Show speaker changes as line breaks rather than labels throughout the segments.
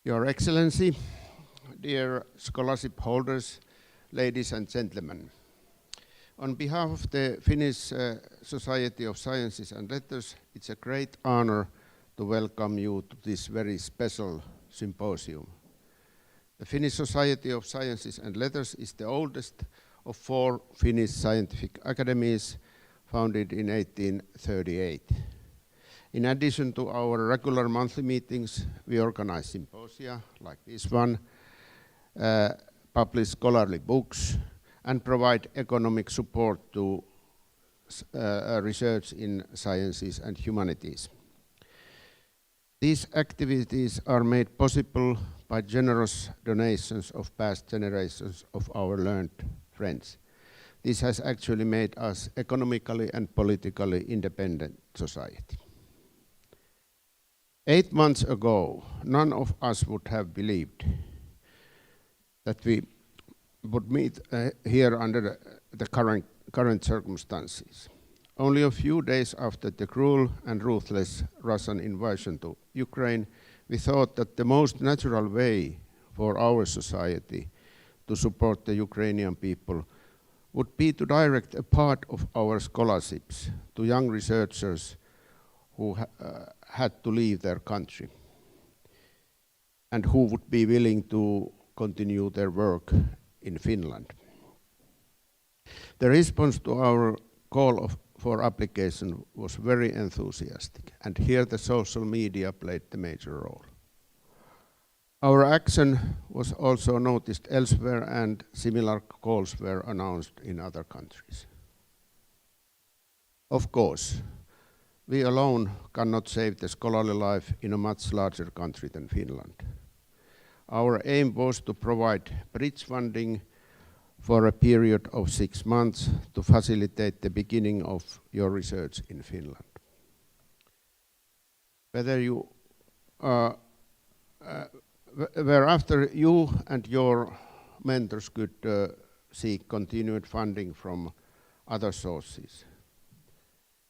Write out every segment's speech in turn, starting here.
Your Excellency, dear scholarship holders, ladies and gentlemen. On behalf of the Finnish Society of Sciences and Letters, it's a great honor to welcome you to this very special symposium. The Finnish Society of Sciences and Letters is the oldest of 4 Finnish scientific academies, founded in 1838. In addition to our regular monthly meetings, we organize symposia like this one, publish scholarly books, and provide economic support to research in sciences and humanities. These activities are made possible by generous donations of past generations of our learned friends. This has actually made us economically and politically independent society. 8 months ago, none of us would have believed that we would meet here under the current circumstances. Only a few days after the cruel and ruthless Russian invasion to Ukraine, we thought that the most natural way for our society to support the Ukrainian people would be to direct a part of our scholarships to young researchers who had to leave their country and who would be willing to continue their work in Finland. The response to our call for application was very enthusiastic, and here the social media played the major role. Our action was also noticed elsewhere, and similar calls were announced in other countries. Of course, we alone cannot save the scholarly life in a much larger country than Finland. Our aim was to provide bridge funding for a period of 6 months to facilitate the beginning of your research in Finland. Whereafter you and your mentors could seek continued funding from other sources.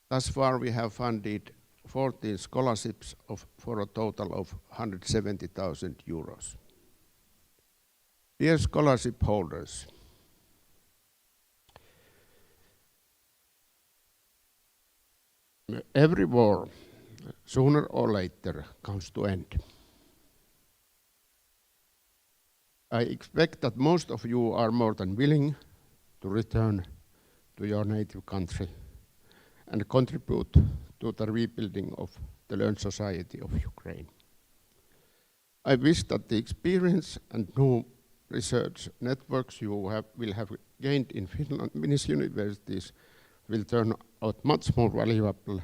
Thus far, we have funded 14 scholarships for a total of 170,000 euros. Dear scholarship holders, every war, sooner or later, comes to end. I expect that most of you are more than willing to return to your native country and contribute to the rebuilding of the learned society of Ukraine. I wish that the experience and new research networks you will have gained in Finnish universities will turn out much more valuable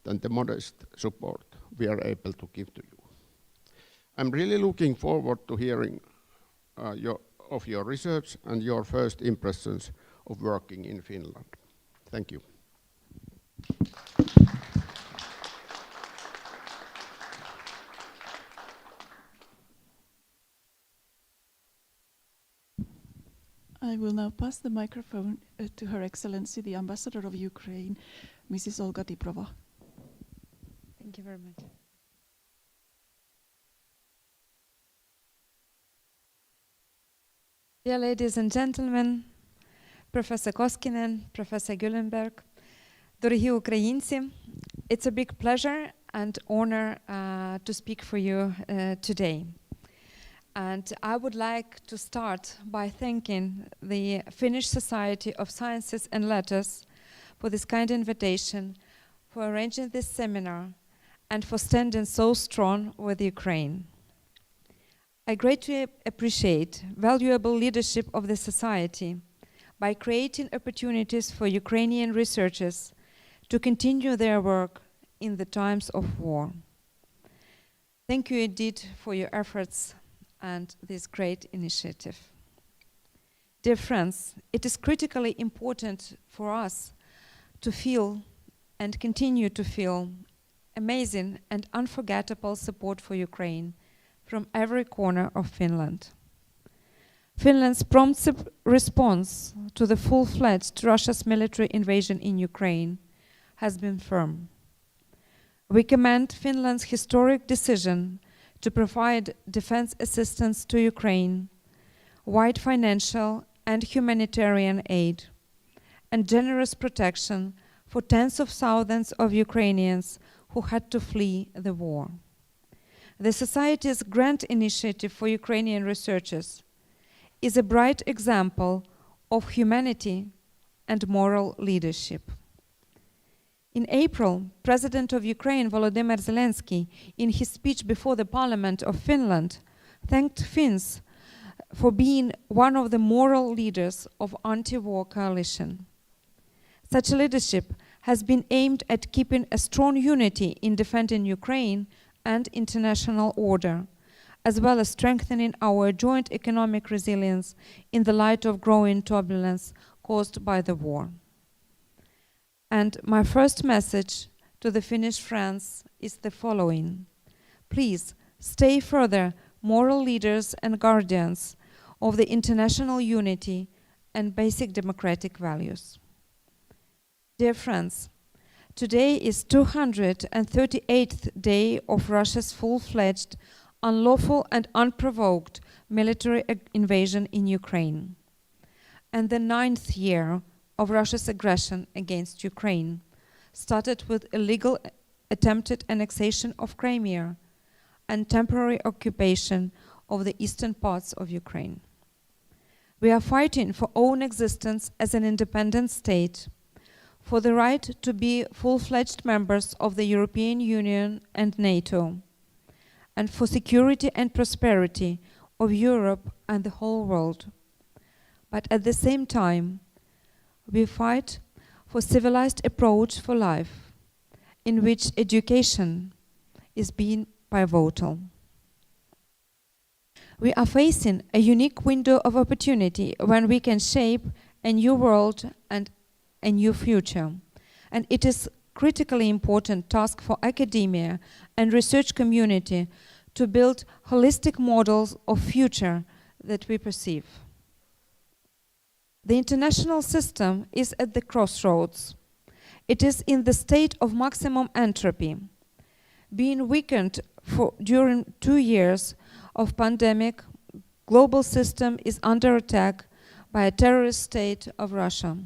than the modest support we are able to give to you. I'm really looking forward to hearing of your research and your first impressions of working in Finland. Thank you.
I will now pass the microphone to Her Excellency, the Ambassador of Ukraine, Mrs. Olga Dibrova.
Thank you very much. Dear ladies and gentlemen, Professor Koskinen, Professor Gyllenberg, дорогі українці, it's a big pleasure and honor to speak for you today. And I would like to start by thanking the Finnish Society of Sciences and Letters for this kind invitation, for arranging this seminar, and for standing so strong with Ukraine. I greatly appreciate valuable leadership of the society by creating opportunities for Ukrainian researchers to continue their work in the times of war. Thank you indeed for your efforts and this great initiative. Dear friends, it is critically important for us to feel and continue to feel amazing and unforgettable support for Ukraine from every corner of Finland. Finland's prompt response to the full-fledged Russia's military invasion in Ukraine has been firm. We commend Finland's historic decision to provide defense assistance to Ukraine, wide financial and humanitarian aid, and generous protection for tens of thousands of Ukrainians who had to flee the war. The Society's grant initiative for Ukrainian researchers is a bright example of humanity and moral leadership. In April, President of Ukraine Volodymyr Zelensky, in his speech before the Parliament of Finland, thanked Finns for being one of the moral leaders of anti-war coalition. Such leadership has been aimed at keeping a strong unity in defending Ukraine and international order, as well as strengthening our joint economic resilience in the light of growing turbulence caused by the war. And my first message to the Finnish friends is the following. Please stay further moral leaders and guardians of the international unity and basic democratic values. Dear friends, today is 238th day of Russia's full-fledged, unlawful and unprovoked military invasion in Ukraine, and the 9th year of Russia's aggression against Ukraine, started with illegal attempted annexation of Crimea and temporary occupation of the eastern parts of Ukraine. We are fighting for own existence as an independent state, for the right to be full-fledged members of the European Union and NATO, and for security and prosperity of Europe and the whole world. But at the same time, we fight for civilized approach for life, in which education is being pivotal. We are facing a unique window of opportunity when we can shape a new world and a new future. And it is critically important task for academia and research community to build holistic models of future that we perceive. The international system is at the crossroads. It is in the state of maximum entropy, being weakened during 2 years of pandemic. Global system is under attack by a terrorist state of Russia,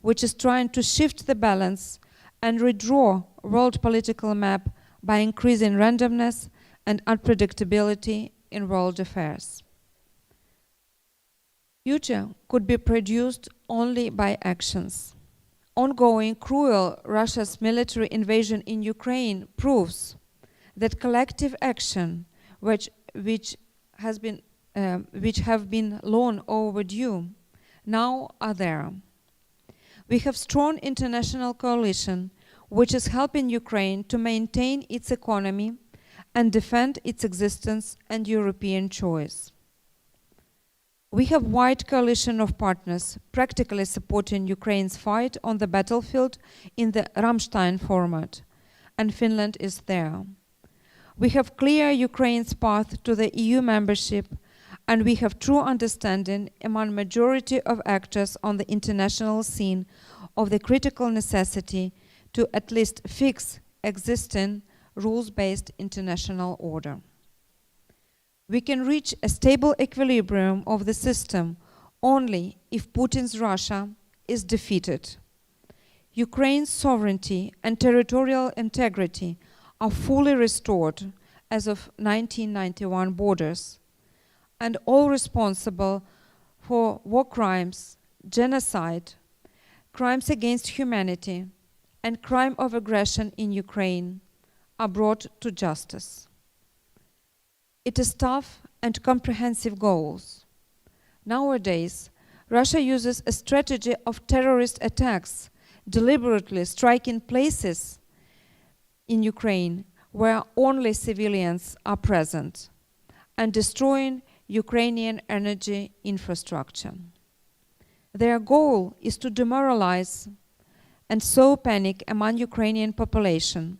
which is trying to shift the balance and redraw world political map by increasing randomness and unpredictability in world affairs. Future could be produced only by actions. Ongoing cruel Russia's military invasion in Ukraine proves that collective action, which have been long overdue, now are there. We have strong international coalition which is helping Ukraine to maintain its economy and defend its existence and European choice. We have wide coalition of partners practically supporting Ukraine's fight on the battlefield in the Rammstein format, and Finland is there. We have clear Ukraine's path to the EU membership, and we have true understanding among majority of actors on the international scene of the critical necessity to at least fix existing rules-based international order. We can reach a stable equilibrium of the system only if Putin's Russia is defeated. Ukraine's sovereignty and territorial integrity are fully restored as of 1991 borders, and all responsible for war crimes, genocide, crimes against humanity, and crime of aggression in Ukraine are brought to justice. It is tough and comprehensive goals. Nowadays, Russia uses a strategy of terrorist attacks, deliberately striking places in Ukraine where only civilians are present, and destroying Ukrainian energy infrastructure. Their goal is to demoralize and sow panic among Ukrainian population,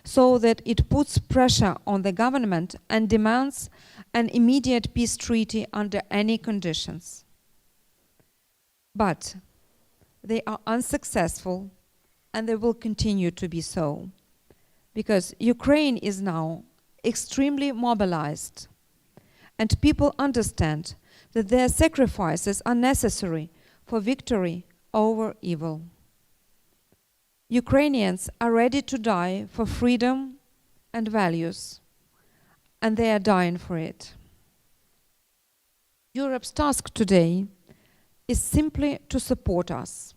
so that it puts pressure on the government and demands an immediate peace treaty under any conditions. But they are unsuccessful, and they will continue to be so, because Ukraine is now extremely mobilized, and people understand that their sacrifices are necessary for victory over evil. Ukrainians are ready to die for freedom and values, and they are dying for it. Europe's task today is simply to support us,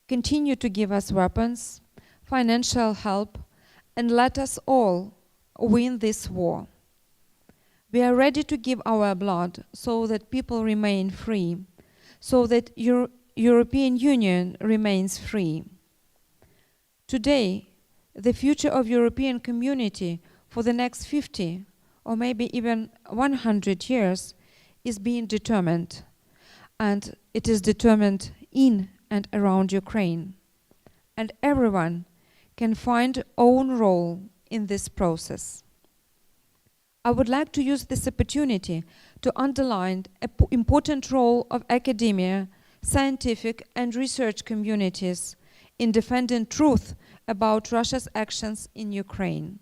continue to give us weapons, financial help, and let us all win this war. We are ready to give our blood so that people remain free, so that European Union remains free. Today, the future of European community for the next 50 or maybe even 100 years is being determined, and it is determined in and around Ukraine. And everyone can find own role in this process. I would like to use this opportunity to underline an important role of academia, scientific and research communities in defending truth about Russia's actions in Ukraine,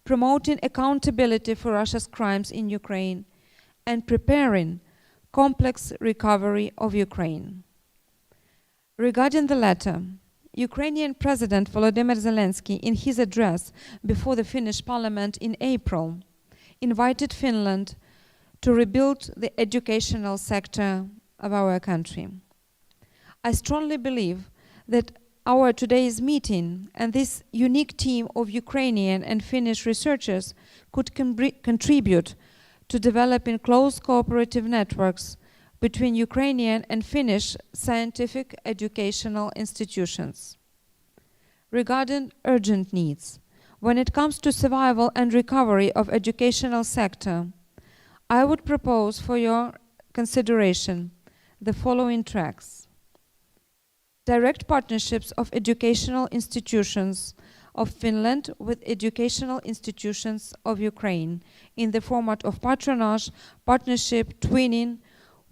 promoting accountability for Russia's crimes in Ukraine, and preparing complex recovery of Ukraine. Regarding the latter, Ukrainian President Volodymyr Zelensky, in his address before the Finnish Parliament in April, invited Finland to rebuild the educational sector of our country. I strongly believe that our today's meeting and this unique team of Ukrainian and Finnish researchers could contribute to developing close cooperative networks between Ukrainian and Finnish scientific educational institutions. Regarding urgent needs, when it comes to survival and recovery of educational sector, I would propose for your consideration the following tracks. Direct partnerships of educational institutions of Finland with educational institutions of Ukraine in the format of patronage, partnership, twinning,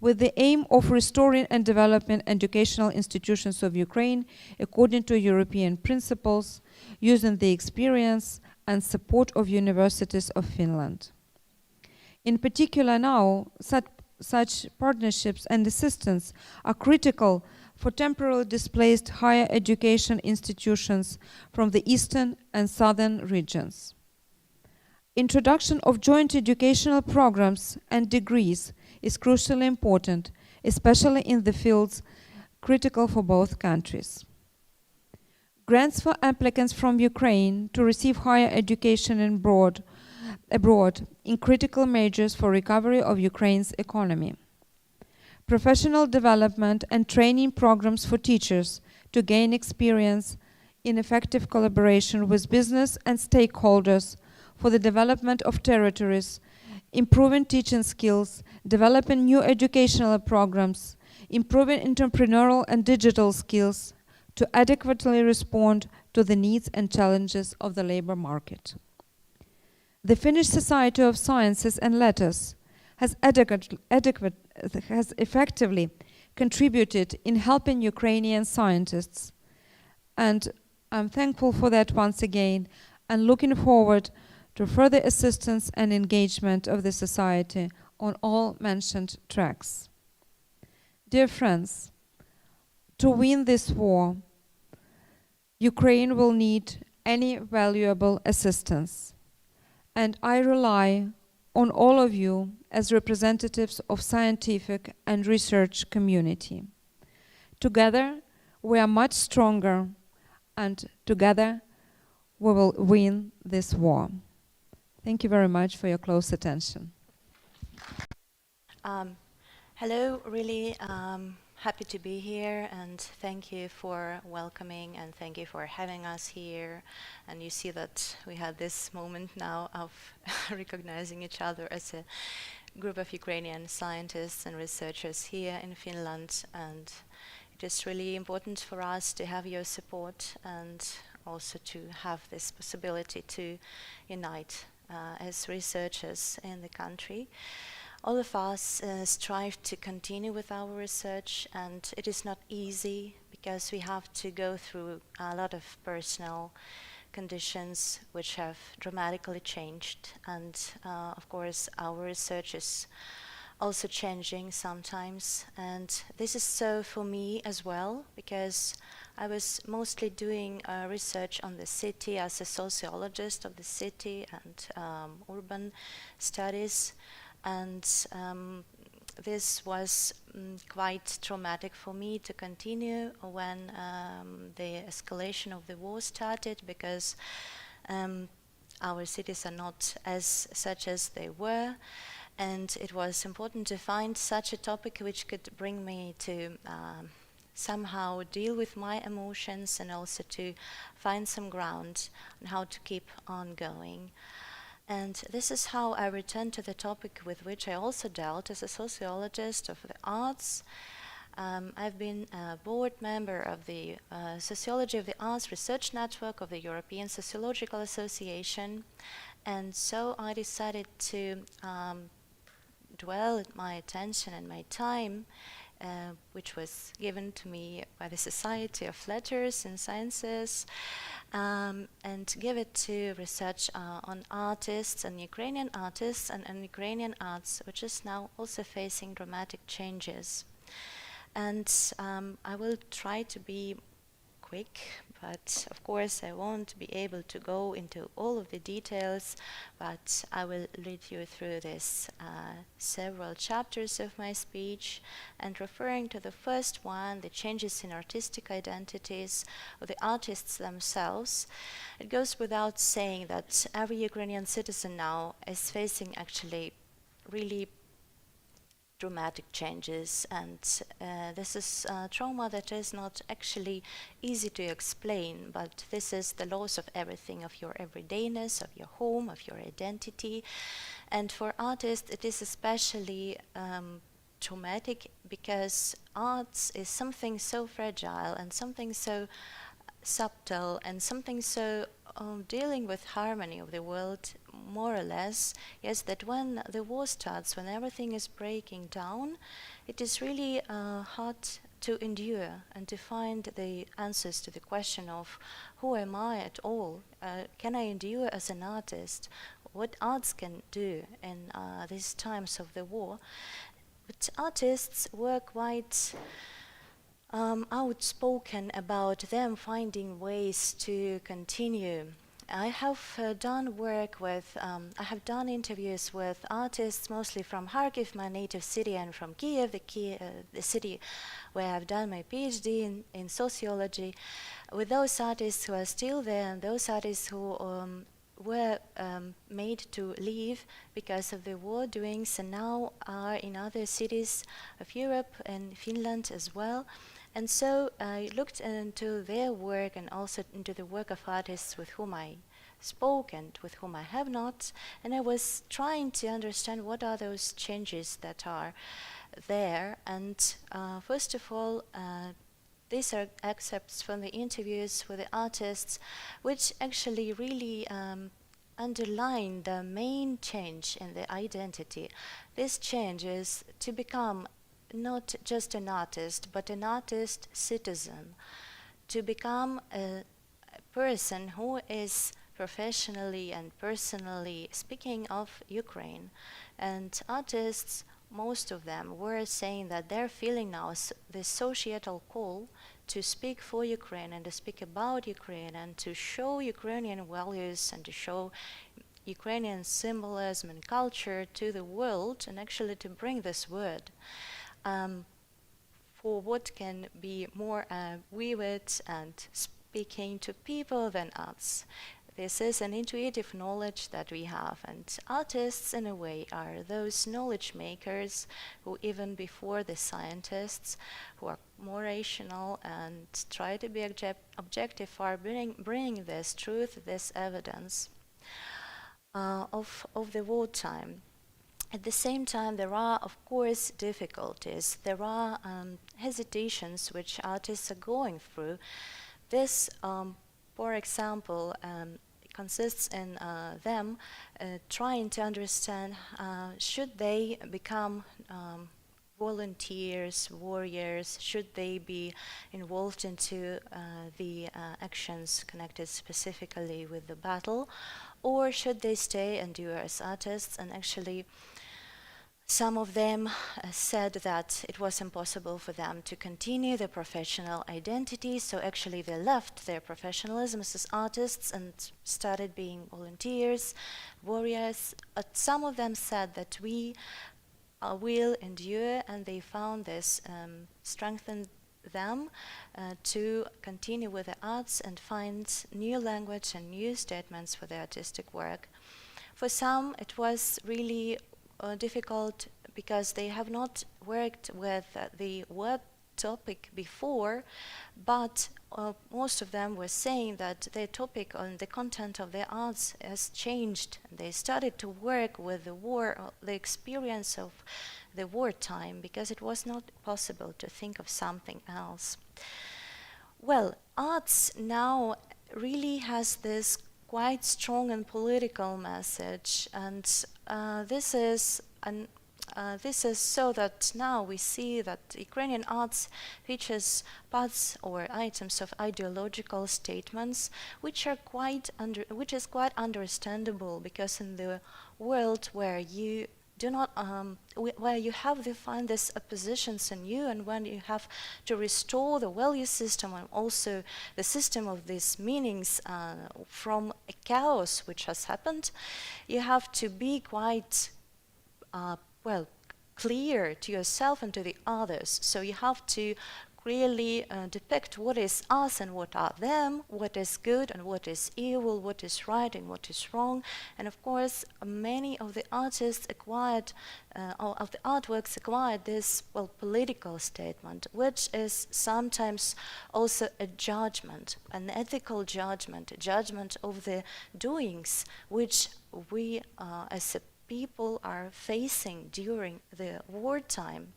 with the aim of restoring and developing educational institutions of Ukraine according to European principles, using the experience and support of universities of Finland. In particular now, such partnerships and assistance are critical for temporarily displaced higher education institutions from the eastern and southern regions. Introduction of joint educational programs and degrees is crucially important, especially in the fields critical for both countries. Grants for applicants from Ukraine to receive higher education abroad in critical majors for recovery of Ukraine's economy. Professional development and training programs for teachers to gain experience in effective collaboration with business and stakeholders for the development of territories, improving teaching skills, developing new educational programs, improving entrepreneurial and digital skills to adequately respond to the needs and challenges of the labor market. The Finnish Society of Sciences and Letters has effectively contributed in helping Ukrainian scientists, and I'm thankful for that once again, and looking forward to further assistance and engagement of the Society on all mentioned tracks. Dear friends, to win this war, Ukraine will need any valuable assistance, and I rely on all of you as representatives of scientific and research community. Together, we are much stronger, and together, we will win this war. Thank you very much for your close attention.
Hello, really happy to be here, and thank you for welcoming and thank you for having us here. And you see that we had this moment now of recognizing each other as a group of Ukrainian scientists and researchers here in Finland, and it is really important for us to have your support and also to have this possibility to unite as researchers in the country. All of us strive to continue with our research, and it is not easy because we have to go through a lot of personal conditions which have dramatically changed, and of course our research is also changing sometimes, and this is so for me as well, because I was mostly doing research on the city as a sociologist of the city and urban studies, and this was quite traumatic for me to continue when the escalation of the war started, because our cities are not as such as they were, and it was important to find such a topic which could bring me to somehow deal with my emotions and also to find some ground on how to keep on going. And this is how I returned to the topic with which I also dealt as a sociologist of the arts. I've been a board member of the Sociology of the Arts Research Network of the European Sociological Association, and so I decided to dwell my attention and my time, which was given to me by the Society of Letters and Sciences, and give it to research on artists and Ukrainian artists and Ukrainian arts, which is now also facing dramatic changes. And I will try to be quick, but of course I won't be able to go into all of the details, but I will lead you through this several chapters of my speech, and referring to the first one, the changes in artistic identities of the artists themselves. It goes without saying that every Ukrainian citizen now is facing actually really dramatic changes, and this is trauma that is not actually easy to explain, but this is the loss of everything, of your everydayness, of your home, of your identity. And for artists it is especially traumatic, because arts is something so fragile and something so subtle and something so dealing with harmony of the world, more or less, yes, that when the war starts, when everything is breaking down, it is really hard to endure and to find the answers to the question of who am I at all? Can I endure as an artist? What arts can do in these times of the war? But artists were quite outspoken about them finding ways to continue. I have done work with, I have done interviews with artists mostly from Kharkiv, my native city, and from Kyiv, the city where I've done my PhD in sociology, with those artists who are still there and those artists who were made to leave because of the war doings and now are in other cities of Europe and Finland as well. And so I looked into their work and also into the work of artists with whom I spoke and with whom I have not, and I was trying to understand what are those changes that are there. And first of all, these are excerpts from the interviews with the artists, which actually really underline the main change in the identity. This change is to become not just an artist, but an artist citizen, to become a person who is professionally and personally speaking of Ukraine. And artists, most of them, were saying that they're feeling now the societal call to speak for Ukraine and to speak about Ukraine and to show Ukrainian values and to show Ukrainian symbolism and culture to the world, and actually to bring this word. For what can be more vivid and speaking to people than arts? This is an intuitive knowledge that we have, and artists in a way are those knowledge makers who, even before the scientists, who are more rational and try to be objective, are bringing this truth, this evidence of the wartime. At the same time, there are, of course, difficulties. There are hesitations which artists are going through. This, for example, consists in them trying to understand should they become volunteers, warriors, should they be involved into the actions connected specifically with the battle, or should they stay and do as artists? And actually, some of them said that it was impossible for them to continue their professional identity, so actually they left their professionalism as artists and started being volunteers, warriors. But some of them said that we will endure, and they found this strengthened them to continue with the arts and find new language and new statements for their artistic work. For some, it was really difficult because they have not worked with the word topic before, but most of them were saying that their topic on the content of their arts has changed. They started to work with the war, the experience of the wartime, because it was not possible to think of something else. Well, arts now really has this quite strong and political message, and this is so that now we see that Ukrainian arts features parts or items of ideological statements, which is quite understandable, because in the world where you do not, where you have defined these oppositions in you, and when you have to restore the value system and also the system of these meanings from a chaos which has happened, you have to be quite clear to yourself and to the others. So you have to clearly depict what is us and what are them, what is good and what is evil, what is right and what is wrong. And of course, many of the artists acquired, of the artworks acquired this political statement, which is sometimes also a judgment, an ethical judgment, a judgment of the doings which we as a people are facing during the wartime.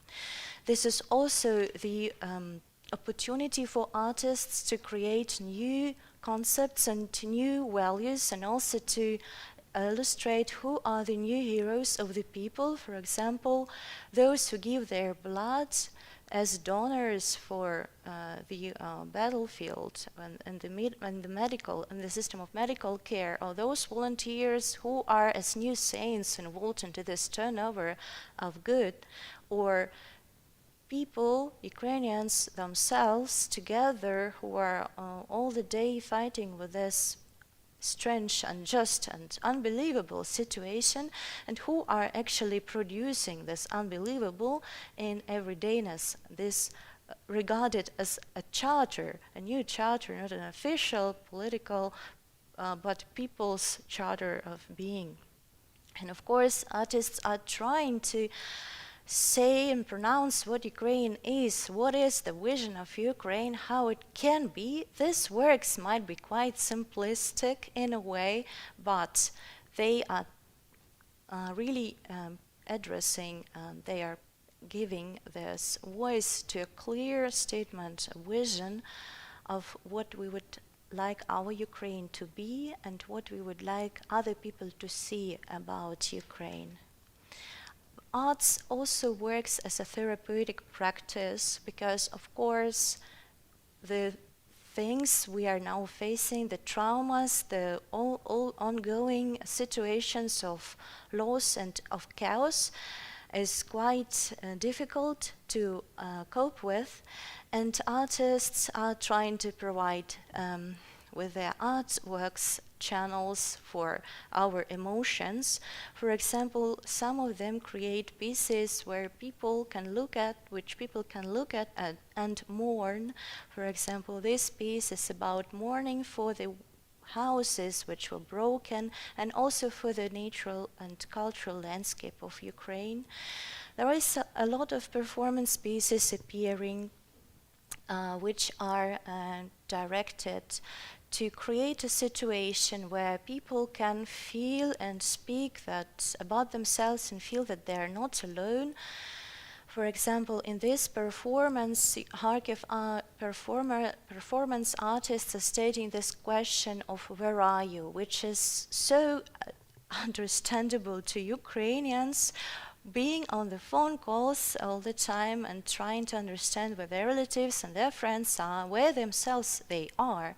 This is also the opportunity for artists to create new concepts and new values, and also to illustrate who are the new heroes of the people. For example, those who give their blood as donors for the battlefield and the system of medical care, or those volunteers who are as new saints involved into this turnover of good, or people, Ukrainians themselves together, who are all the day fighting with this strange, unjust and unbelievable situation, and who are actually producing this unbelievable in everydayness. This regarded as a charter, a new charter, not an official political, but people's charter of being. And of course, artists are trying to say and pronounce what Ukraine is, what is the vision of Ukraine, how it can be. These works might be quite simplistic in a way, but they are really addressing, they are giving this voice to a clear statement, a vision of what we would like our Ukraine to be and what we would like other people to see about Ukraine. Arts also works as a therapeutic practice because, of course, the things we are now facing, the traumas, the all ongoing situations of loss and of chaos is quite difficult to cope with, and artists are trying to provide with their artworks channels for our emotions. For example, some of them create pieces where people can look at, which people can look at and mourn. For example, this piece is about mourning for the houses which were broken and also for the natural and cultural landscape of Ukraine. There is a lot of performance pieces appearing which are directed to create a situation where people can feel and speak that about themselves and feel that they are not alone. For example, in this performance, Kharkiv performance artists are stating this question of where are you, which is so understandable to Ukrainians, being on the phone calls all the time and trying to understand where their relatives and their friends are, where themselves they are.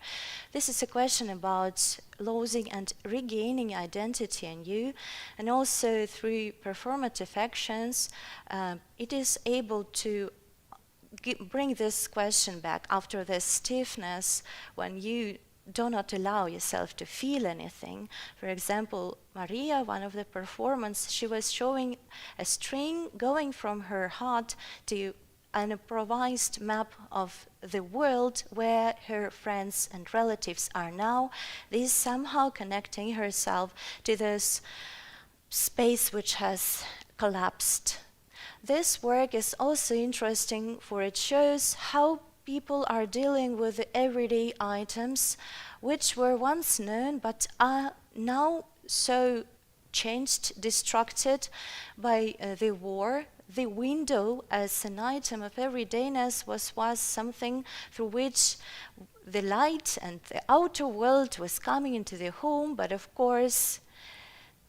This is a question about losing and regaining identity in you, and also through performative actions, it is able to bring this question back after this stiffness when you do not allow yourself to feel anything. For example, Mariia, one of the performance, she was showing a string going from her heart to an improvised map of the world where her friends and relatives are now. This somehow connecting herself to this space which has collapsed. This work is also interesting, for it shows how people are dealing with the everyday items which were once known but are now so changed, destructed by the war. The window as an item of everydayness was something through which the light and the outer world was coming into the home, but of course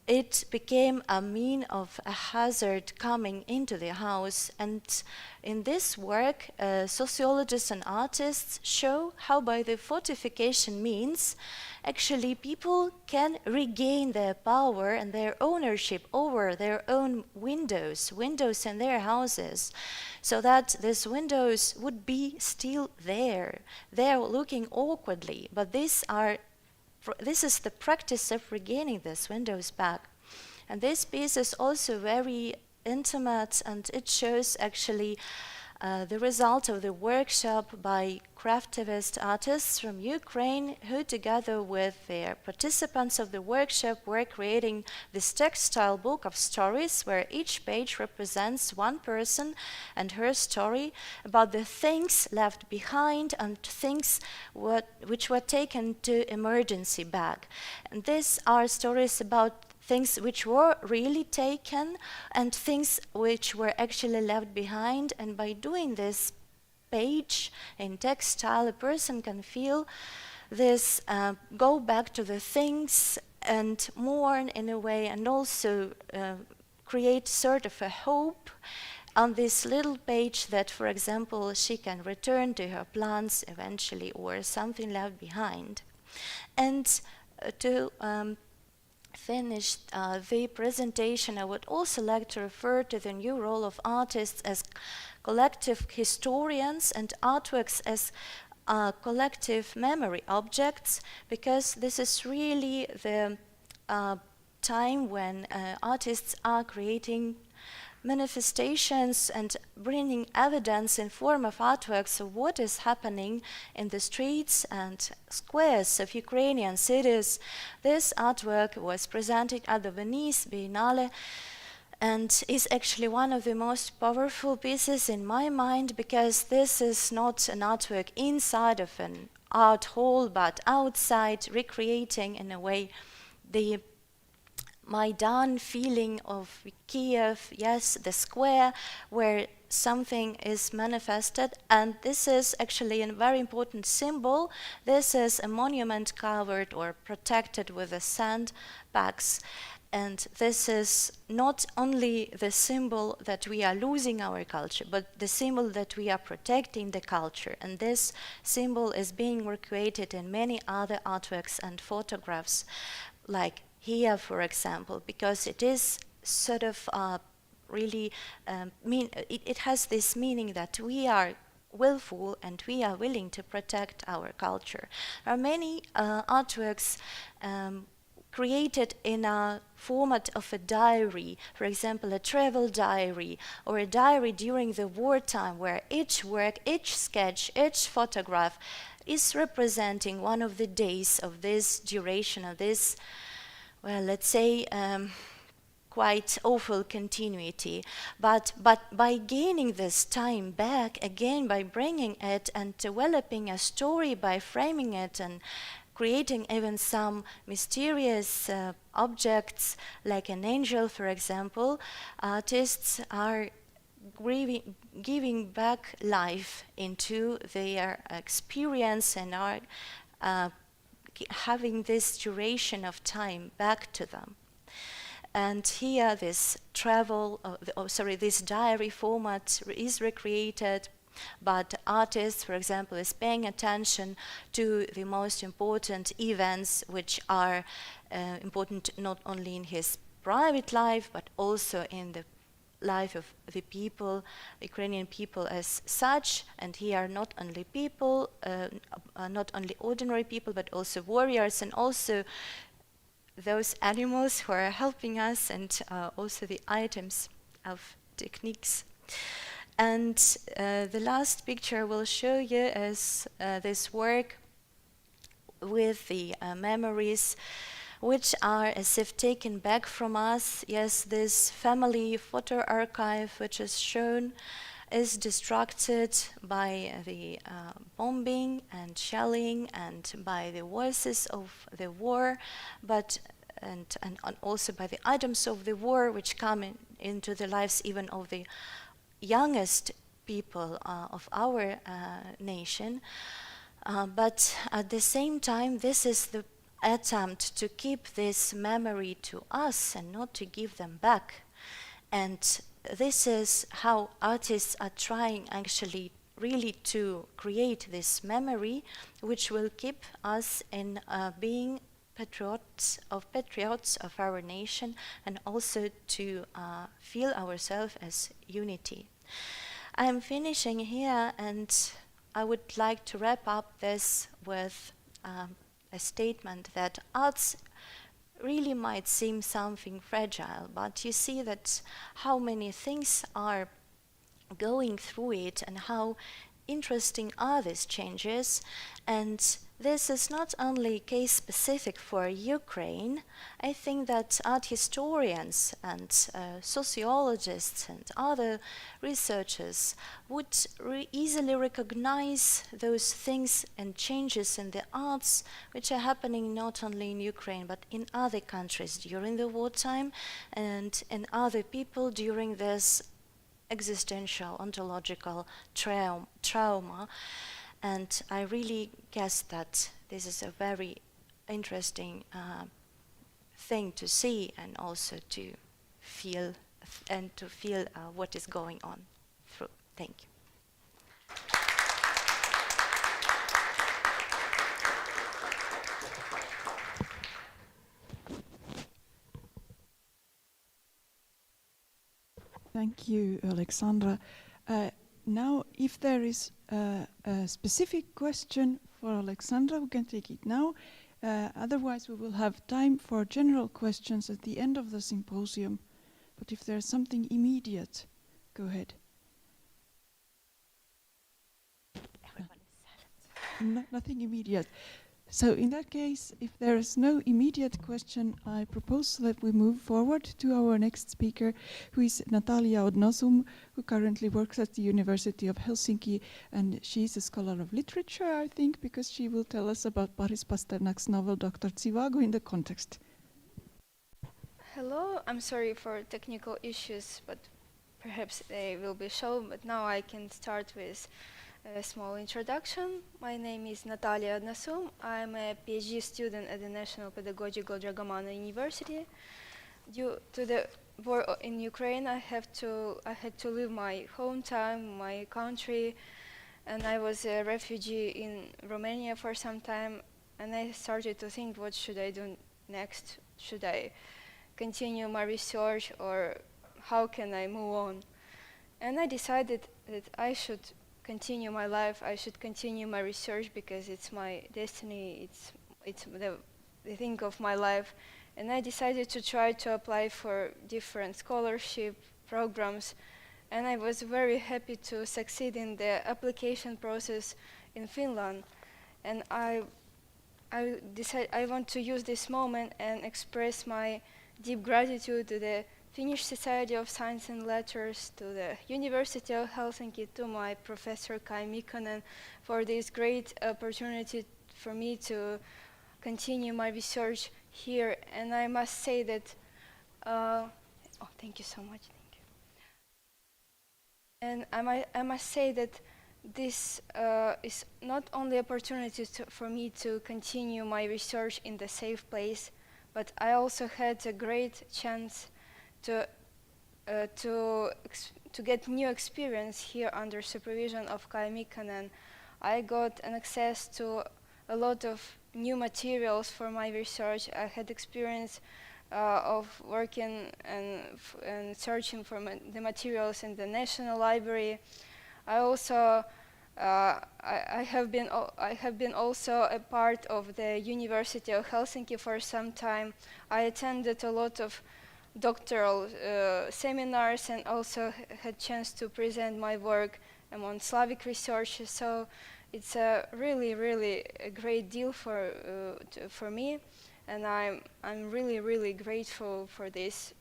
it became a mean of a hazard coming into the house. And in this work, sociologists and artists show how by the fortification means, actually people can regain their power and their ownership over their own windows in their houses, so that these windows would be still there. They're looking awkwardly, but this is the practice of regaining these windows back. And this piece is also very intimate, and it shows actually the result of the workshop by craftivist artists from Ukraine, who together with their participants of the workshop were creating this textile book of stories where each page represents one person and her story about the things left behind and things which were taken to emergency bag. And these are stories about things which were really taken and things which were actually left behind. And by doing this page in textile, a person can feel this, go back to the things and mourn in a way, and also create sort of a hope on this little page that, for example, she can return to her plants eventually, or something left behind. And to finish the presentation, I would also like to refer to the new role of artists as collective historians and artworks as collective memory objects, because this is really the time when artists are creating manifestations and bringing evidence in form of artworks of what is happening in the streets and squares of Ukrainian cities. This artwork was presented at the Venice Biennale and is actually one of the most powerful pieces in my mind, because this is not an artwork inside of an art hall but outside, recreating in a way the Maidan feeling of Kyiv, yes, the square where something is manifested. And this is actually a very important symbol. This is a monument covered or protected with the sandbags. And this is not only the symbol that we are losing our culture, but the symbol that we are protecting the culture. And this symbol is being recreated in many other artworks and photographs, like here, for example, because it is sort of really it has this meaning that we are willful and we are willing to protect our culture. There are many artworks created in a format of a diary, for example, a travel diary or a diary during the wartime, where each work, each sketch, each photograph is representing one of the days of this duration of this, well, let's say, quite awful continuity. But by gaining this time back, again, by bringing it and developing a story, by framing it and creating even some mysterious objects, like an angel, for example, artists are giving back life into their experience and are having this duration of time back to them. And here this this diary format is recreated, but the artist, for example, is paying attention to the most important events which are important not only in his private life, but also in the life of the people, Ukrainian people as such. And here are not only people, not only ordinary people, but also warriors, and also those animals who are helping us, and also the items of techniques. And the last picture will show you is this work with the memories which are as if taken back from us. Yes, this family photo archive which is shown is destructed by the bombing and shelling and by the voices of the war, but and also by the items of the war which come into the lives even of the youngest people of our nation. But at the same time, this is the attempt to keep this memory to us and not to give them back. And this is how artists are trying actually really to create this memory which will keep us in being patriots of our nation, and also to feel ourselves as unity. I'm finishing here, and I would like to wrap up this with a statement that arts really might seem something fragile, but you see that how many things are going through it and how interesting are these changes. And this is not only case specific for Ukraine. I think that art historians and sociologists and other researchers would easily recognize those things and changes in the arts which are happening not only in Ukraine but in other countries during the wartime, and in other people during this existential, ontological trauma. And I really guess that this is a very interesting thing to see, and also to feel what is going on through. Thank you.
Thank you, Oleksandra. Now, if there is a specific question for Oleksandra, we can take it now. Otherwise, we will have time for general questions at the end of the symposium. But if there's something immediate, go ahead.
Everyone is silent.
Nothing immediate. So in that case, if there is no immediate question, I propose that we move forward to our next speaker, who is Nataliia Odnosum, who currently works at the University of Helsinki, and she's a scholar of literature, I think, because she will tell us about Boris Pasternak's novel Dr. Zhivago in the context.
Hello, I'm sorry for technical issues, but perhaps they will be shown, but now I can start with a small introduction. My name is Nataliia Odnosum. I'm a PhD student at the National Pedagogical Dragomana University. Due to the war in Ukraine, I had to leave my hometown, my country, and I was a refugee in Romania for some time. And I started to think, what should I do next? Should I continue my research, or how can I move on? And I decided that I should continue my life, I should continue my research, because it's my destiny, it's the thing of my life. And I decided to try to apply for different scholarship programs, and I was very happy to succeed in the application process in Finland. And I decided I want to use this moment and express my deep gratitude to the Finnish Society of Science and Letters, to the University of Helsinki, to my professor Kai Mikkonen, for this great opportunity for me to continue my research here. And I must say that, thank you so much, thank you. And I must say that this is not only opportunity for me to continue my research in the safe place, but I also had a great chance to get new experience here under supervision of Kai Mikkonen. I got an access to a lot of new materials for my research. I had experience of working and searching for the materials in the National Library. I also I have been also a part of the University of Helsinki for some time. I attended a lot of doctoral seminars and also had chance to present my work among Slavic research. So it's a really a great deal for me, and I'm really grateful for this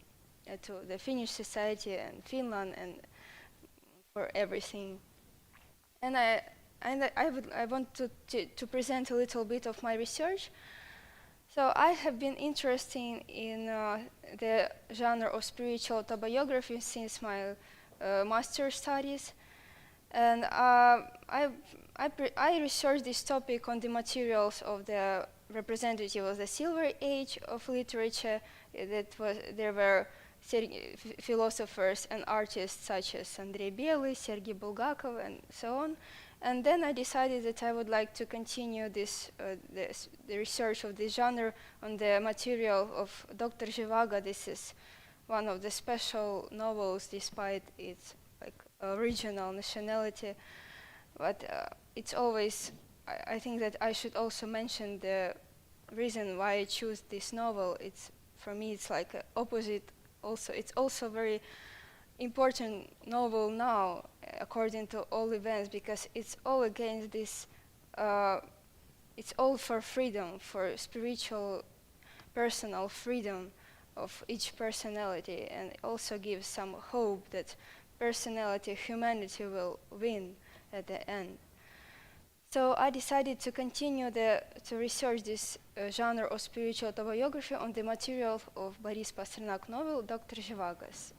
to the Finnish society and Finland and for everything. And I want to present a little bit of my research. So I have been interested in the genre of spiritual autobiography since my master's studies, and I researched this topic on the materials of the representative of the Silver Age of literature. There were philosophers and artists such as Andrei Bely, Sergei Bulgakov, and so on. And then I decided that I would like to continue the research of this genre on the material of Dr. Zhivago. This is one of the special novels, despite its original nationality. But it's always, I think that I should also mention the reason why I choose this novel. For me, it's like an opposite. Also, it's also very important novel now, according to all events, because it's all against this. It's all for freedom, for spiritual, personal freedom of each personality, and it also gives some hope that personality, humanity will win at the end. So I decided to continue to research this genre of spiritual autobiography on the material of Boris Pasternak novel, Dr. Zhivago's,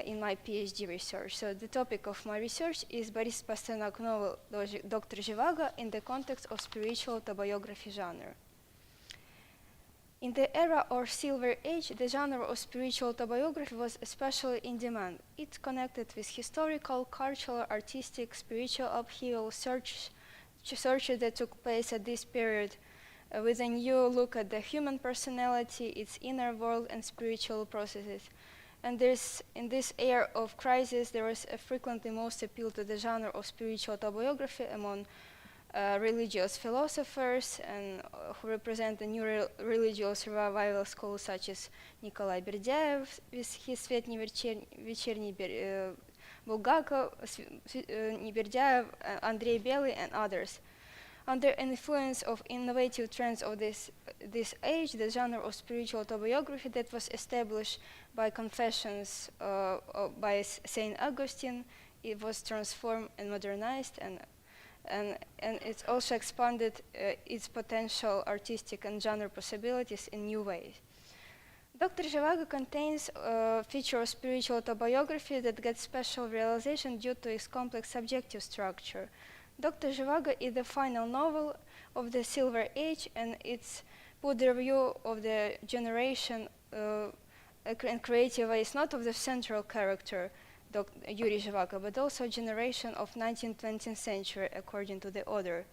in my PhD research. So the topic of my research is Boris Pasternak novel, Dr. Zhivago, in the context of spiritual autobiography genre. In the era of Silver Age, the genre of spiritual autobiography was especially in demand. It connected with historical, cultural, artistic, spiritual upheaval searches that took place at this period, with a new look at the human personality, its inner world, and spiritual processes. And in this era of crisis, there was frequently most appeal to the genre of spiritual autobiography among religious philosophers and who represent the new religious revival schools such as Nikolai Berdyaev with his Svetny Вечерний Bulgakov, Berdyaev, Andrei Bely, and others. Under influence of innovative trends of this age, the genre of spiritual autobiography that was established by confessions by Saint Augustine, it was transformed and modernized, and it's also expanded its potential artistic and genre possibilities in new ways. Dr. Zhivago contains a feature of spiritual autobiography that gets special realization due to its complex subjective structure. Dr. Zhivago is the final novel of the Silver Age, and it's put the review of the generation and creative ways, not of the central character, Yuri Zhivago, but also generation of 19th, 20th century, according to the author.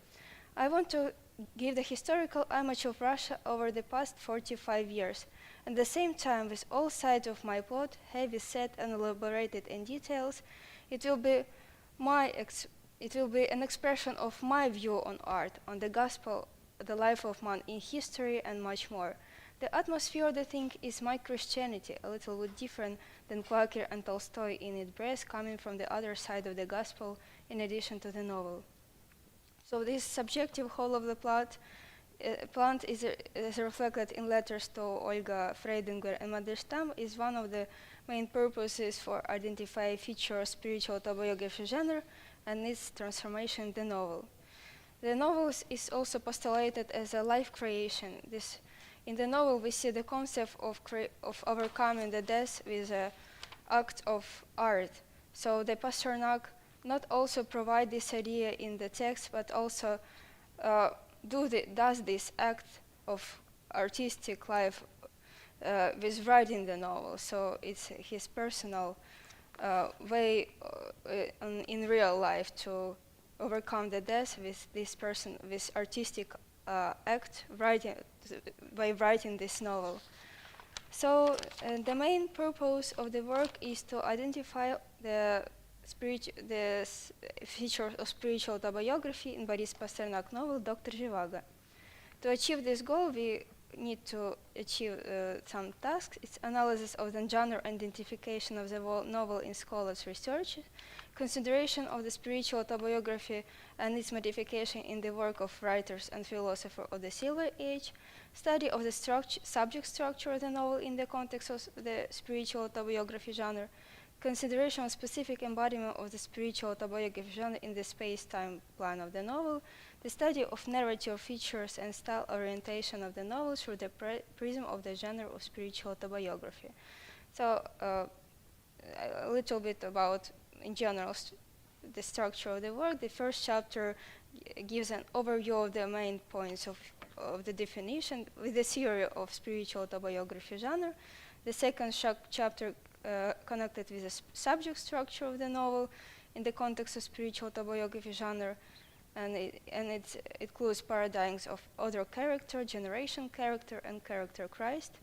I want to give the historical image of Russia over the past 45 years. At the same time, with all sides of my plot heavy set and elaborated in details, it will be an expression of my view on art, on the gospel, the life of man in history, and much more. The atmosphere of the thing is my Christianity, a little bit different than Quaker and Tolstoy in its breast, coming from the other side of the gospel, in addition to the novel. So this subjective whole of the plot is reflected in letters to Olga, Freydinger, and Mandelstam, is one of the main purposes for identifying feature of spiritual autobiography genre and its transformation in the novel. The novel is also postulated as a life creation. In the novel, we see the concept of overcoming the death with an act of art. So the Pasternak not also provide this idea in the text, but also does this act of artistic life with writing the novel. So it's his personal way in real life to overcome the death with this artistic act by writing this novel. So the main purpose of the work is to identify the features of spiritual autobiography in Boris Pasternak novel Dr. Zhivago. To achieve this goal, we need to achieve some tasks. It's analysis of the genre identification of the novel in scholars' research, consideration of the spiritual autobiography and its modification in the work of writers and philosophers of the Silver Age, study of the subject structure of the novel in the context of the spiritual autobiography genre, consideration of specific embodiment of the spiritual autobiography genre in the space-time plan of the novel, the study of narrative features and style orientation of the novel through the prism of the genre of spiritual autobiography. So a little bit about, in general, the structure of the work. The first chapter gives an overview of the main points of the definition with the theory of spiritual autobiography genre. The second chapter connected with the subject structure of the novel in the context of spiritual autobiography genre, and it includes paradigms of other character, generation character, and character Christ.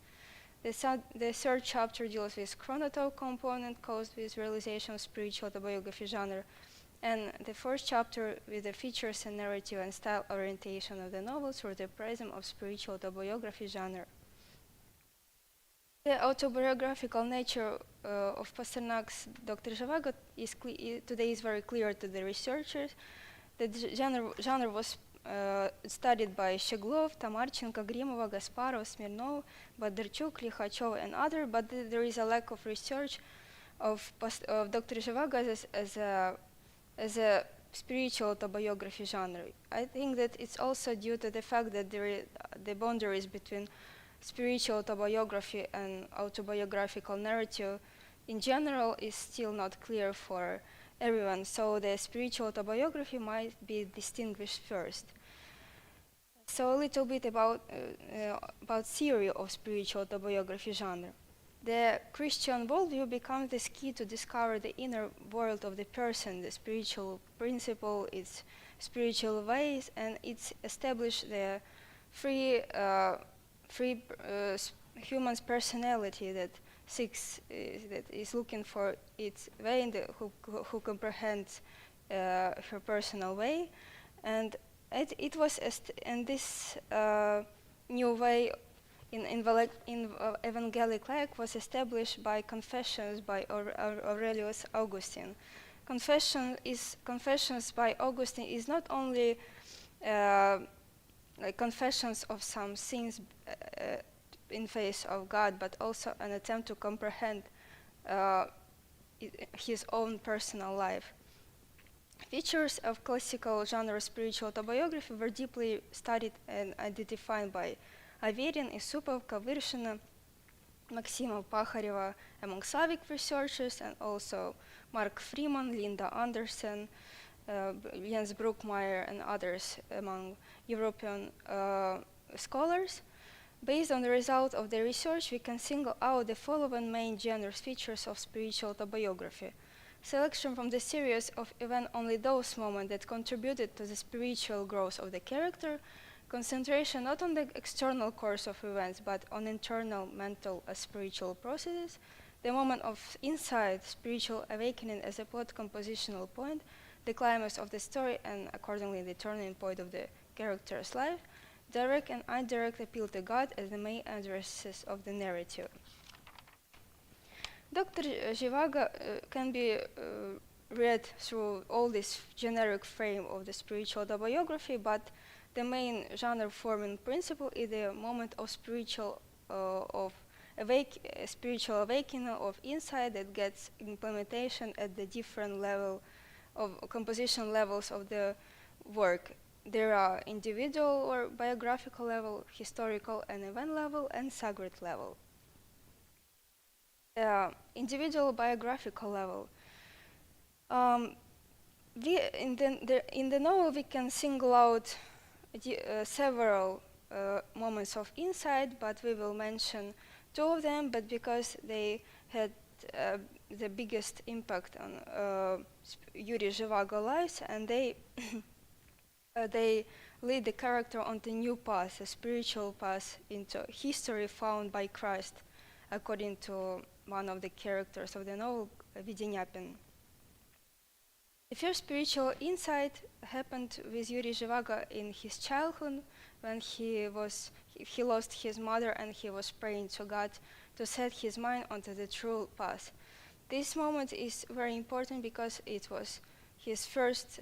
The third chapter deals with chronotype component caused with realization of spiritual autobiography genre, and the fourth chapter with the features and narrative and style orientation of the novel through the prism of spiritual autobiography genre. The autobiographical nature of Pasternak's Dr. Zhivago today is very clear to the researchers. The genre was studied by Sheglov, Tamarchenko, Grimova, Gasparov, Smirnov, Badarchuk, Likhachov, and others, but there is a lack of research of Dr. Zhivago as a spiritual autobiography genre. I think that it's also due to the fact that the boundaries between spiritual autobiography and autobiographical narrative in general is still not clear for everyone, so the spiritual autobiography might be distinguished first. So a little bit about theory of spiritual autobiography genre. The Christian worldview becomes the key to discover the inner world of the person, the spiritual principle, its spiritual ways, and it's established the free human's personality that is looking for its way and who comprehends her personal way, and it was this new way in evangelic life was established by confessions by Aurelius Augustine. Confessions by Augustine is not only like confessions of some sins in face of God, but also an attempt to comprehend his own personal life. Features of classical genre spiritual autobiography were deeply studied and identified by Averин, Isupov, Kavyrshina, Maximov, Pakhareva among Slavic researchers, and also Mark Freeman, Linda Andersen, Jens Brookmeyer, and others among European scholars. Based on the result of the research, we can single out the following main genre features of spiritual autobiography. Selection from the series of events only those moments that contributed to the spiritual growth of the character, concentration not on the external course of events, but on internal mental and spiritual processes, the moment of insight, spiritual awakening as a plot compositional point, the climax of the story, and accordingly the turning point of the character's life, direct and indirect appeal to God as the main addresses of the narrative. Dr. Zhivago can be read through all this generic frame of the spiritual autobiography, but the main genre-forming principle is the moment of spiritual awakening of insight that gets implementation at the different level of composition levels of the work. There are individual or biographical level, historical and event level, and sacred level. Individual biographical level. In the novel we can single out several moments of insight, but we will mention two of them, but because they had the biggest impact on Yuliia Zhivago lives, and they they lead the character on the new path, a spiritual path into history found by Christ, according to one of the characters of the novel, Vidyanyapin. The first spiritual insight happened with Yuliia Zhivago in his childhood, when he lost his mother and he was praying to God to set his mind onto the true path. This moment is very important because it was his first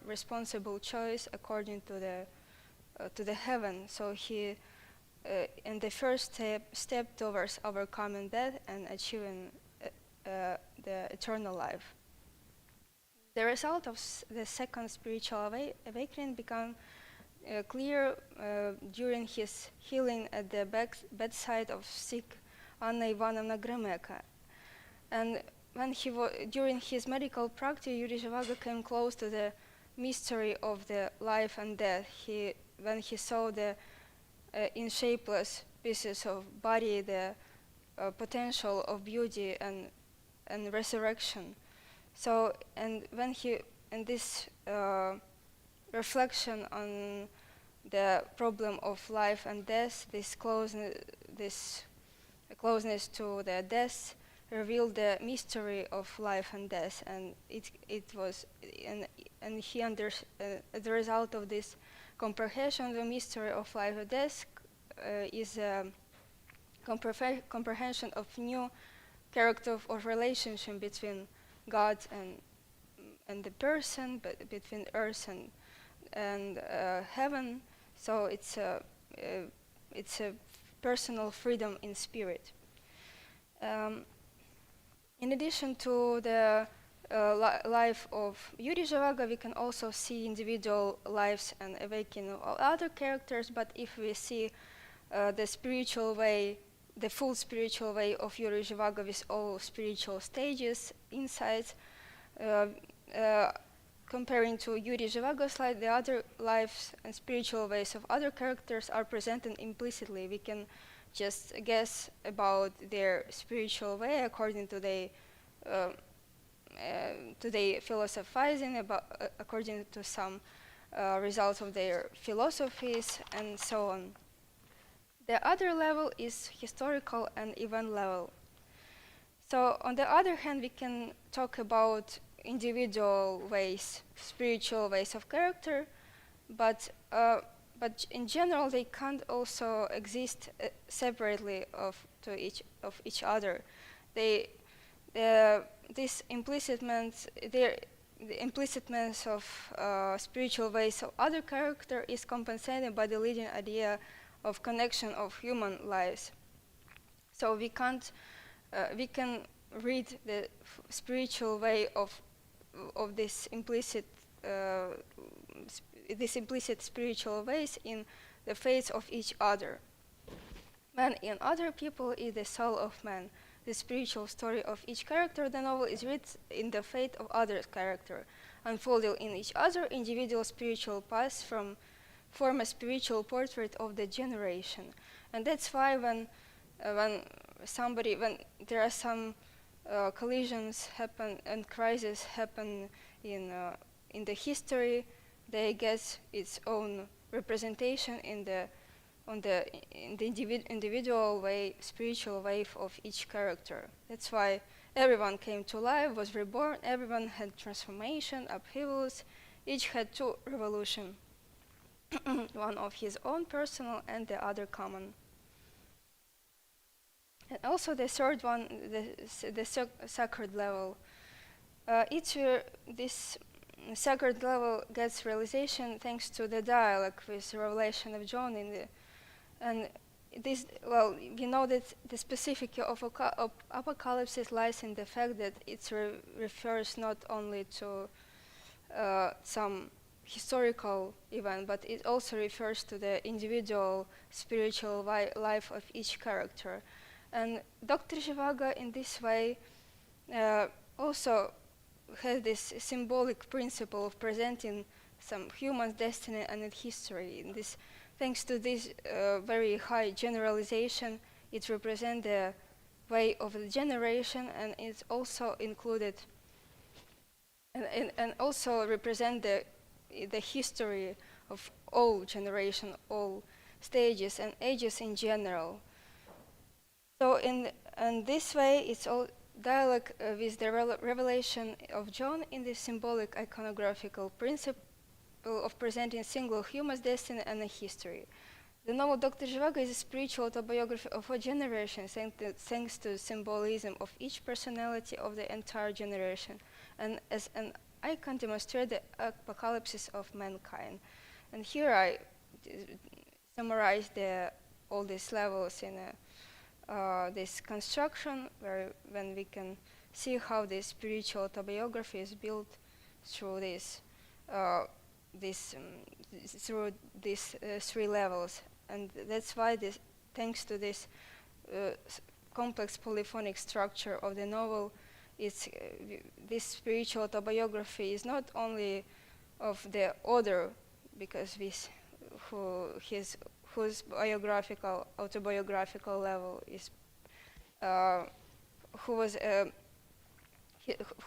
responsible choice according to the heaven. So he, in the first step towards overcoming death and achieving the eternal life. The result of the second spiritual awakening became clear during his healing at the bedside of sick Anna Ivanovna Gromeka. And when during his medical practice, Yuliia Zhivago came close to the mystery of the life and death. When he saw the in shapeless pieces of body, the potential of beauty and resurrection. So, and when this reflection on the problem of life and death, this closeness to the death, revealed the mystery of life and death, and as a result of this comprehension, the mystery of life and death is a comprehension of new character of relationship between God and the person, but between earth and heaven. So it's a personal freedom in spirit. In addition to the life of Yuliia Zhivago, we can also see individual lives and awakening of other characters. But if we see the spiritual way, the full spiritual way of Yuliia Zhivago with all spiritual stages, insights, comparing to Yuliia Zhivago's life, the other lives and spiritual ways of other characters are presented implicitly. We can just guess about their spiritual way according to their philosophizing, according to some results of their philosophies, and so on. The other level is historical and event level. So on the other hand, we can talk about individual ways, spiritual ways of character, but in general they can't also exist separately of each other. The implicitness of spiritual ways of other character is compensated by the leading idea of connection of human lives. So we can read the spiritual way of this implicit spiritual ways in the faith of each other. Man in other people is the soul of man. The spiritual story of each character, the novel is read in the fate of other character, unfolding in each other individual spiritual paths form a spiritual portrait of the generation. And that's why when there are some collisions happen and crises happen in the history, they get its own representation in the individual way, spiritual wave of each character. That's why everyone came to life, was reborn, everyone had transformation, upheavals, each had two revolutions, one of his own personal and the other common. And also the third one, the sacred level. This sacred level gets realization thanks to the dialogue with the revelation of John and this, well, we know that the specific of apocalypse lies in the fact that it refers not only to some historical event, but it also refers to the individual spiritual life of each character. And Dr. Zhivago in this way also has this symbolic principle of presenting some human destiny and history. In this thanks to this very high generalization, it represents the way of the generation, and it's also included and also represent the history of all generation, all stages and ages in general. So in this way, it's all dialogue with the revelation of John in the symbolic iconographical principle of presenting single human's destiny and a history. The novel Dr. Zhivago is a spiritual autobiography of a generation, thanks to symbolism of each personality of the entire generation, and as an icon demonstrate the apocalypse of mankind. And here I summarize all these levels in this construction, when we can see how this spiritual autobiography is built through these three levels. And that's why thanks to this complex polyphonic structure of the novel, this spiritual autobiography is not only of the author, because whose autobiographical level is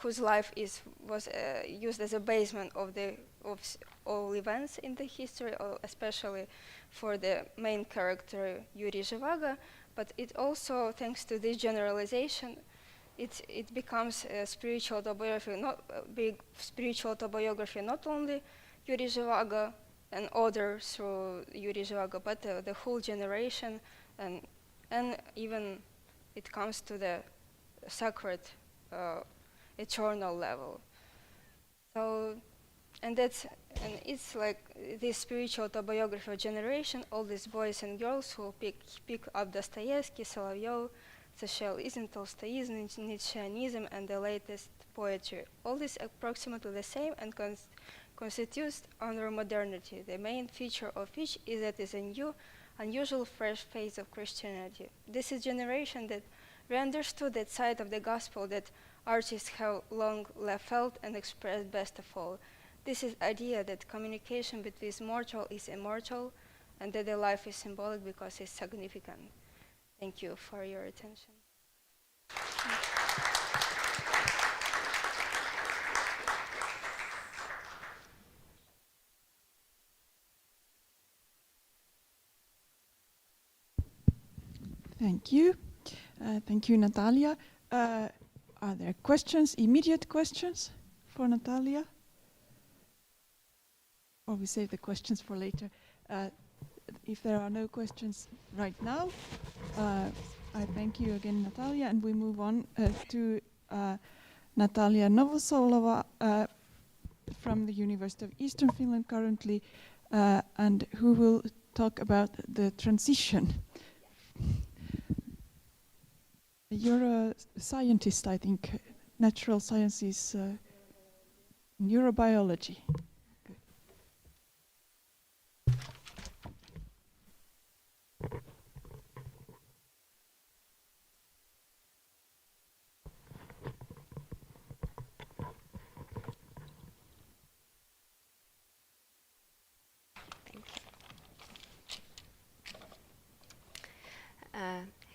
whose life was used as a basement of all events in the history, especially for the main character Yuliia Zhivago, but it also, thanks to this generalization, it becomes a spiritual autobiography, not a big spiritual autobiography, not only Yuliia Zhivago and others through Yuliia Zhivago, but the whole generation, and even it comes to the sacred, eternal level. So, and it's like this spiritual autobiography of generation, all these boys and girls who pick up Dostoevsky, Solovyov, socialism, Tolstoyism, Nietzscheanism, and the latest poetry. All this approximately the same and constitutes under modernity. The main feature of which is that it's a new, unusual, fresh phase of Christianity. This is generation that re-understood that side of the gospel that artists have long felt and expressed best of all. This is idea that communication between mortal is immortal, and that the life is symbolic because it's significant. Thank you for your attention.
Thank you. Thank you, Nataliia. Are there questions, immediate questions for Nataliia? Or we save the questions for later. If there are no questions right now, I thank you again, Nataliia, and we move on to Nataliia Novosolova from the University of Eastern Finland currently, and who will talk about the transition. You're a scientist, I think, natural sciences, neurobiology.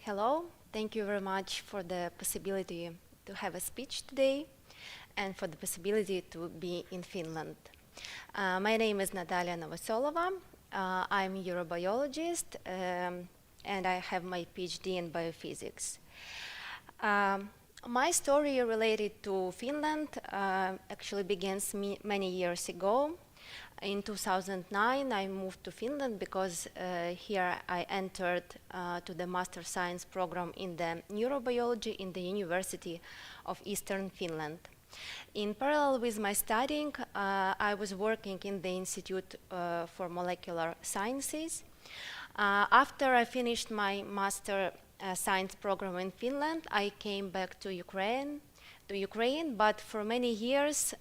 Hello, thank you very much for the possibility to have a speech today and for the possibility to be in Finland. My name is Nataliia Novosolova. I'm a neurobiologist and I have my PhD in biophysics. My story related to Finland actually begins many years ago. In 2009, I moved to Finland because here I entered to the Master Science program in the neurobiology in the University of Eastern Finland. In parallel with my studying, I was working in the Institute for Molecular Sciences. After I finished my Master Science program in Finland, I came back to Ukraine, but for many years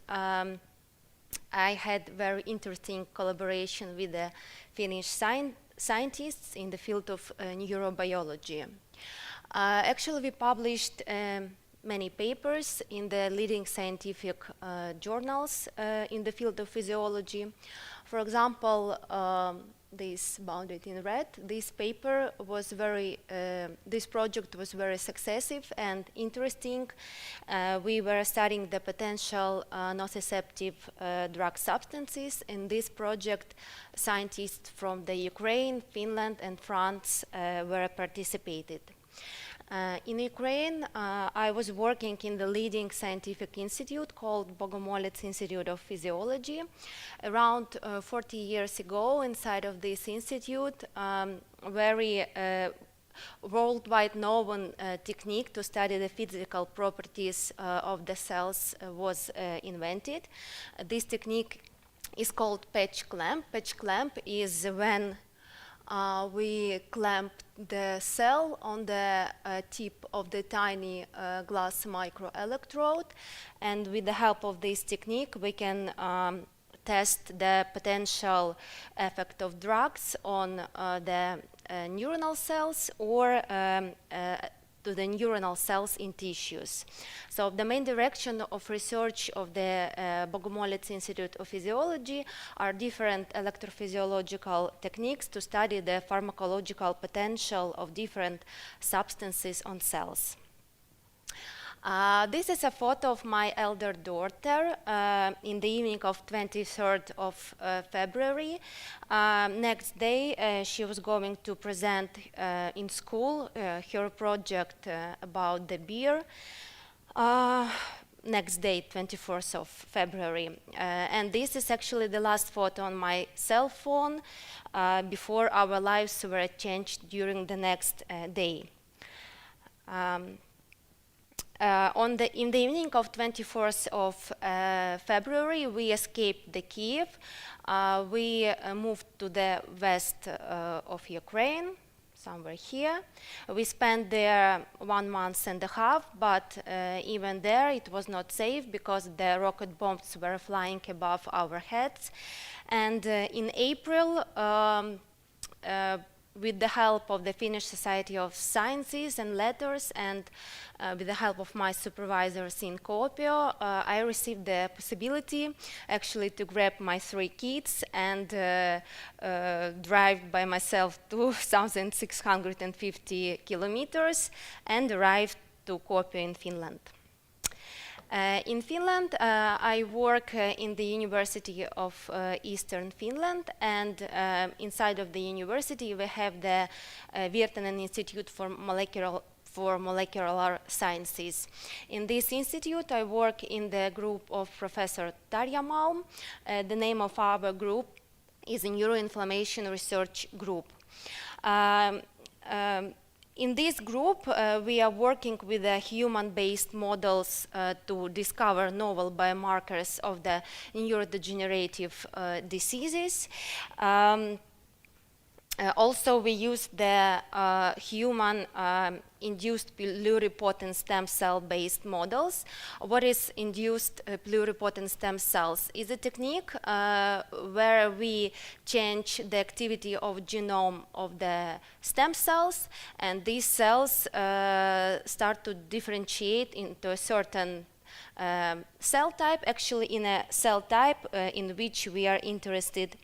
I had very interesting collaboration with the Finnish scientists in the field of neurobiology. Actually, we published many papers in the leading scientific journals in the field of physiology. For example,
this bounded in red. This paper was this project was very successful and interesting. We were studying the potential nociceptive drug substances. In this project, scientists from the Ukraine, Finland, and France were participated. In Ukraine, I was working in the leading scientific institute called Bogomolets Institute of Physiology. Around 40 years ago, inside of this institute, very worldwide known technique to study the physical properties of the cells was invented. This technique is called patch clamp. Patch clamp is when we clamp the cell on the tip of the tiny glass microelectrode, and with the help of this technique we can test the potential effect of drugs on the neuronal cells or to the neuronal cells in tissues. So the main direction of research of the Bogomolets Institute of Physiology are different electrophysiological techniques to study the pharmacological potential of different substances on cells. This is a photo of my elder daughter in the evening of 23rd of February. Next day, she was going to present in school her project about the beer. Next day, 24th of February. And this is actually the last photo on my cell phone before our lives were changed during the next day. In the evening of 24th of February, we escaped the Kyiv. We moved to the west of Ukraine, somewhere here. We spent there 1 month and a half, but even there it was not safe because the rocket bombs were flying above our heads. And in April, with the help of the Finnish Society of Sciences and Letters and with the help of my supervisors in Kuopio, I received the possibility actually to grab my 3 kids and drive by myself 2,650 kilometers and arrived to Kuopio in Finland. In Finland, I work in the University of Eastern Finland, and inside of the university we have the Virtanen Institute for Molecular Sciences. In this institute, I work in the group of Professor Tarja Malm. The name of our group is a Neuroinflammation Research Group. In this group, we are working with human-based models to discover novel biomarkers of the neurodegenerative diseases. Also, we use the human-induced pluripotent stem cell-based models. What is induced pluripotent stem cells? Is a technique where we change the activity of genome of the stem cells, and these cells start to differentiate into a certain cell type, actually in a cell type in which we are interested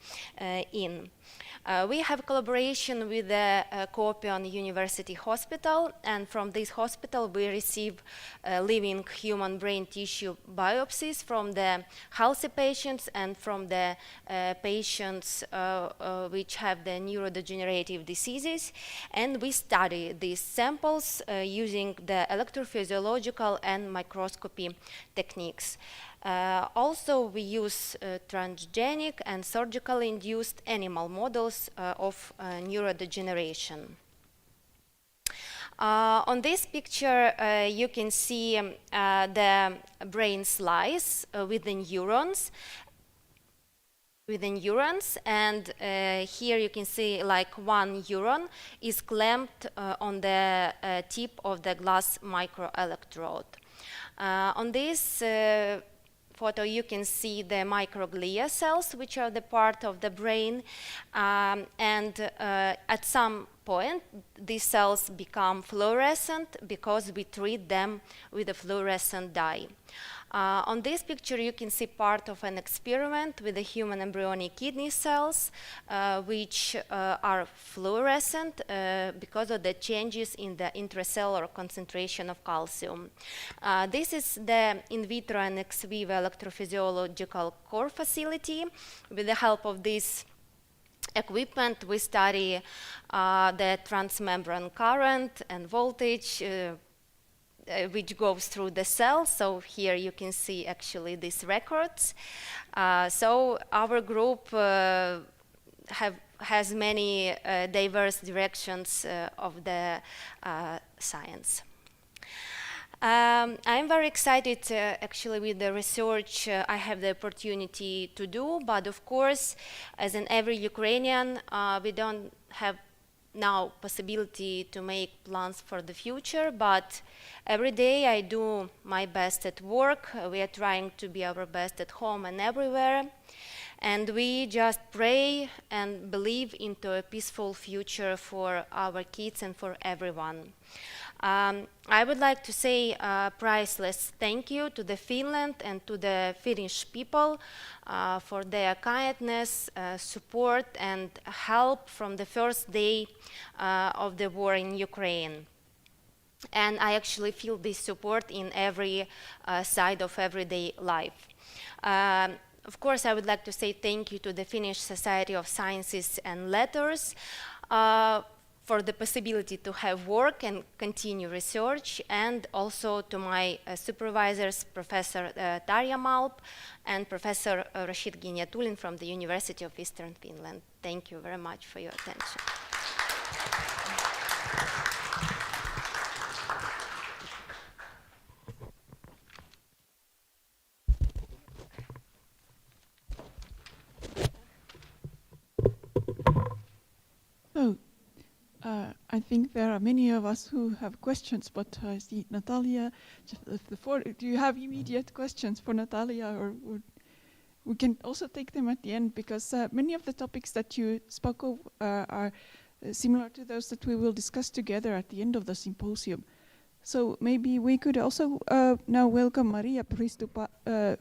in. We have collaboration with the Kuopion University Hospital, and from this hospital we receive living human brain tissue biopsies from the healthy patients and from the patients which have the neurodegenerative diseases, and we study these samples using the electrophysiological and microscopy techniques. Also, we use transgenic and surgically induced animal models of neurodegeneration. On this picture, you can see the brain slice with the neurons. And here you can see like one neuron is clamped on the tip of the glass microelectrode. On this photo you can see the microglia cells, which are the part of the brain, and at some point these cells become fluorescent because we treat them with a fluorescent dye. On this picture, you can see part of an experiment with the human embryonic kidney cells, which are fluorescent because of the changes in the intracellular concentration of calcium. This is the in vitro and ex vivo electrophysiological core facility. With the help of this equipment, we study the transmembrane current and voltage which goes through the cell. So here you can see actually these records. So our group has many diverse directions of the science. I'm very excited actually with the research I have the opportunity to do, but of course, as in every Ukrainian, we don't have now possibility to make plans for the future, but every day I do my best at work. We are trying to be our best at home and everywhere, and we just pray and believe into a peaceful future for our kids and for everyone. I would like to say a priceless thank you to the Finland and to the Finnish people for their kindness, support and help from the first day of the war in Ukraine. And I actually feel this support in every side of everyday life. Of course, I would like to say thank you to the Finnish Society of Sciences and Letters for the possibility to have work and continue research, and also to my supervisors, Professor Tarja Malp and Professor Rashid Giniatulin from the University of Eastern Finland. Thank you very much for your attention.
So, I think there are many of us who have questions, but I see Nataliia. Do you have immediate questions for Nataliia, or we can also take them at the end, because many of the topics that you spoke of are similar to those that we will discuss together at the end of the symposium. So maybe we could also now welcome Mariia Prystupa,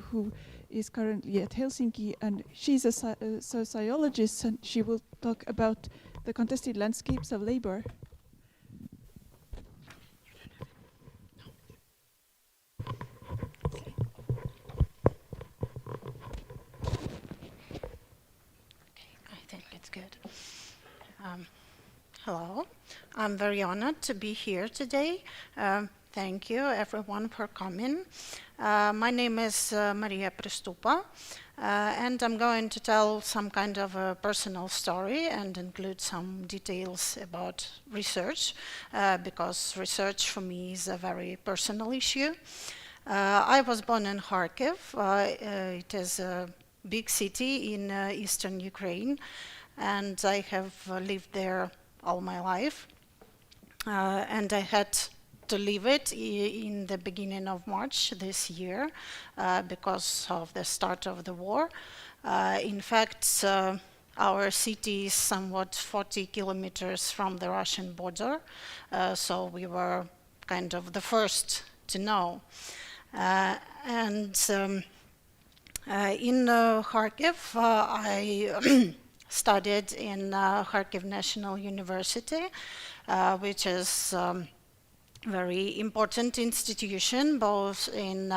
who is currently at Helsinki, and she's a sociologist, and she will talk about the contested landscapes of labor.
I think it's good. Hello, I'm very honored to be here today. Thank you everyone for coming. My name is Mariia Prystupa, and I'm going to tell some kind of a personal story and include some details about research, because research for me is a very personal issue. I was born in Kharkiv. It is a big city in eastern Ukraine, and I have lived there all my life. And I had to leave it in the beginning of March this year because of the start of the war. In fact, our city is somewhat 40 kilometers from the Russian border, so we were kind of the first to know. In Kharkiv, I studied in Kharkiv National University, which is very important institution, both in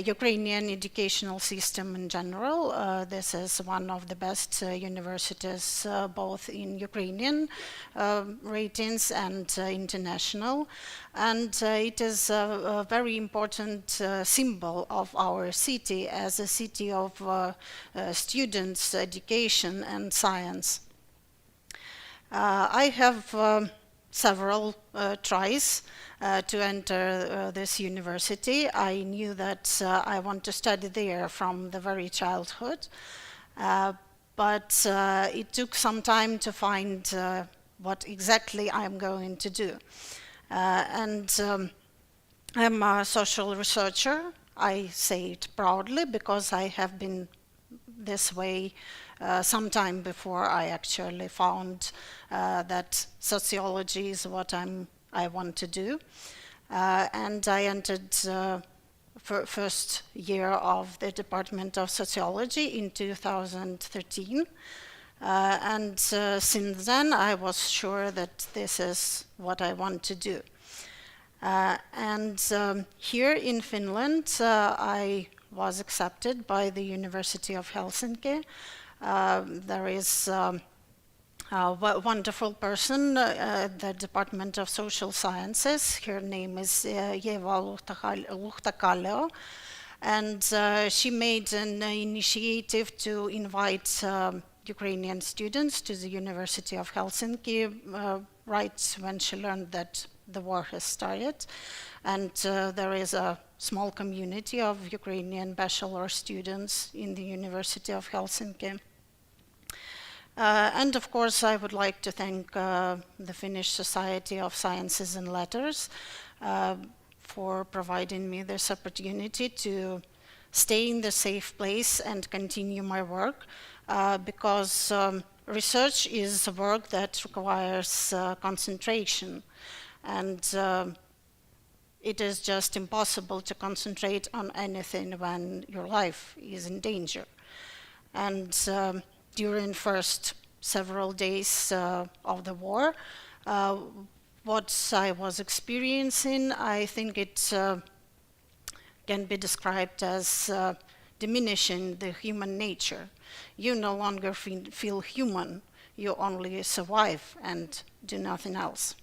Ukrainian educational system in general. This is one of the best universities, both in Ukrainian ratings and international. And it is a very important symbol of our city as a city of students, education and science. I have several tries to enter this university. I knew that I want to study there from the very childhood, but it took some time to find what exactly I'm going to do. I'm a social researcher. I say it proudly because I have been this way some time before I actually found that sociology is what I want to do. And I entered first year of the Department of Sociology in 2013. And since then, I was sure that this is what I want to do. Here in Finland, I was accepted by the University of Helsinki. There is a wonderful person at the Department of Social Sciences. Her name is Eva Luhtakallio, and she made an initiative to invite Ukrainian students to the University of Helsinki right when she learned that the war has started. And there is a small community of Ukrainian bachelor students in the University of Helsinki. And of course, I would like to thank the Finnish Society of Sciences and Letters for providing me this opportunity to stay in the safe place and continue my work, because research is a work that requires concentration, and it is just impossible to concentrate on anything when your life is in danger. And during first several days of the war, what I was experiencing, I think it can be described as diminishing the human nature. You no longer feel human, you only survive and do nothing else.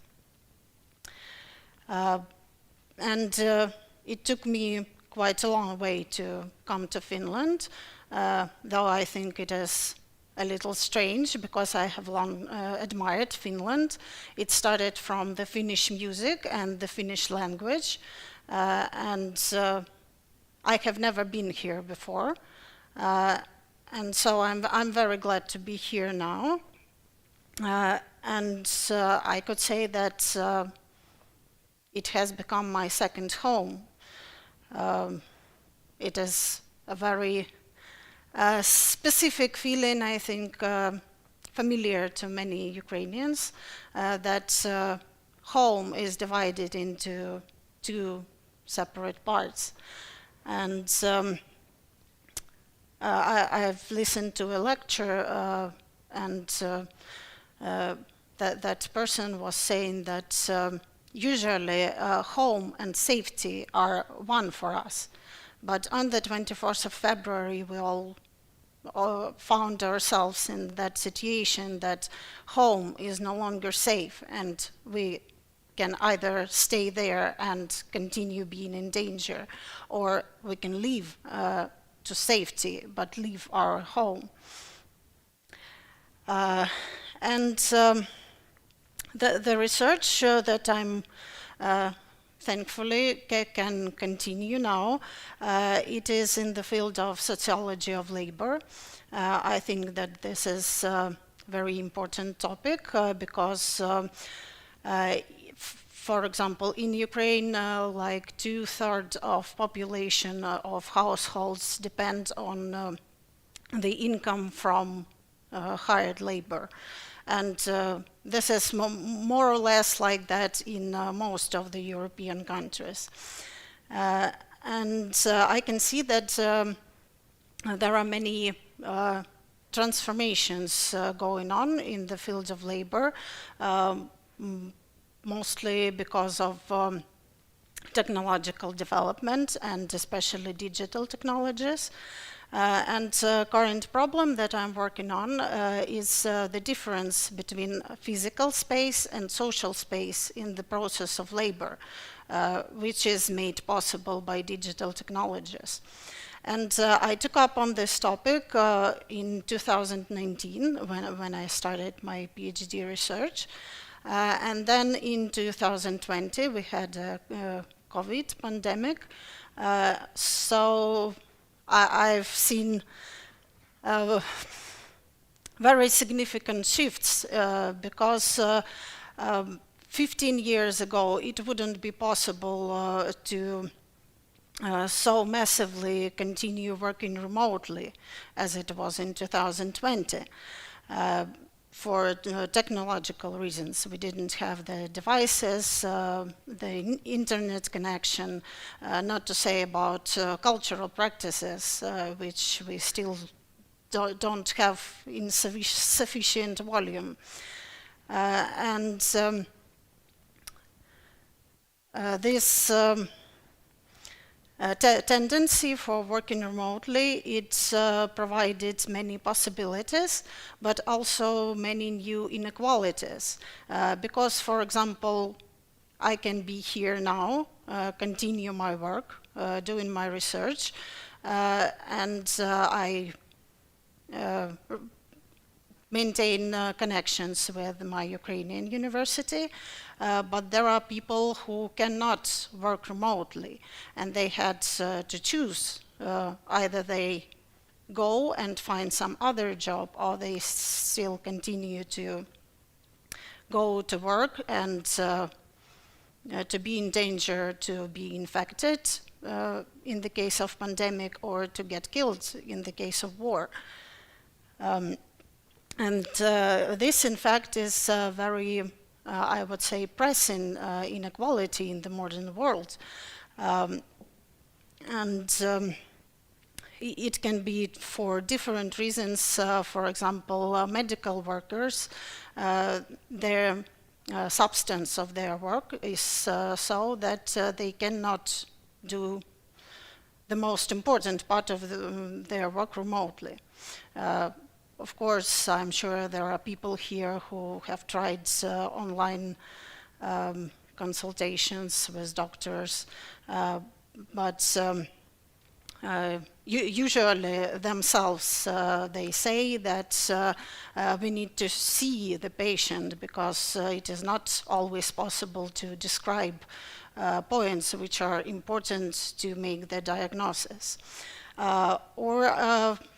It took me quite a long way to come to Finland, though I think it is a little strange because I have long admired Finland. It started from the Finnish music and the Finnish language, and I have never been here before, and so I'm very glad to be here now. I could say that it has become my second home. It is a very specific feeling, I think, familiar to many Ukrainians, that home is divided into two separate parts. And I've listened to a lecture, and that person was saying that usually home and safety are one for us. But on the 24th of February, we all found ourselves in that situation that home is no longer safe, and we can either stay there and continue being in danger, or we can leave to safety, but leave our home. The research that I'm thankfully can continue now, it is in the field of sociology of labor. I think that this is a very important topic because for example, in Ukraine, like 2/3 of population of households depend on the income from hired labor. And this is more or less like that in most of the European countries. I can see that there are many transformations going on in the field of labor, mostly because of technological development and especially digital technologies. Current problem that I'm working on is the difference between physical space and social space in the process of labor, which is made possible by digital technologies. And I took up on this topic in 2019 when I started my PhD research. And then in 2020 we had a COVID pandemic. So I've seen very significant shifts because 15 years ago it wouldn't be possible to so massively continue working remotely as it was in 2020. for technological reasons. We didn't have the devices, the internet connection, not to say about cultural practices, which we still don't have in sufficient volume. This tendency for working remotely, it provided many possibilities, but also many new inequalities. Because, for example, I can be here now, continue my work, doing my research, and I maintain connections with my Ukrainian university, but there are people who cannot work remotely, and they had to choose. Either they go and find some other job, or they still continue to go to work and to be in danger to be infected in the case of pandemic, or to get killed in the case of war. This, in fact, is very, I would say, pressing inequality in the modern world. It can be for different reasons. For example, medical workers, their substance of their work is so that they cannot do the most important part of their work remotely. Of course, I'm sure there are people here who have tried online consultations with doctors, but usually themselves they say that we need to see the patient, because it is not always possible to describe points which are important to make the diagnosis.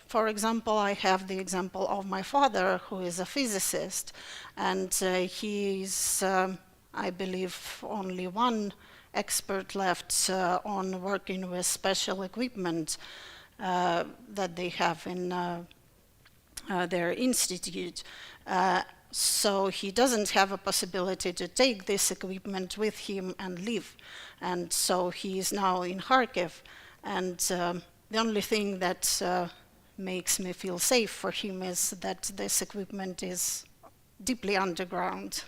For example, I have the example of my father, who is a physicist, and he is, I believe, only one expert left on working with special equipment that they have in their institute. So he doesn't have a possibility to take this equipment with him and leave. And so he is now in Kharkiv, and the only thing that makes me feel safe for him is that this equipment is deeply underground.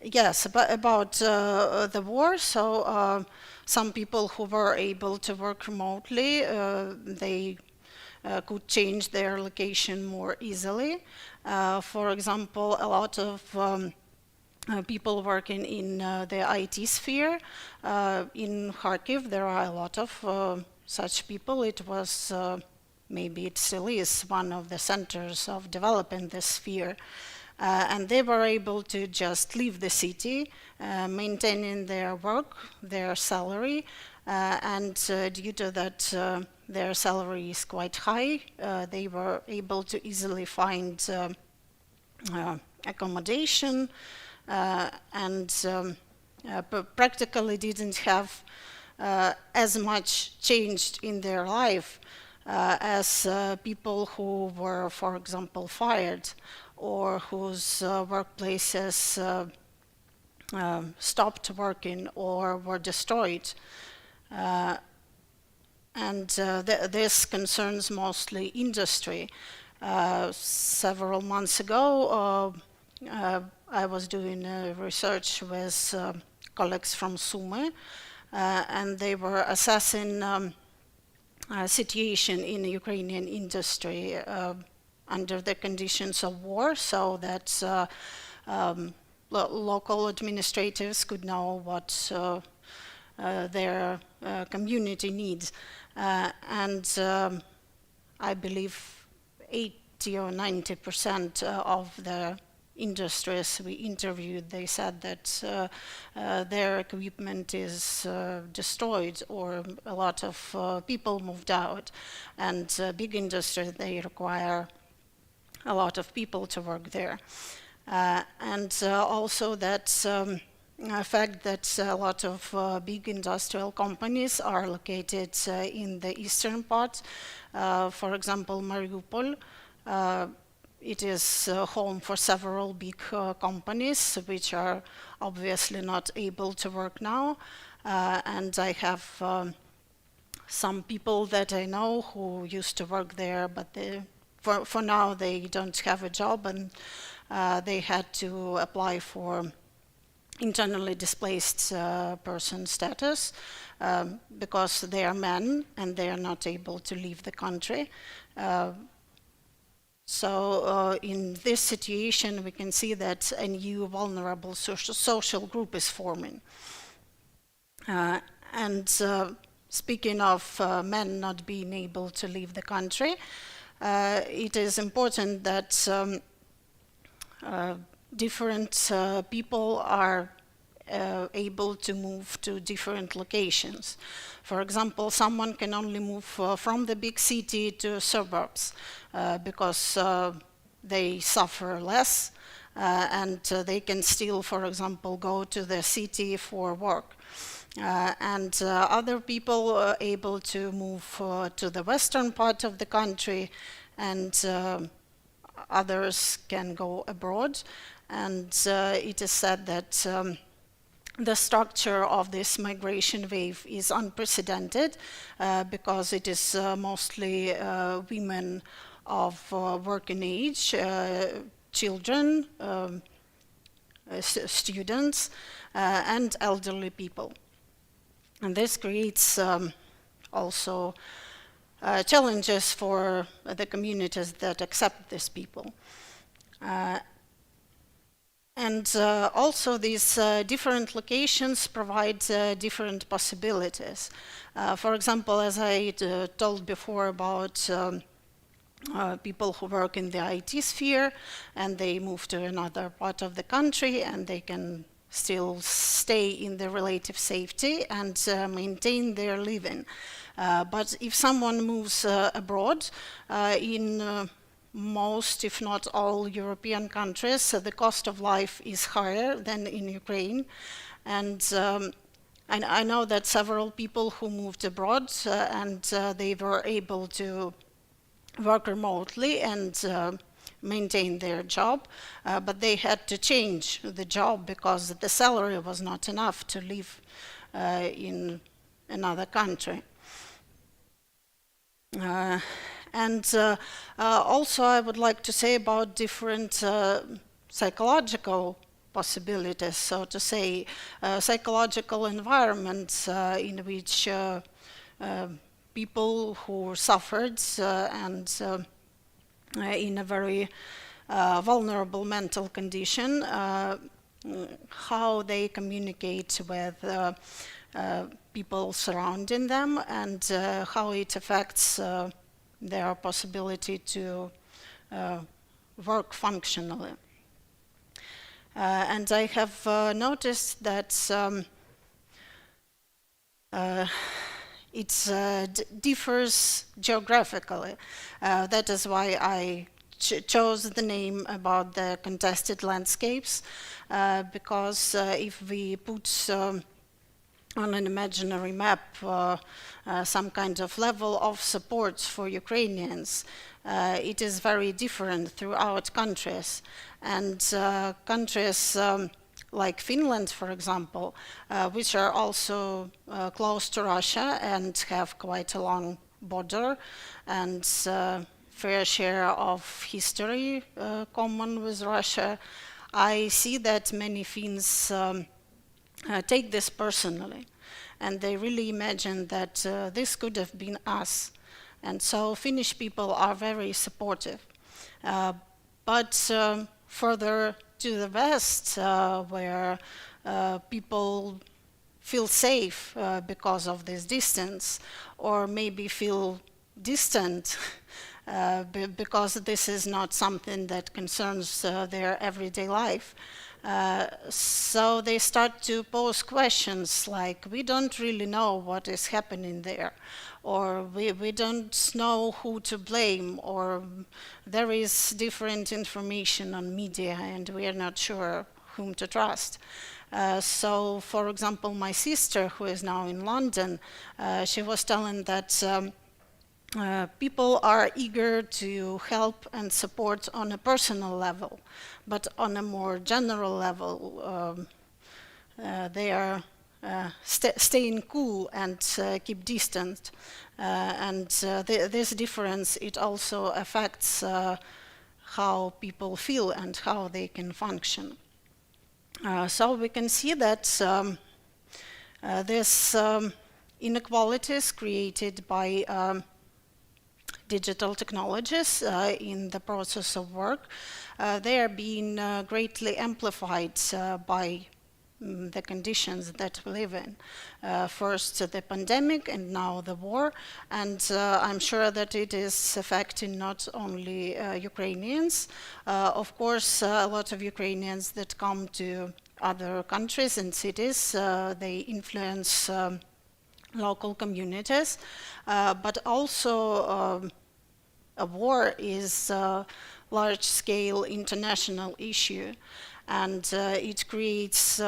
Yes, about the war. So some people who were able to work remotely, they could change their location more easily. For example, a lot of people working in the IT sphere. In Kharkiv, there are a lot of such people. It was, maybe it still is, one of the centers of developing this sphere. And they were able to just leave the city, maintaining their work, their salary, and due to that their salary is quite high, they were able to easily find accommodation, and practically didn't have as much changed in their life as people who were, for example, fired, or whose workplaces stopped working or were destroyed. This concerns mostly industry. Several months ago, I was doing research with colleagues from Sumy, and they were assessing situation in the Ukrainian industry under the conditions of war, so that local administrators could know what their community needs. I believe 80 or 90% of the industries we interviewed, they said that their equipment is destroyed, or a lot of people moved out. And big industries, they require a lot of people to work there. Also that fact that a lot of big industrial companies are located in the eastern part. For example, Mariupol. It is home for several big companies which are obviously not able to work now. And I have some people that I know who used to work there, but for now they don't have a job, and they had to apply for internally displaced person status because they are men and they are not able to leave the country. So in this situation, we can see that a new vulnerable social group is forming. And speaking of men not being able to leave the country, it is important that different people are able to move to different locations. For example, someone can only move from the big city to suburbs because they suffer less and they can still, for example, go to the city for work. And other people are able to move to the western part of the country, and others can go abroad. And it is said that the structure of this migration wave is unprecedented because it is mostly women of working age, children, students, and elderly people. And this creates also challenges for the communities that accept these people. And also these different locations provide different possibilities. For example, as I told before about people who work in the IT sphere and they move to another part of the country and they can still stay in the relative safety and maintain their living. But if someone moves abroad in most, if not all, European countries, the cost of life is higher than in Ukraine. And I know that several people who moved abroad and they were able to work remotely and maintain their job, but they had to change the job because the salary was not enough to live in another country. And also I would like to say about different psychological possibilities, so to say, psychological environments in which people who suffered and in a very vulnerable mental condition, how they communicate with people surrounding them and how it affects their possibility to work functionally. And I have noticed that it differs geographically. That is why I chose the name about the contested landscapes, because if we put on an imaginary map some kind of level of support for Ukrainians, it is very different throughout countries. And countries like Finland, for example, which are also close to Russia and have quite a long border and fair share of history common with Russia, I see that many Finns take this personally, and they really imagine that this could have been us. And so Finnish people are very supportive. But further to the west, where people feel safe because of this distance, or maybe feel distant because this is not something that concerns their everyday life. So they start to pose questions like, we don't really know what is happening there, or we don't know who to blame, or there is different information on media and we are not sure whom to trust. So, for example, my sister, who is now in London, she was telling that people are eager to help and support on a personal level, but on a more general level, they are staying cool and keep distant. This difference, it also affects how people feel and how they can function. So we can see that this inequalities created by digital technologies in the process of work, they are being greatly amplified by the conditions that we live in. First the pandemic and now the war, and I'm sure that it is affecting not only Ukrainians. Of course, a lot of Ukrainians that come to other countries and cities, they influence local communities, but also a war is a large-scale international issue, and it creates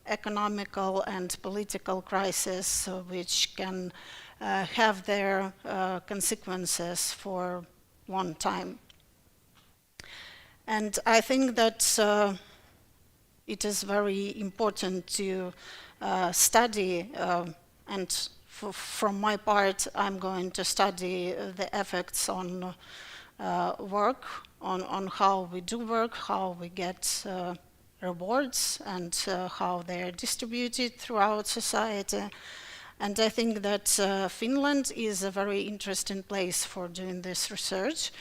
economical and political crisis which can have their consequences for one time. And I think that it is very important to study, and from my part, I'm going to study the effects on work, on how we do work, how we get rewards, and how they are distributed throughout society. And I think that Finland is a very interesting place for doing this research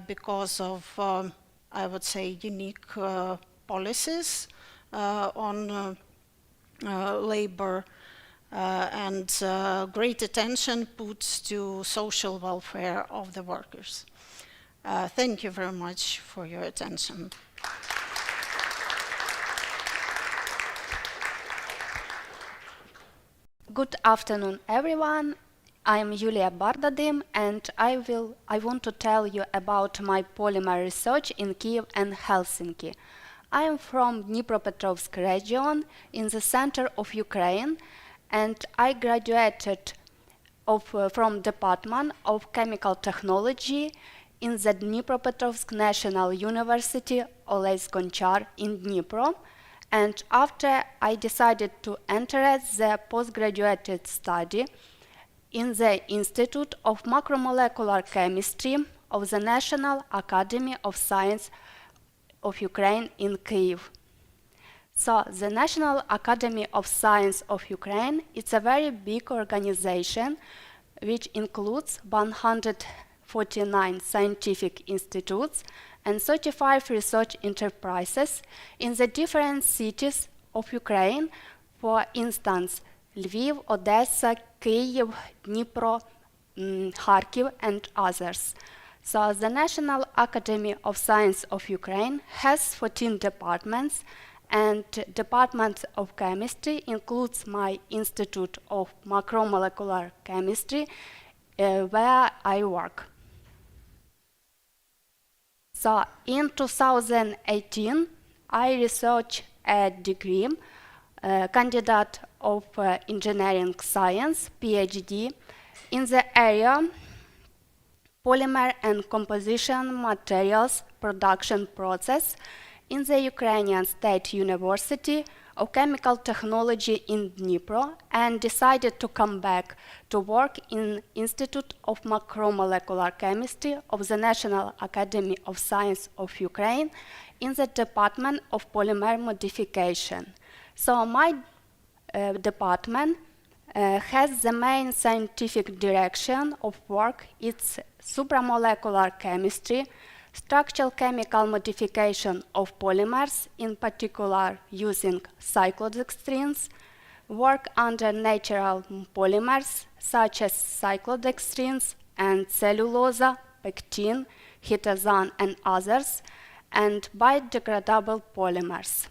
because of, I would say, unique policies on labor and great attention put to social welfare of the workers. Thank you very much for your attention.
Good afternoon, everyone. I am Yuliia Bardadym, and I want to tell you about my polymer research in Kyiv and Helsinki. I am from Dnipropetrovsk region in the center of Ukraine, and I graduated from Department of Chemical Technology in the Dnipropetrovsk National University, Oleksandra in Dnipro. And after I decided to enter the postgraduate study in the Institute of Macromolecular Chemistry of the National Academy of Science of Ukraine in Kyiv. So the National Academy of Science of Ukraine, it's a very big organization which includes 149 scientific institutes and 35 research enterprises in the different cities of Ukraine, for instance, Lviv, Odessa, Kyiv, Dnipro, Kharkiv, and others. So the National Academy of Science of Ukraine has 14 departments, and Department of Chemistry includes my Institute of Macromolecular Chemistry, where I work. So in 2018, I researched a degree, candidate of engineering science, PhD, in the area polymer and composition materials production process in the Ukrainian State University of Chemical Technology in Dnipro, and decided to come back to work in Institute of Macromolecular Chemistry of the National Academy of Science of Ukraine in the Department of Polymer Modification. So my department has the main scientific direction of work. It's supramolecular chemistry, structural chemical modification of polymers, in particular using cyclodextrins, work under natural polymers such as cyclodextrins and cellulose, pectin, chitosan, and others, and biodegradable polymers.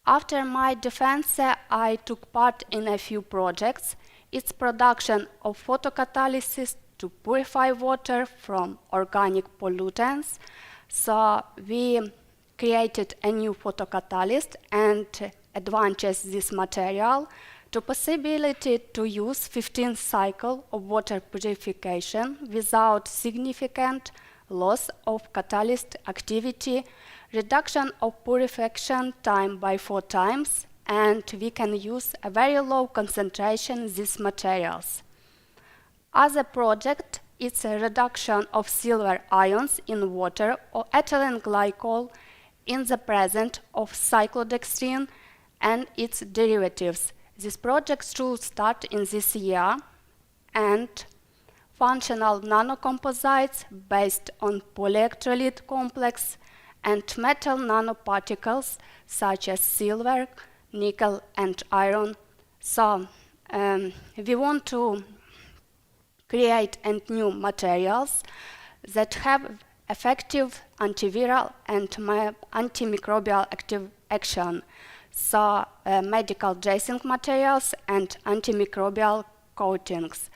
After my defense, I took part in a few projects. It's production of photocatalysis to purify water from organic pollutants. So we
created a new photocatalyst and advanced this material to possibility to use 15th cycle of water purification without significant loss of catalyst activity, reduction of purification time by 4 times, and we can use a very low concentration these materials. Other project is a reduction of silver ions in water or ethylene glycol in the presence of cyclodextrin and its derivatives. This project should start in this year, and functional nanocomposites based on polyelectrolyte complex and metal nanoparticles such as silver, nickel, and iron. So we want to create new materials that have effective antiviral and antimicrobial action. So medical dressing materials and antimicrobial coatings.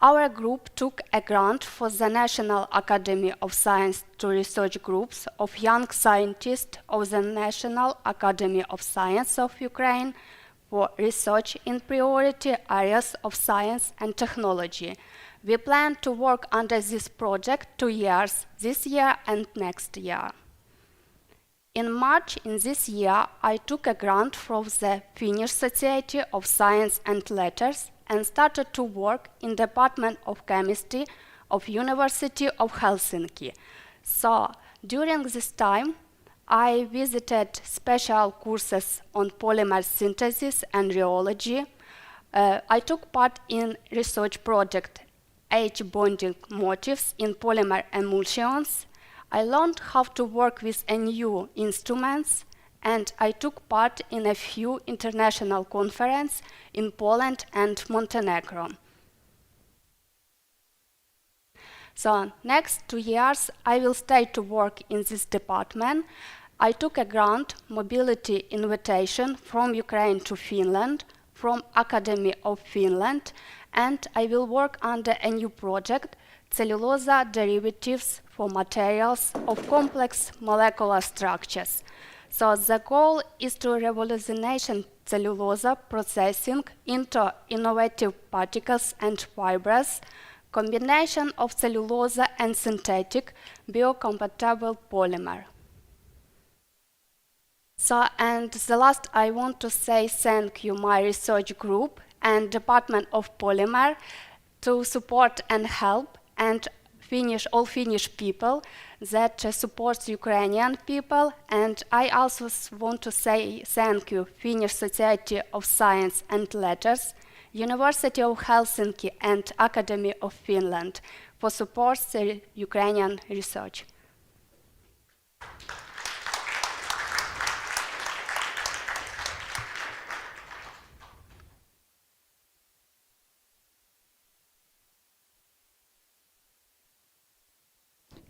Our group took a grant for the National Academy of Science to research groups of young scientists of the National Academy of Science of Ukraine for research in priority areas of science and technology. We plan to work under this project 2 years, this year and next year. In March in this year, I took a grant from the Finnish Society of Science and Letters and started to work in Department of Chemistry of University of Helsinki. So during this time, I visited special courses on polymer synthesis and rheology. I took part in research project H-bonding motifs in polymer emulsions. I learned how to work with new instruments, and I took part in a few international conferences in Poland and Montenegro. So next 2 years I will stay to work in this department. I took a grant, mobility invitation from Ukraine to Finland, from Academy of Finland, and I will work under a new project, cellulose derivatives for materials of complex molecular structures. So the goal is to revolutionize cellulose processing into innovative particles and fibers, combination of cellulose and synthetic biocompatible polymer. So, and the last, I want to say thank you my research group and Department of Polymer to support and help, and all Finnish people that support Ukrainian people. And I also want to say thank you Finnish Society of Science and Letters, University of Helsinki and Academy of Finland for support the Ukrainian research.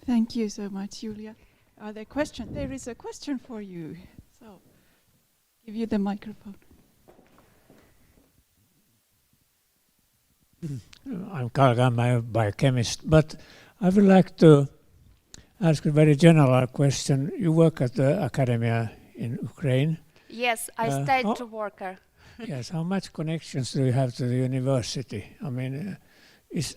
Thank you so much, Yuliia. Are there questions? There is a question for you. So, give you the microphone.
I'm Karl, I'm a biochemist, but I would like to ask a very general question. You work at the academia in Ukraine.
Yes, I stayed to worker.
Yes, how much connections do you have to the university? I mean, is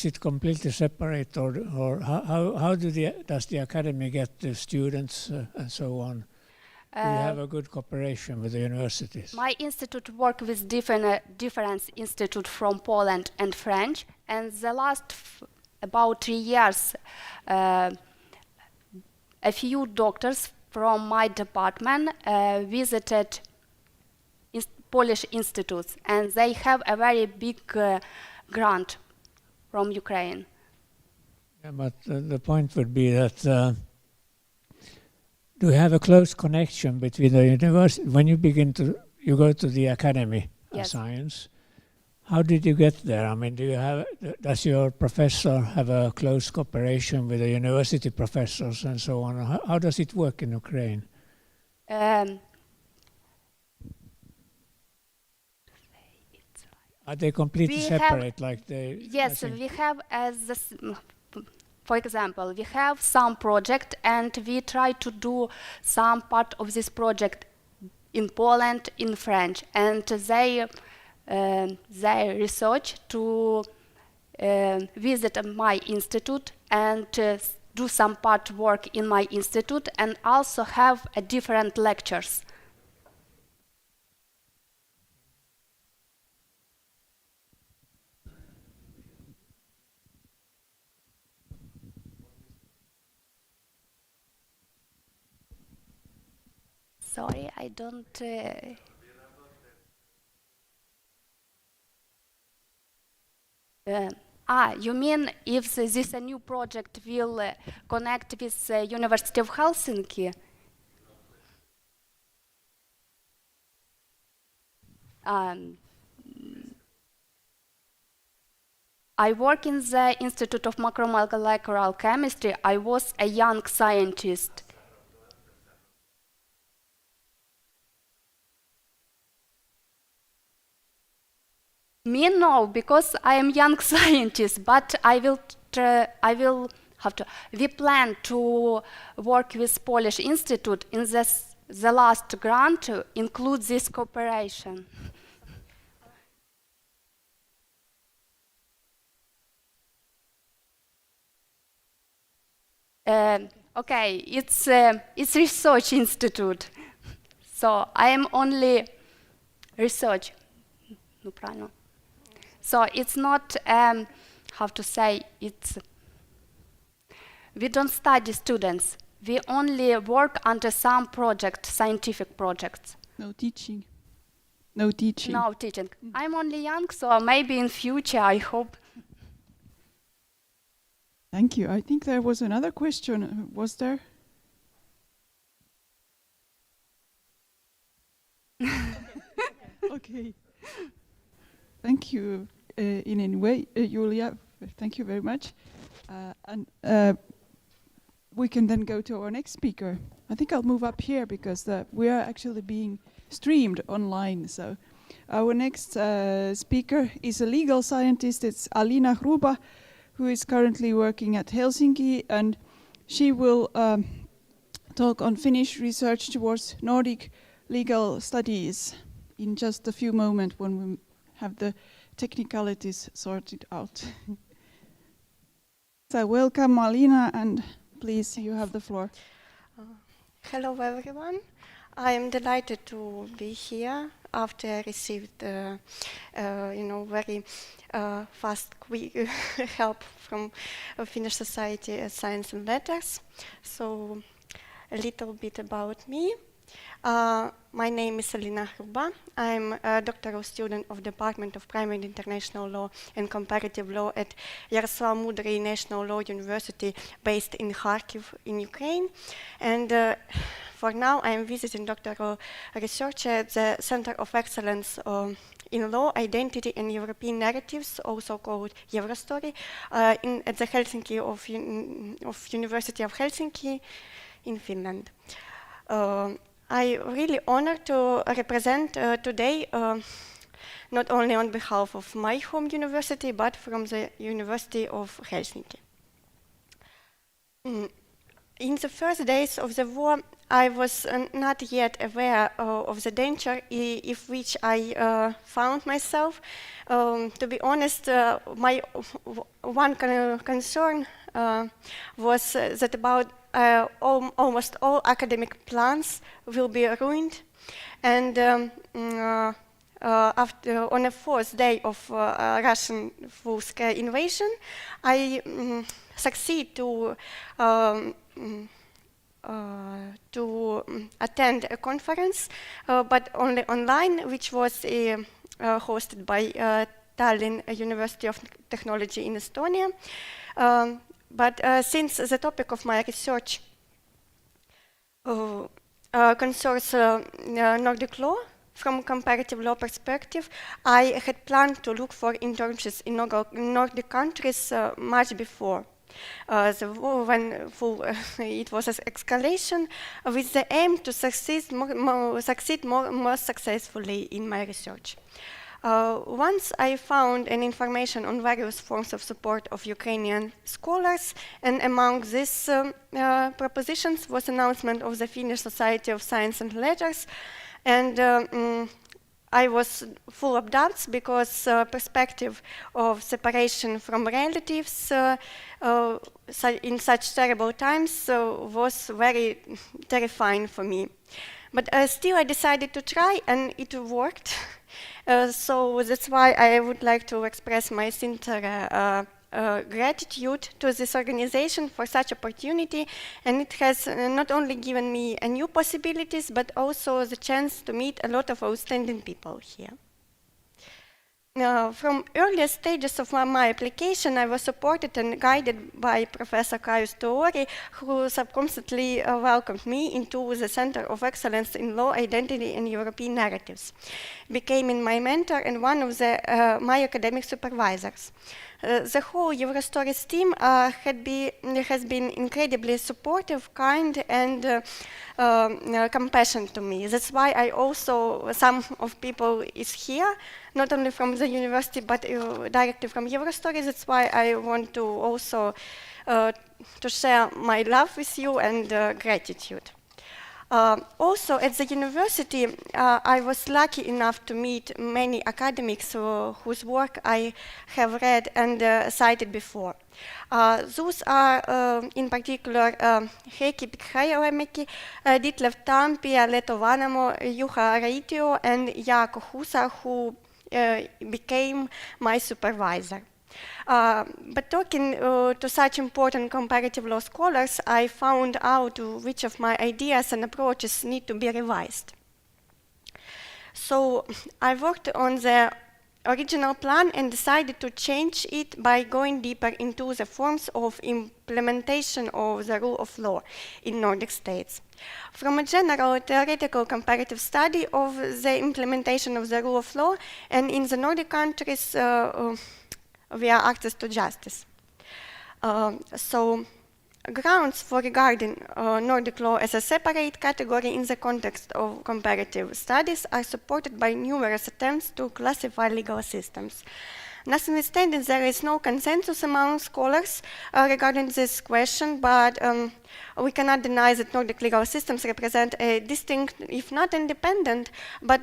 it completely separate, or how does the academy get the students and so on? Do you have a good cooperation with the universities?
My institute work with different institutes from Poland and French, and the last about 3 years, a few doctors from my department visited Polish institutes, and they have a very big grant from Ukraine.
Yeah, but the point would be that do you have a close connection between the university? When you you go to the Academy of Science, how did you get there? I mean, does your professor have a close cooperation with the university professors and so on? How does it work in Ukraine?
Are
they completely separate?
Yes, we have as For example, we have some project and we try to do some part of this project in Poland, in French, and they research to visit my institute and do some part work in my institute and also have different lectures. Sorry, I don't... you mean if this a new project will connect with University of Helsinki? I work in the Institute of Macromolecular Chemistry. I was a young scientist. Me no, because I am young scientist, but we plan to work with Polish Institute in the last grant to include this cooperation. Okay, it's research institute, so I am only research. No problem. So it's not, how to say, we don't study students. We only work under some projects, scientific projects.
No teaching. No teaching.
No teaching. I'm only young, so maybe in future, I hope.
Thank you. I think there was another question. Was there? Okay. Thank you in any way, Yuliia. Thank you very much. And we can then go to our next speaker. I think I'll move up here because we are actually being streamed online. So our next speaker is a legal scientist. It's Alina Hruba, who is currently working at Helsinki, and she will talk on Finnish research towards Nordic legal studies in just a few moments when we have the technicalities sorted out. So welcome, Alina, and please, you have the floor.
Hello, everyone. I am delighted to be here after I received, very fast, quick help from Finnish Society of Science and Letters. So, a little bit about me. My name is Alina Hruba. I'm a doctoral student of Department of Primary International Law and Comparative Law at Yaroslav Mudry National Law University based in Kharkiv in Ukraine. And for now, I am visiting doctoral research at the Center of Excellence in Law, Identity and European Narratives, also called Eurostory, at the Helsinki of University of Helsinki in Finland. I'm really honored to represent today, not only on behalf of my home university, but from the University of Helsinki. In the first days of the war, I was not yet aware of the danger of which I found myself. To be honest, my one concern was that about almost all academic plans will be ruined. And on the fourth day of Russian full-scale invasion, I succeed to attend a conference, but only online, which was hosted by Tallinn University of Technology in Estonia. But since the topic of my research concerns Nordic law from comparative law perspective, I had planned to look for internships in Nordic countries much before the war, when it was an escalation, with the aim to succeed more successfully in my research. Once I found an information on various forms of support of Ukrainian scholars, and among these propositions was announcement of the Finnish Society of Science and Letters, and I was full of doubts because perspective of separation from relatives in such terrible times was very terrifying for me. But still I decided to try, and it worked. So that's why I would like to express my sincere gratitude to this organization for such opportunity, and it has not only given me new possibilities, but also the chance to meet a lot of outstanding people here. From earlier stages of my application, I was supported and guided by Professor Caius Tuori, who subconsciously welcomed me into the Center of Excellence in Law, Identity and European Narratives, becoming my mentor and one of my academic supervisors. The whole Eurostories team has been incredibly supportive, kind, and compassionate to me. That's why I also, some of people is here, not only from the university, but directly from Eurostories. That's why I want to also to share my love with you and gratitude. Also, at the university, I was lucky enough to meet many academics whose work I have read and cited before. Those are, in particular, Heikki Pikhajomäki, Ditlev Tampia, Leto Vanamo, Juha Raitio, and Jaakko Husa, who became my supervisor. But talking to such important comparative law scholars, I found out which of my ideas and approaches need to be revised. So I worked on the original plan and decided to change it by going deeper into the forms of implementation of the rule of law in Nordic states. From a general theoretical comparative study of the implementation of the rule of law, and in the Nordic countries via access to justice. So grounds for regarding Nordic law as a separate category in the context of comparative studies are supported by numerous attempts to classify legal systems. Notwithstanding, there is no consensus among scholars regarding this question, but we cannot deny that Nordic legal systems represent a distinct, if not independent, but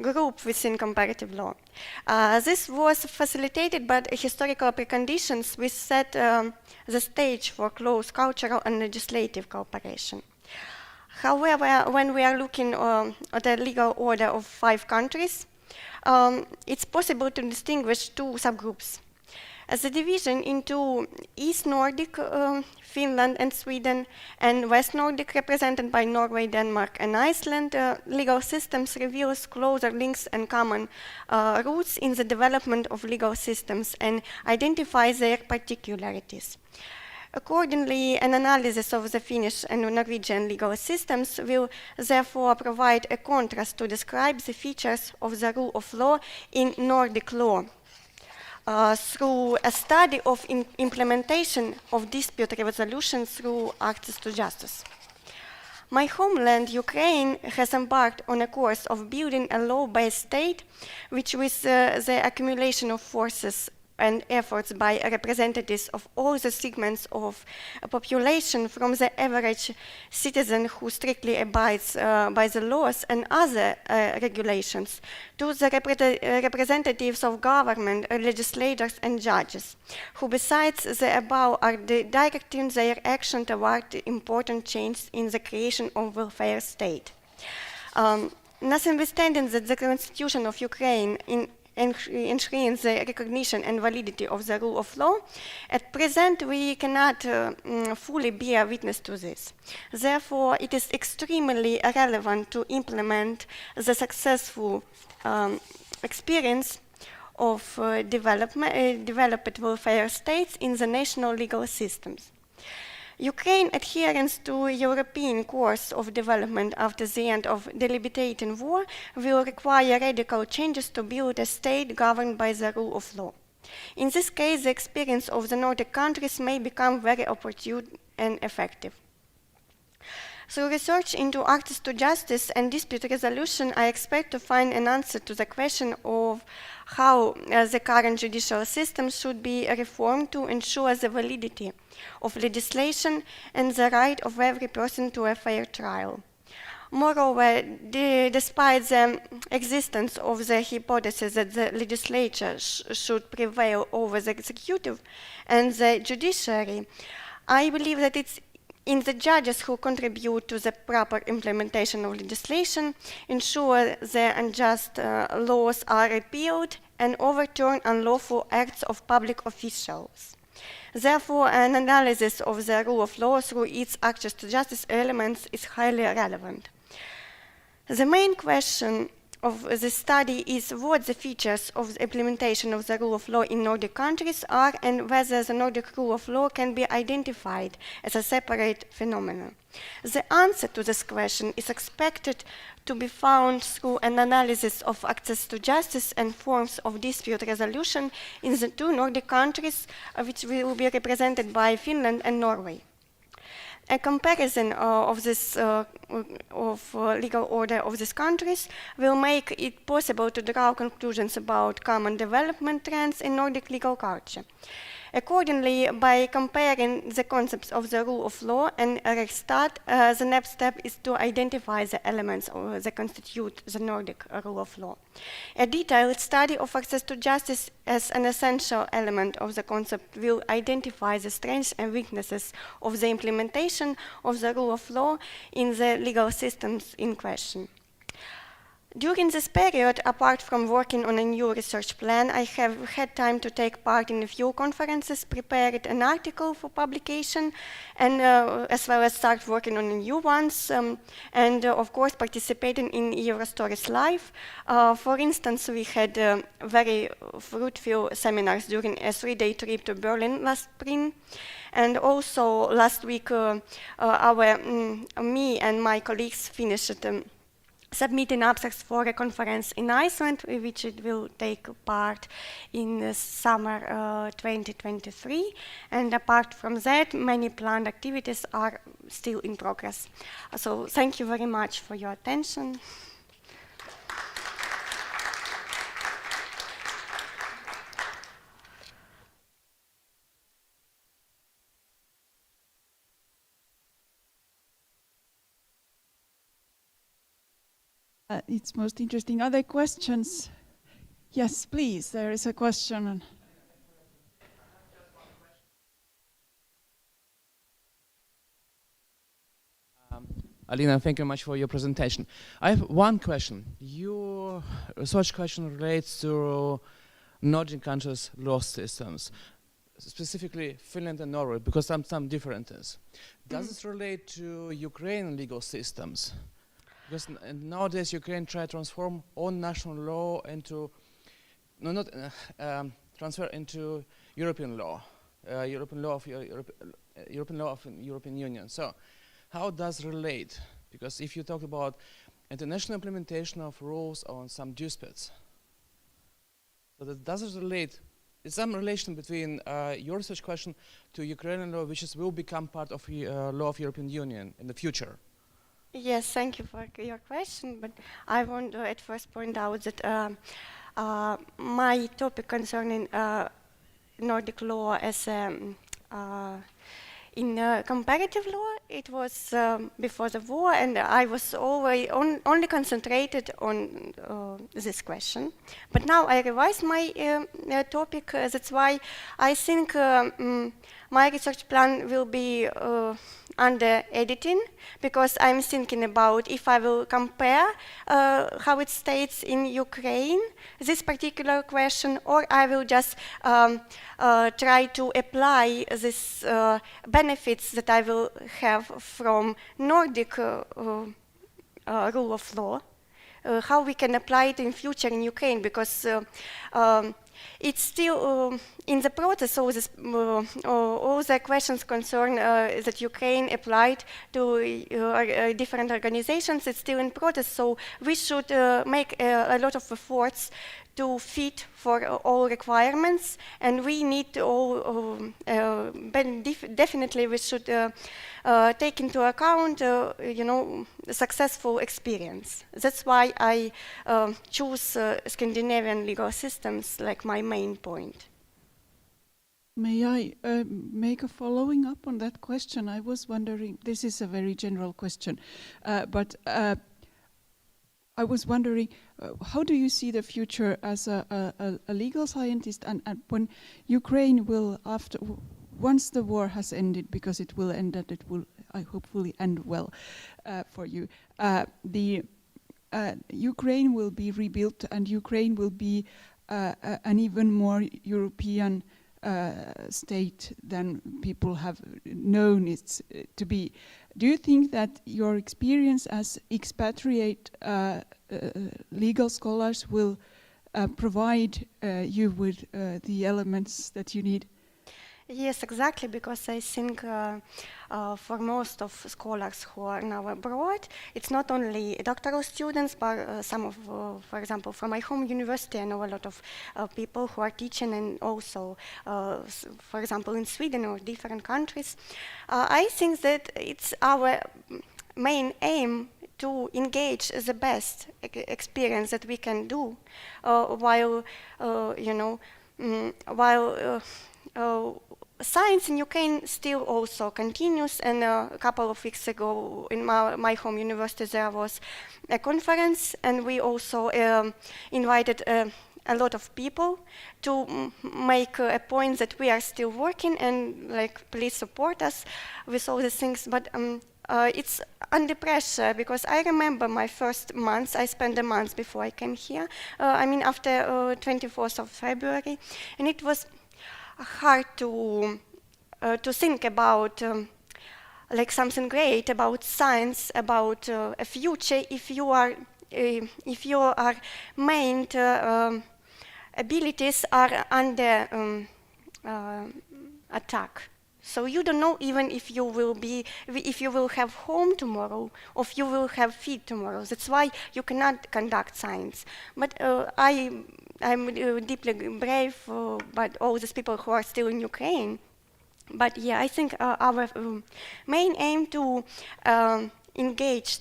group within comparative law. This was facilitated by historical preconditions which set the stage for close cultural and legislative cooperation. However, when we are looking at the legal order of 5 countries, it's possible to distinguish 2 subgroups. As a division into East Nordic, Finland and Sweden, and West Nordic, represented by Norway, Denmark, and Iceland, legal systems reveals closer links and common roots in the development of legal systems and identifies their particularities. Accordingly, an analysis of the Finnish and Norwegian legal systems will therefore provide a contrast to describe the features of the rule of law in Nordic law through a study of implementation of dispute resolution through access to justice. My homeland, Ukraine, has embarked on a course of building a law-based state, which with the accumulation of forces and efforts by representatives of all the segments of a population, from the average citizen who strictly abides by the laws and other regulations, to the representatives of government, legislators and judges, who besides the above are directing their action toward important change in the creation of welfare state. Notwithstanding that the Constitution of Ukraine ensuring the recognition and validity of the rule of law, at present we cannot fully bear witness to this. Therefore, it is extremely relevant to implement the successful experience of developed welfare states in the national legal systems. Ukraine adherence to European course of development after the end of debilitating war will require radical changes to build a state governed by the rule of law. In this case, the experience of the Nordic countries may become very opportune and effective. Through research into access to justice and dispute resolution, I expect to find an answer to the question of how the current judicial system should be reformed to ensure the validity of legislation and the right of every person to a fair trial. Moreover, despite the existence of the hypothesis that the legislature should prevail over the executive and the judiciary, I believe that it's in the judges who contribute to the proper implementation of legislation, ensure the unjust laws are repealed, and overturn unlawful acts of public officials. Therefore, an analysis of the rule of law through its access to justice elements is highly relevant. The main question of the study is what the features of the implementation of the rule of law in Nordic countries are and whether the Nordic rule of law can be identified as a separate phenomenon. The answer to this question is expected to be found through an analysis of access to justice and forms of dispute resolution in the two Nordic countries, which will be represented by Finland and Norway. A comparison of this legal order of these countries will make it possible to draw conclusions about common development trends in Nordic legal culture. Accordingly, by comparing the concepts of the rule of law and Rechtsstaat, the next step is to identify the elements that constitute the Nordic rule of law. A detailed study of access to justice as an essential element of the concept will identify the strengths and weaknesses of the implementation of the rule of law in the legal systems in question. During this period, apart from working on a new research plan, I have had time to take part in a few conferences, prepared an article for publication, and as well as start working on new ones, and of course participating in Eurostories Live. For instance, we had very fruitful seminars during a 3-day trip to Berlin last spring. And also last week, me and my colleagues finished submitting abstracts for a conference in Iceland, which it will take part in summer 2023. And apart from that, many planned activities are still in progress. So thank you very much for your attention.
It's most interesting. Are there questions? Yes, please. There is a question.
Alina, thank you much for your presentation. I have one question. Your research question relates to Nordic countries' law systems, specifically Finland and Norway, because some differences. Does it relate to Ukrainian legal systems? Because nowadays Ukraine try to transform own national law into, transfer into European law, European law of European Union. So, how does it relate? Because if you talk about international implementation of rules on some disputes, so that does it relate? Is some relation between your research question to Ukrainian law, which will become part of law of European Union in the future?
Yes, thank you for your question, but I want to at first point out that my topic concerning Nordic law as in comparative law, it was before the war, and I was always only concentrated on this question. But now I revised my topic, that's why I think my research plan will be under editing, because I'm thinking about if I will compare how it states in Ukraine, this particular question, or I will just try to apply this benefits that I will have from Nordic rule of law, how we can apply it in future in Ukraine, because it's still in the process. So this, all the questions concern that Ukraine applied to different organizations. It's still in process. So we should make a lot of efforts to fit for all requirements, and we need to all, definitely we should take into account, the successful experience. That's why I choose Scandinavian legal systems like my main point.
May I make a following up on that question? I was wondering, this is a very general question, but I was wondering, how do you see the future as a legal scientist, and when Ukraine will, once the war has ended, because it will end and it will, I hopefully end well for you, Ukraine will be rebuilt and Ukraine will be an even more European state than people have known it to be. Do you think that your experience as expatriate legal scholars will provide you with the elements that you need?
Yes, exactly, because I think for most of scholars who are now abroad, it's not only doctoral students, but some of, for example, from my home university, I know a lot of people who are teaching, and also, for example, in Sweden or different countries. I think that it's our main aim to engage the best experience that we can do, while science in Ukraine still also continues, and a couple of weeks ago in my home university there was a conference, and we also invited a lot of people to make a point that we are still working, and like, please support us with all these things. But it's under pressure, because I remember my first months, I spent a month before I came here, after 24th of February, and it was hard to think about like something great about science, about a future, if your main abilities are under attack. So you don't know even if you will have home tomorrow, or if you will have feed tomorrow. That's why you cannot conduct science. But I'm deeply brave about all these people who are still in Ukraine. But yeah, I think our main aim to engage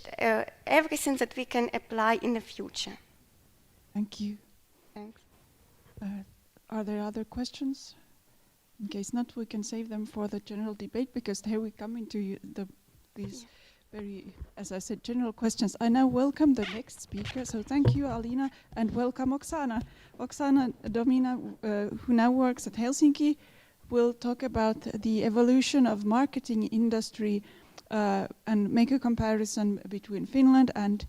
everything that we can apply in the future.
Thank you.
Thanks.
Are there other questions? In case not, we can save them for the general debate, because here we come into these very, as I said, general questions. I now welcome the next speaker. So thank you, Alina, and welcome Oksana. Oksana Domina, who now works at Helsinki, will talk about the evolution of marketing industry and make a comparison between Finland and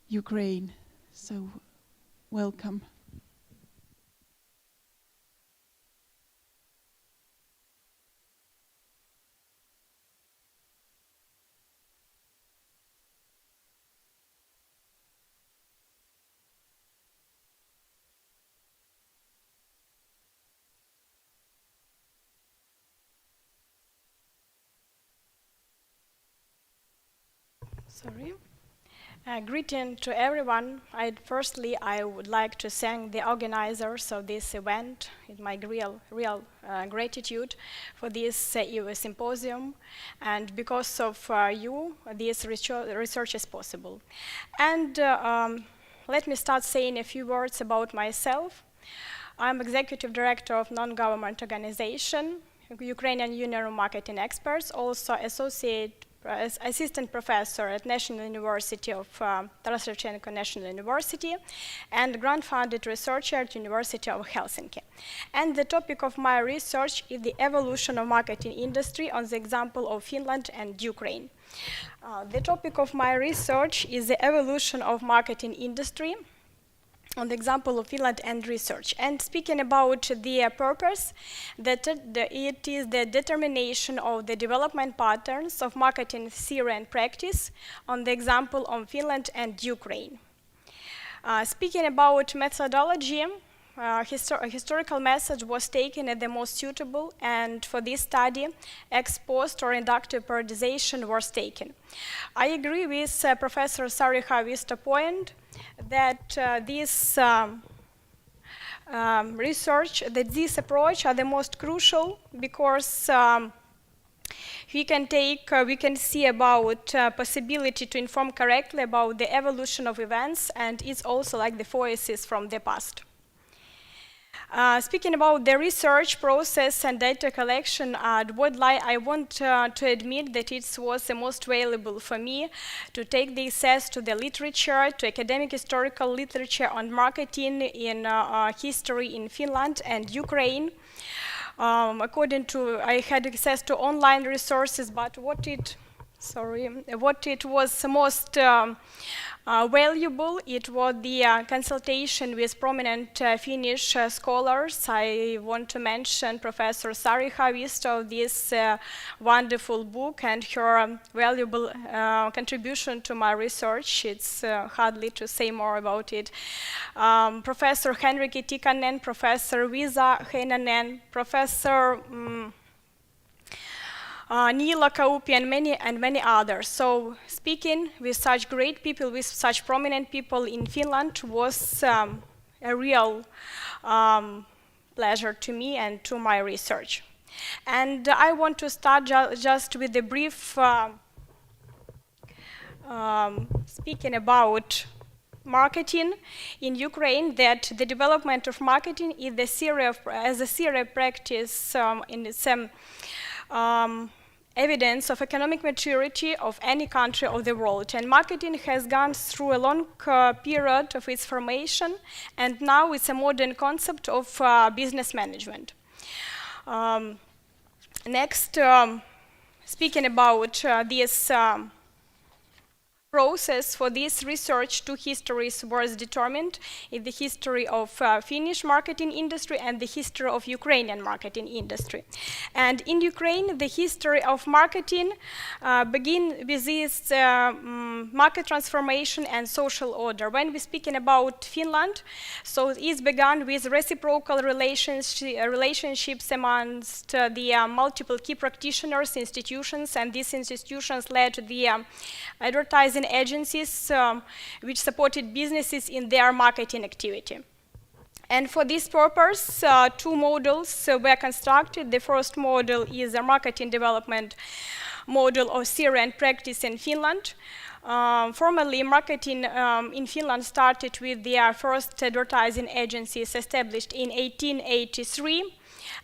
Ukraine. So welcome.
Sorry. Greeting to everyone. Firstly, I would like to thank the organizers of this event. It's my real gratitude for this symposium, and because of you, this research is possible. And let me start saying a few words about myself. I'm executive director of non-government organization, Ukrainian Union of Marketing Experts, also assistant professor at National University of Taras Shevchenko National University, and grant-funded researcher at University of Helsinki. And the topic of my research is the evolution of marketing industry on the example of Finland and Ukraine. The topic of my research is the evolution of marketing industry on the example of Finland and research. And speaking about the purpose, it is the determination of the development patterns of marketing theory and practice on the example of Finland and Ukraine. Speaking about methodology, historical message was taken as the most suitable, and for this study, ex post or inductive periodization was taken. I agree with Professor Sariha's point that this research, that this approach are the most crucial, because we can see about possibility to inform correctly about the evolution of events, and it's also like the voices from the past. Speaking about the research process and data collection, I want to admit that it was the most valuable for me to take the access to the literature, to academic historical literature on marketing in history in Finland and Ukraine. I had access to online resources, but what it was most valuable, it was the consultation with prominent Finnish scholars. I want to mention Professor Sari Haavisto of this wonderful book and her valuable contribution to my research. It's hardly to say more about it. Professor Henrik Tikanen, Professor Visa Heinonen, Professor Niila Kaupi, and many others. So speaking with such great people, with such prominent people in Finland was a real pleasure to me and to my research. And I want to start just with a brief speaking about marketing in Ukraine, that the development of marketing is a serious practice in its evidence of economic maturity of any country of the world. And marketing has gone through a long period of its formation, and now it's a modern concept of business management. Next, speaking about this process for this research, two histories was determined in the history of Finnish marketing industry and the history of Ukrainian marketing industry. And in Ukraine, the history of marketing begin with this market transformation and social order. When we're speaking about Finland, so it's begun with reciprocal relationships amongst the multiple key practitioners, institutions, and these institutions led to the advertising agencies which supported businesses in their marketing activity. And for this purpose, two models were constructed. The first model is a marketing development model of theory and practice in Finland. Formally, marketing in Finland started with the first advertising agencies established in 1883.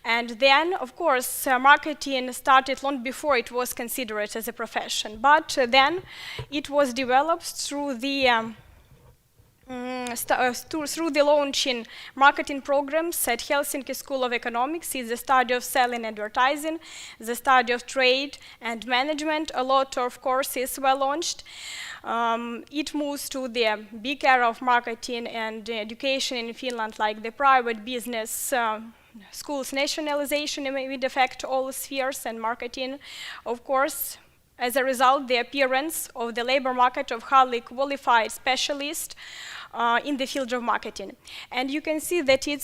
And then, of course, marketing started long before it was considered as a profession. But then it was developed through the launching marketing programs at Helsinki School of Economics. It's the study of selling and advertising, the study of trade and management. A lot of courses were launched. It moves to the big era of marketing and education in Finland, like the private business schools nationalization would affect all spheres, and marketing, of course, as a result, the appearance of the labor market of highly qualified specialists in the field of marketing. And you can see that it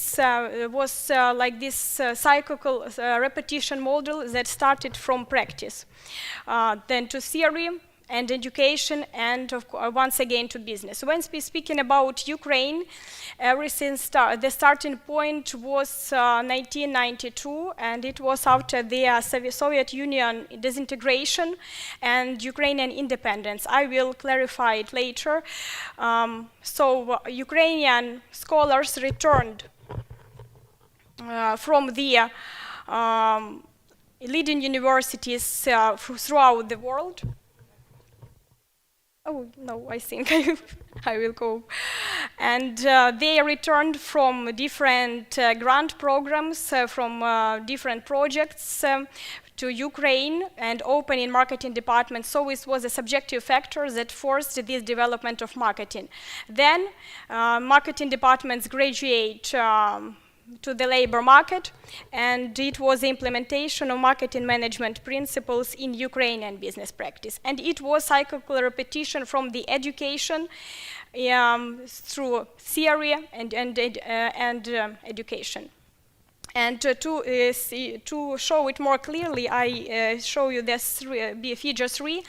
was like this cyclical repetition model that started from practice, then to theory and education, and once again to business. When we're speaking about Ukraine, everything the starting point was 1992, and it was after the Soviet Union disintegration and Ukrainian independence. I will clarify it later. So Ukrainian scholars returned from the leading universities throughout the world. Oh, no, I think I will go. And they returned from different grant programs, from different projects to Ukraine and opening marketing departments. So it was a subjective factor that forced this development of marketing. Then marketing departments graduate to the labor market, and it was the implementation of marketing management principles in Ukrainian business practice. And it was cyclical repetition from the education through theory and education. And to show it more clearly, I show you this figure 3,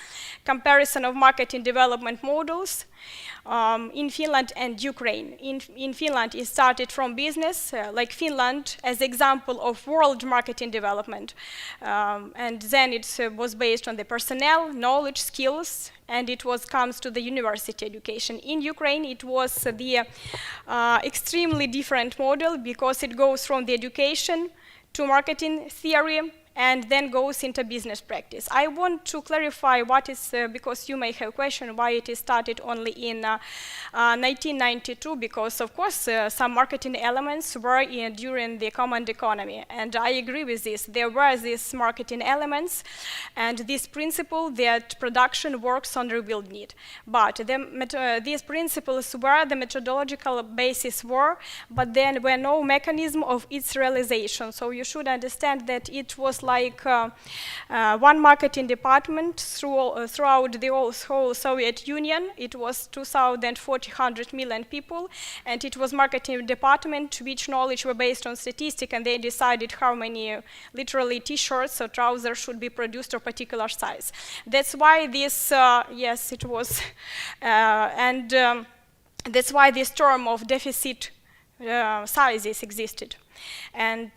comparison of marketing development models in Finland and Ukraine. In Finland, it started from business, like Finland as example of world marketing development. And then it was based on the personnel, knowledge, skills, and it comes to the university education. In Ukraine, it was the extremely different model because it goes from the education to marketing theory and then goes into business practice. I want to clarify what is, because you may have a question why it is started only in 1992, because of course some marketing elements were during the common economy, and I agree with this. There were these marketing elements and this principle that production works on revealed need. But these principles were, the methodological basis were, but then were no mechanism of its realization. So you should understand that it was like one marketing department throughout the whole Soviet Union. It was 2,400 million people, and it was marketing department which knowledge were based on statistics, and they decided how many literally t-shirts or trousers should be produced of particular size. That's why this, yes, it was, that's why this term of deficit sizes existed. And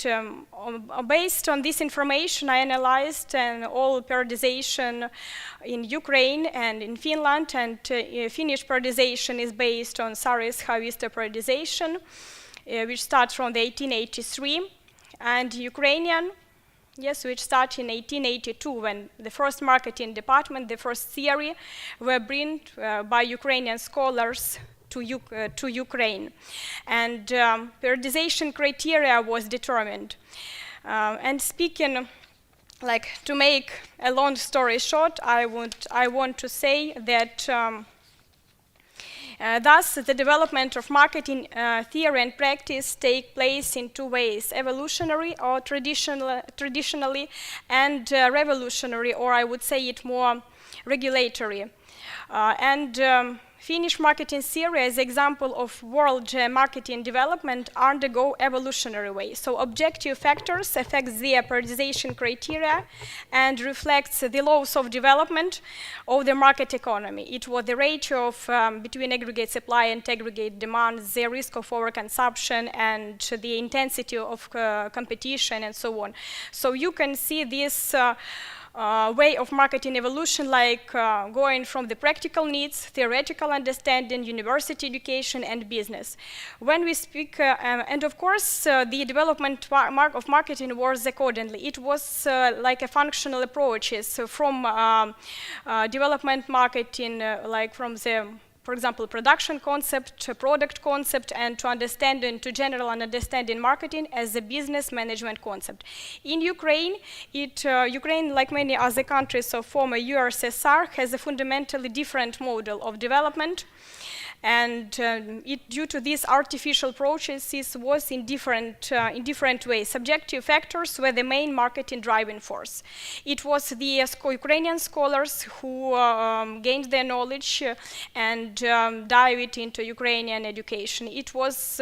based on this information, I analyzed all periodization in Ukraine and in Finland, and Finnish periodization is based on Saris-Haavisto periodization, which starts from the 1883, and Ukrainian, yes, which started in 1882, when the first marketing department, the first theory, were brought by Ukrainian scholars to Ukraine, and periodization criteria was determined. And speaking, like, to make a long story short, I want to say that thus the development of marketing theory and practice take place in two ways: evolutionary or traditionally, and revolutionary, or I would say it more regulatory. Finnish marketing theory, as example of world marketing development, undergo evolutionary way. So objective factors affect the periodization criteria and reflects the laws of development of the market economy. It was the ratio of between aggregate supply and aggregate demand, the risk of overconsumption, and the intensity of competition, and so on. So you can see this way of marketing evolution, like going from the practical needs, theoretical understanding, university education, and business. When we speak, and of course, the development of marketing was accordingly. It was like a functional approaches from development marketing, like from the, for example, production concept, product concept, and to understanding, to general understanding marketing as a business management concept. In Ukraine, Ukraine, like many other countries of former USSR, has a fundamentally different model of development. And due to these artificial processes was in different ways. Subjective factors were the main marketing driving force. It was the Ukrainian scholars who gained their knowledge and dived into Ukrainian education. It was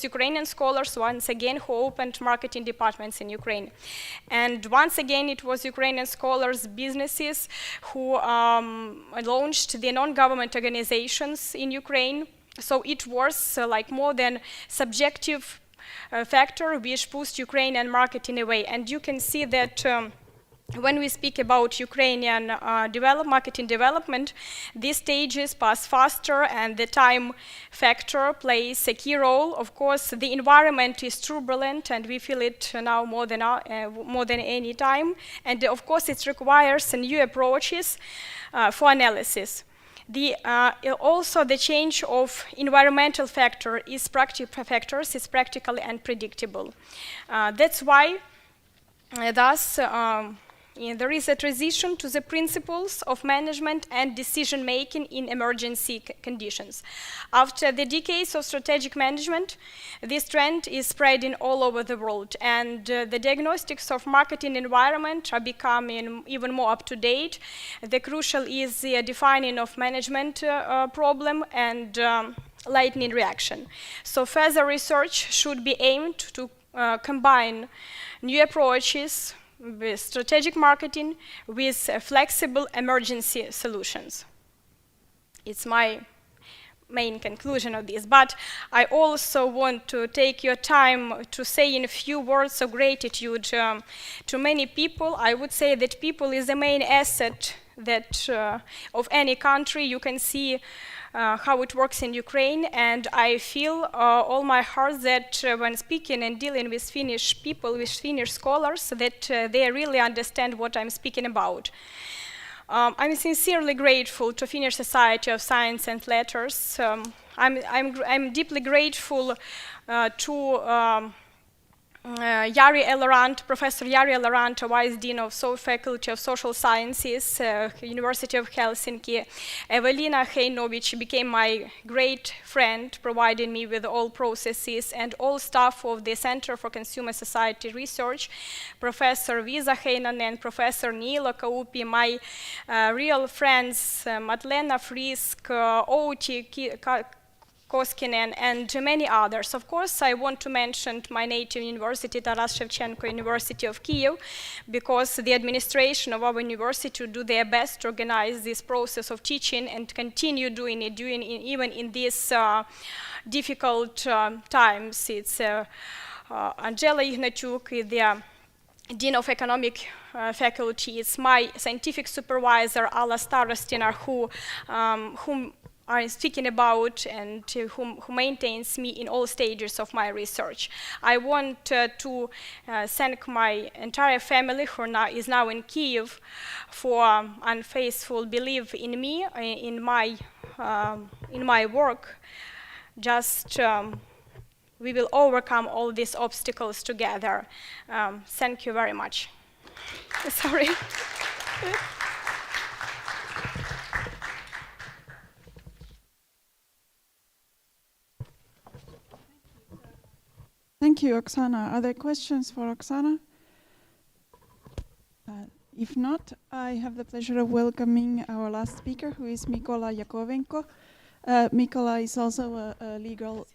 Ukrainian scholars once again who opened marketing departments in Ukraine. And once again it was Ukrainian scholars, businesses who launched the non-government organizations in Ukraine. So it was like more than subjective factor which pushed Ukrainian marketing away. And you can see that when we speak about Ukrainian marketing development, these stages pass faster and the time factor plays a key role. Of course, the environment is turbulent and we feel it now more than any time. And of course, it requires new approaches for analysis. Also, the change of environmental factors is practical and predictable. That's why, thus, there is a transition to the principles of management and decision-making in emergency conditions. After the decades of strategic management, this trend is spreading all over the world, and the diagnostics of marketing environment are becoming even more up-to-date. The crucial is the defining of management problem and lightning reaction. So further research should be aimed to combine new approaches with strategic marketing with flexible emergency solutions. It's my main conclusion of this, but I also want to take your time to say in a few words of gratitude to many people. I would say that people is the main asset that of any country. You can see how it works in Ukraine, and I feel all my heart that when speaking and dealing with Finnish people, with Finnish scholars, that they really understand what I'm speaking about. I'm sincerely grateful to Finnish Society of Science and Letters. I'm deeply grateful to Jari Elorant, Professor Jari Elorant, Vice Dean of Faculty of Social Sciences, University of Helsinki. Evelina Heinovic became my great friend, providing me with all processes, and all staff of the Center for Consumer Society Research, Professor Viisa Heinonen, Professor Niilo Kaupi, my real friends, Matlena Frisk, Outi Koskinen, and many others. Of course, I want to mention my native university, Taras Shevchenko University of Kyiv, because the administration of our university do their best to organize this process of teaching and continue doing it, even in these difficult times. It's Angela Ignatiuk, the Dean of Economic Faculty. It's my scientific supervisor, Alla Starostina, whom I'm speaking about, and who maintains me in all stages of my research. I want to thank my entire family who is now in Kyiv for unfaithful belief in me, in my work. Just we will overcome all these obstacles together. Thank you very much. Sorry.
Thank you, Oksana. Are there questions for Oksana? If not, I have the pleasure of welcoming our last speaker, who is Mykola Iakovenko. Mykola is also a legal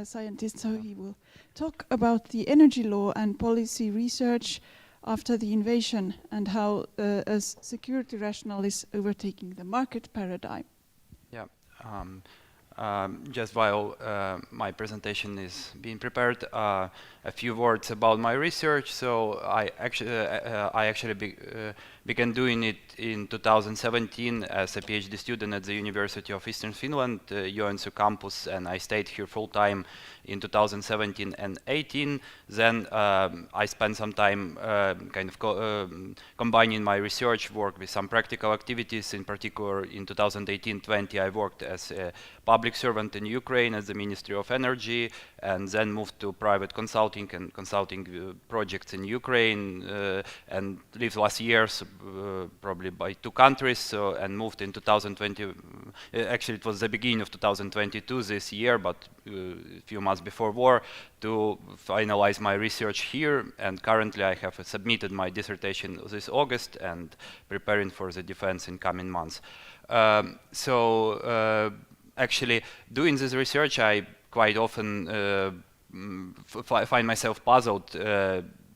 scientist, so he will talk about the energy law and policy research after the invasion and how a security rationale is overtaking the market paradigm.
Yeah. Just while my presentation is being prepared, a few words about my research. So I actually began doing it in 2017 as a PhD student at the University of Eastern Finland, Joensuu campus, and I stayed here full time in 2017 and 18. Then I spent some time combining my research work with some practical activities. In particular, in 2018-20, I worked as a public servant in Ukraine at the Ministry of Energy, and then moved to private consulting and consulting projects in Ukraine, and lived last years probably by 2 countries, and moved in 2020. Actually, it was the beginning of 2022 this year, but a few months before war, to finalize my research here. And currently I have submitted my dissertation this August and preparing for the defense in coming months. Actually, doing this research, I quite often find myself puzzled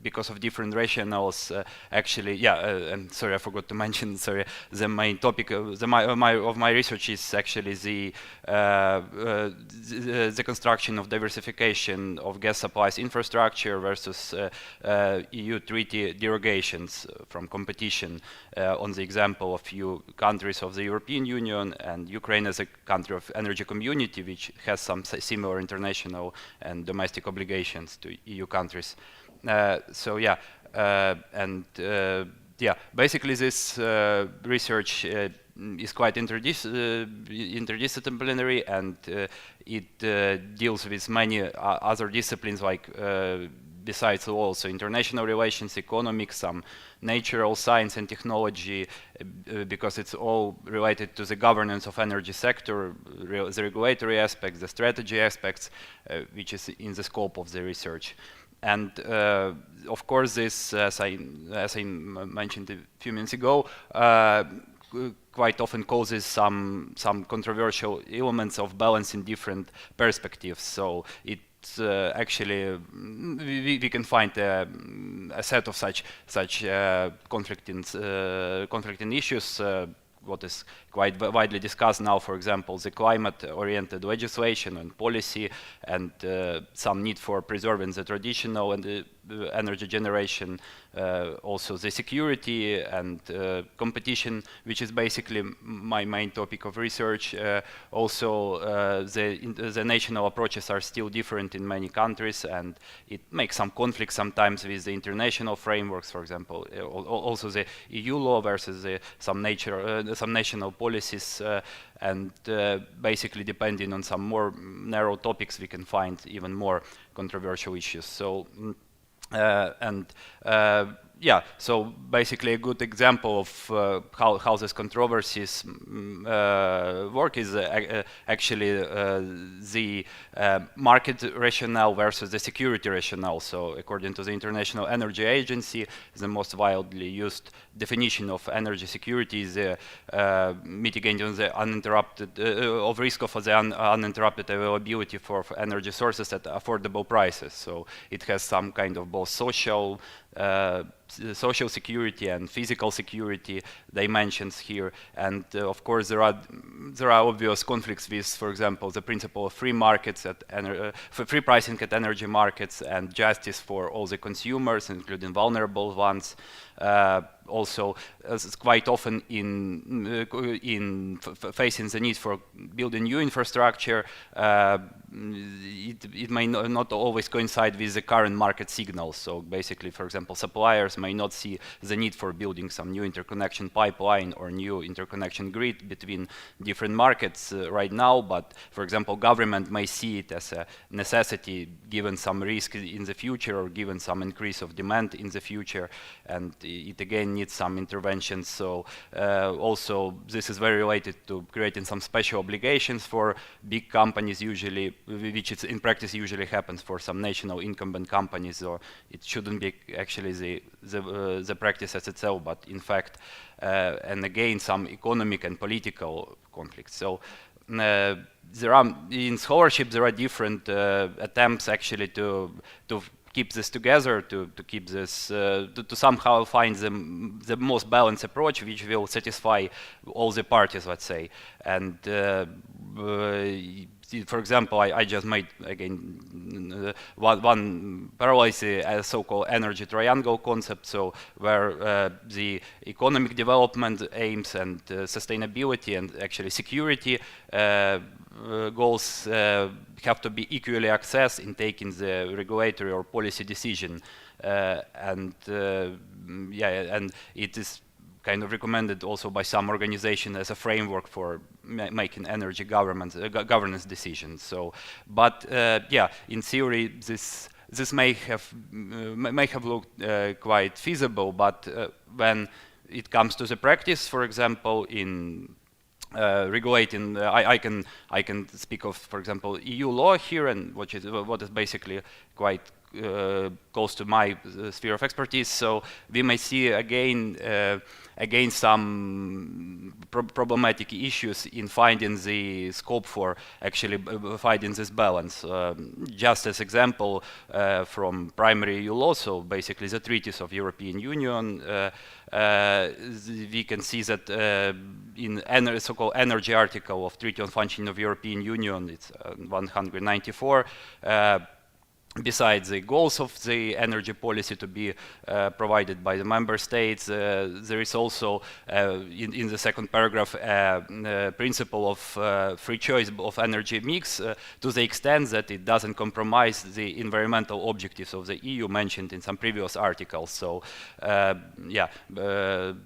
because of different rationales. And sorry, I forgot to mention. Sorry, the main topic of my research is actually the construction of diversification of gas supplies infrastructure versus EU treaty derogations from competition. On the example of few countries of the European Union and Ukraine as a country of energy community, which has some similar international and domestic obligations to EU countries. Basically this research is quite interdisciplinary, and it deals with many other disciplines like besides also international relations, economics, some natural science and technology, because it's all related to the governance of energy sector, the regulatory aspects, the strategy aspects, which is in the scope of the research. And of course, this, as I mentioned a few minutes ago, quite often causes some controversial elements of balancing different perspectives. So it's actually we can find a set of such conflicting issues. What is quite widely discussed now, for example, the climate-oriented legislation and policy, and some need for preserving the traditional and energy generation, also the security and competition, which is basically my main topic of research. Also, the national approaches are still different in many countries, and it makes some conflict sometimes with the international frameworks, for example, also the EU law versus some national policies, and basically depending on some more narrow topics, we can find even more controversial issues. So. Yeah, so basically a good example of how these controversies work is actually the market rationale versus the security rationale. So according to the International Energy Agency, the most widely used definition of energy security is mitigating the uninterrupted of risk of the uninterrupted availability for energy sources at affordable prices. So it has some kind of both social security and physical security dimensions here, and of course there are obvious conflicts with, for example, the principle of free markets free pricing at energy markets and justice for all the consumers, including vulnerable ones. Also, quite often in facing the need for building new infrastructure, it may not always coincide with the current market signals. So basically, for example, suppliers may not see the need for building some new interconnection pipeline or new interconnection grid between different markets right now, but for example, government may see it as a necessity given some risk in the future or given some increase of demand in the future, and it again needs some interventions. So also this is very related to creating some special obligations for big companies, usually, which is in practice usually happens for some national incumbent companies, or it shouldn't be actually the practice as itself, but in fact, and again, some economic and political conflicts. So there are, in scholarship, there are different attempts actually to keep this together, to keep this, to somehow find the most balanced approach which will satisfy all the parties, let's say. And for example, I just made again one parallel, a so-called energy triangle concept, so where the economic development aims and sustainability and actually security goals have to be equally accessed in taking the regulatory or policy decision, and it is kind of recommended also by some organization as a framework for making energy governance decisions. So, but yeah, in theory, this may have looked quite feasible, but when it comes to the practice, for example, in regulating, I can speak of, for example, EU law here, and what is basically quite close to my sphere of expertise. So we may see again some problematic issues in finding the scope for actually finding this balance. Just as example from primary EU law, so basically the treaties of European Union, we can see that in so-called energy article of Treaty on Functioning of European Union, it's 194. Besides the goals of the energy policy to be provided by the member states, there is also in the second paragraph principle of free choice of energy mix to the extent that it doesn't compromise the environmental objectives of the EU mentioned in some previous articles. So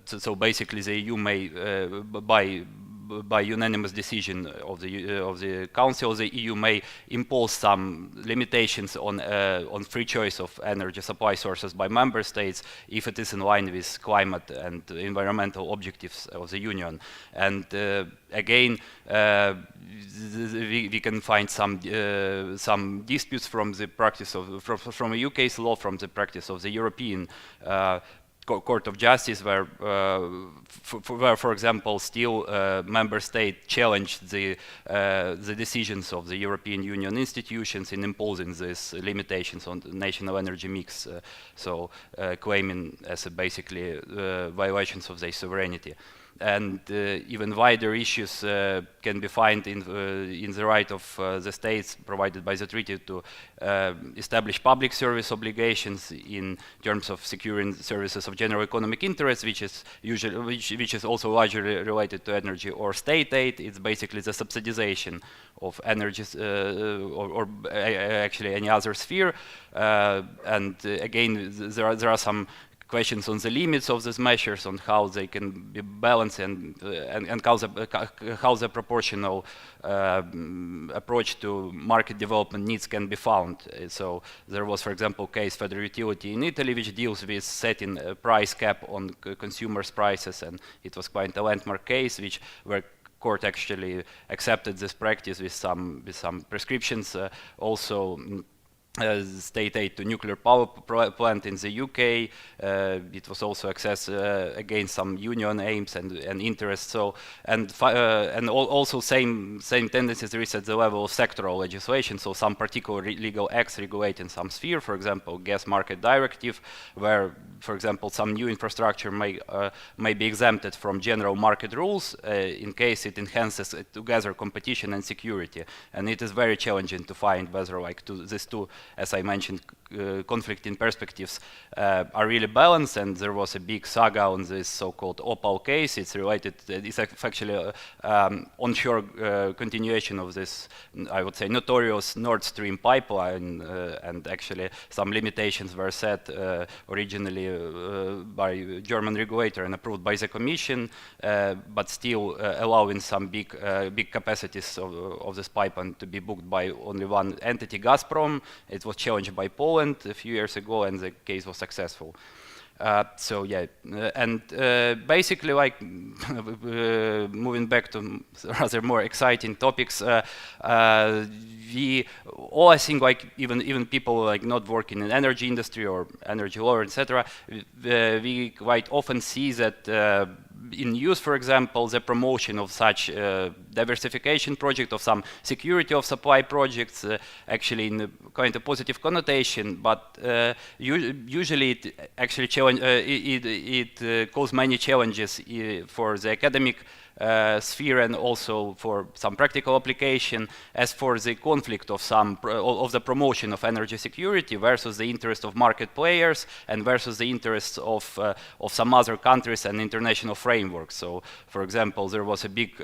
so basically the EU may by unanimous decision of the Council, the EU may impose some limitations on free choice of energy supply sources by member states if it is in line with climate and environmental objectives of the Union. And again, we can find some disputes from the practice of from a UK's law, from the practice of the European Court of Justice, where, for example, still member states challenged the decisions of the European Union institutions in imposing these limitations on the national energy mix, claiming as basically violations of their sovereignty. And even wider issues can be found in the right of the states provided by the treaty to establish public service obligations in terms of securing services of general economic interest, which is also largely related to energy, or state aid. It's basically the subsidization of energy or actually any other sphere. And again, there are some questions on the limits of these measures, on how they can be balanced, and how the proportional approach to market development needs can be found. So there was, for example, case Federal Utility in Italy, which deals with setting a price cap on consumers' prices, and it was quite a landmark case, where court actually accepted this practice with some prescriptions. Also, state aid to nuclear power plant in the UK. It was also access against some union aims and interests. So also same tendencies there is at the level of sectoral legislation. So some particular legal acts regulating some sphere, for example, gas market directive, where, for example, some new infrastructure may be exempted from general market rules in case it enhances together competition and security. And it is very challenging to find whether these two, as I mentioned, conflicting perspectives are really balanced. And there was a big saga on this so-called Opal case. It's related, it's actually onshore continuation of this, I would say, notorious Nord Stream pipeline, and actually some limitations were set originally by German regulator and approved by the Commission, but still allowing some big capacities of this pipeline to be booked by only one entity, Gazprom. It was challenged by Poland a few years ago, and the case was successful. So yeah, and basically, like moving back to rather more exciting topics, we all, I think, like even people like not working in energy industry or energy law, etc., we quite often see that in news, for example, the promotion of such diversification project, of some security of supply projects, actually in a kind of positive connotation, but usually it actually causes many challenges for the academic sphere and also for some practical application, as for the conflict of of the promotion of energy security versus the interest of market players and versus the interests of some other countries and international frameworks. So, for example, there was a big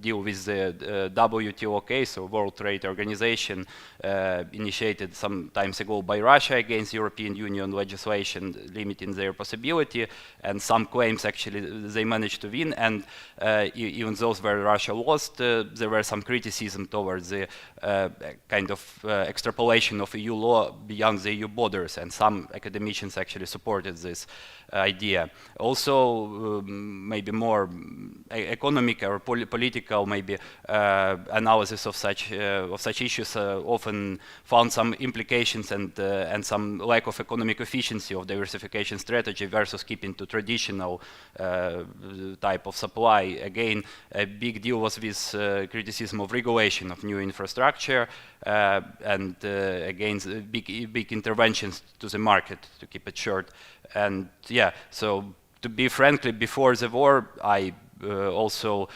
deal with the WTO case, so World Trade Organization, initiated some times ago by Russia against European Union legislation limiting their possibility, and some claims actually they managed to win, and even those where Russia lost, there were some criticism towards the kind of extrapolation of EU law beyond the EU borders, and some academicians actually supported this idea. Also, maybe more economic or political, maybe analysis of such issues often found some implications and some lack of economic efficiency of diversification strategy versus keeping to traditional type of supply. Again, a big deal was with criticism of regulation of new infrastructure, and again, big interventions to the market, to keep it short. And yeah, so to be frankly, before the war, I also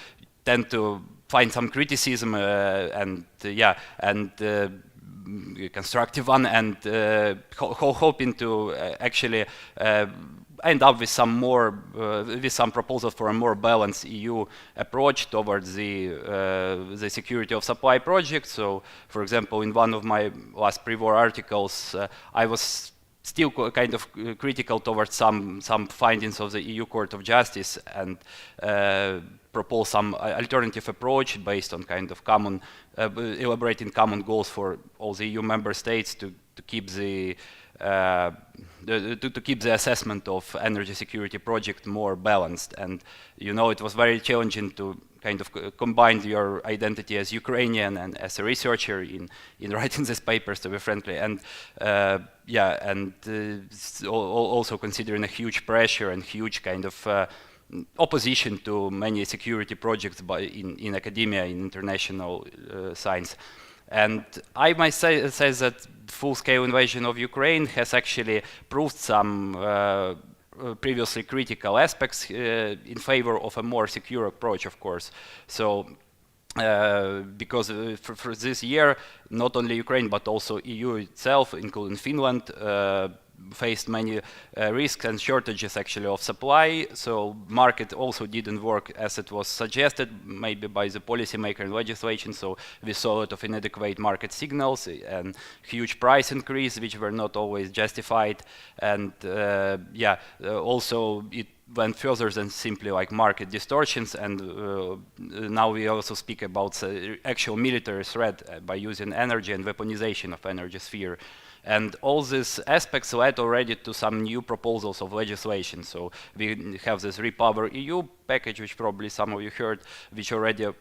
tend to find some criticism and constructive one, and hoping to actually end up with some more, with some proposals for a more balanced EU approach towards the security of supply projects. So, for example, in one of my last pre-war articles, I was still kind of critical towards some findings of the EU Court of Justice, and propose some alternative approach based on kind of common, elaborating common goals for all the EU member states to keep the to keep the assessment of energy security project more balanced. And you know, it was very challenging to kind of combine your identity as Ukrainian and as a researcher in writing these papers, to be frankly. And yeah, and also considering a huge pressure and huge kind of opposition to many security projects in academia, in international science. And I might say that full-scale invasion of Ukraine has actually proved some previously critical aspects in favor of a more secure approach, of course. So, because for this year, not only Ukraine, but also EU itself, including Finland, faced many risks and shortages actually of supply. So market also didn't work as it was suggested, maybe by the policymaker and legislation. So we saw a lot of inadequate market signals and huge price increase, which were not always justified. And yeah, also it went further than simply like market distortions. And now we also speak about the actual military threat by using energy and weaponization of energy sphere. And all these aspects led already to some new proposals of legislation. So we have this Repower EU package, which probably some of you heard, which already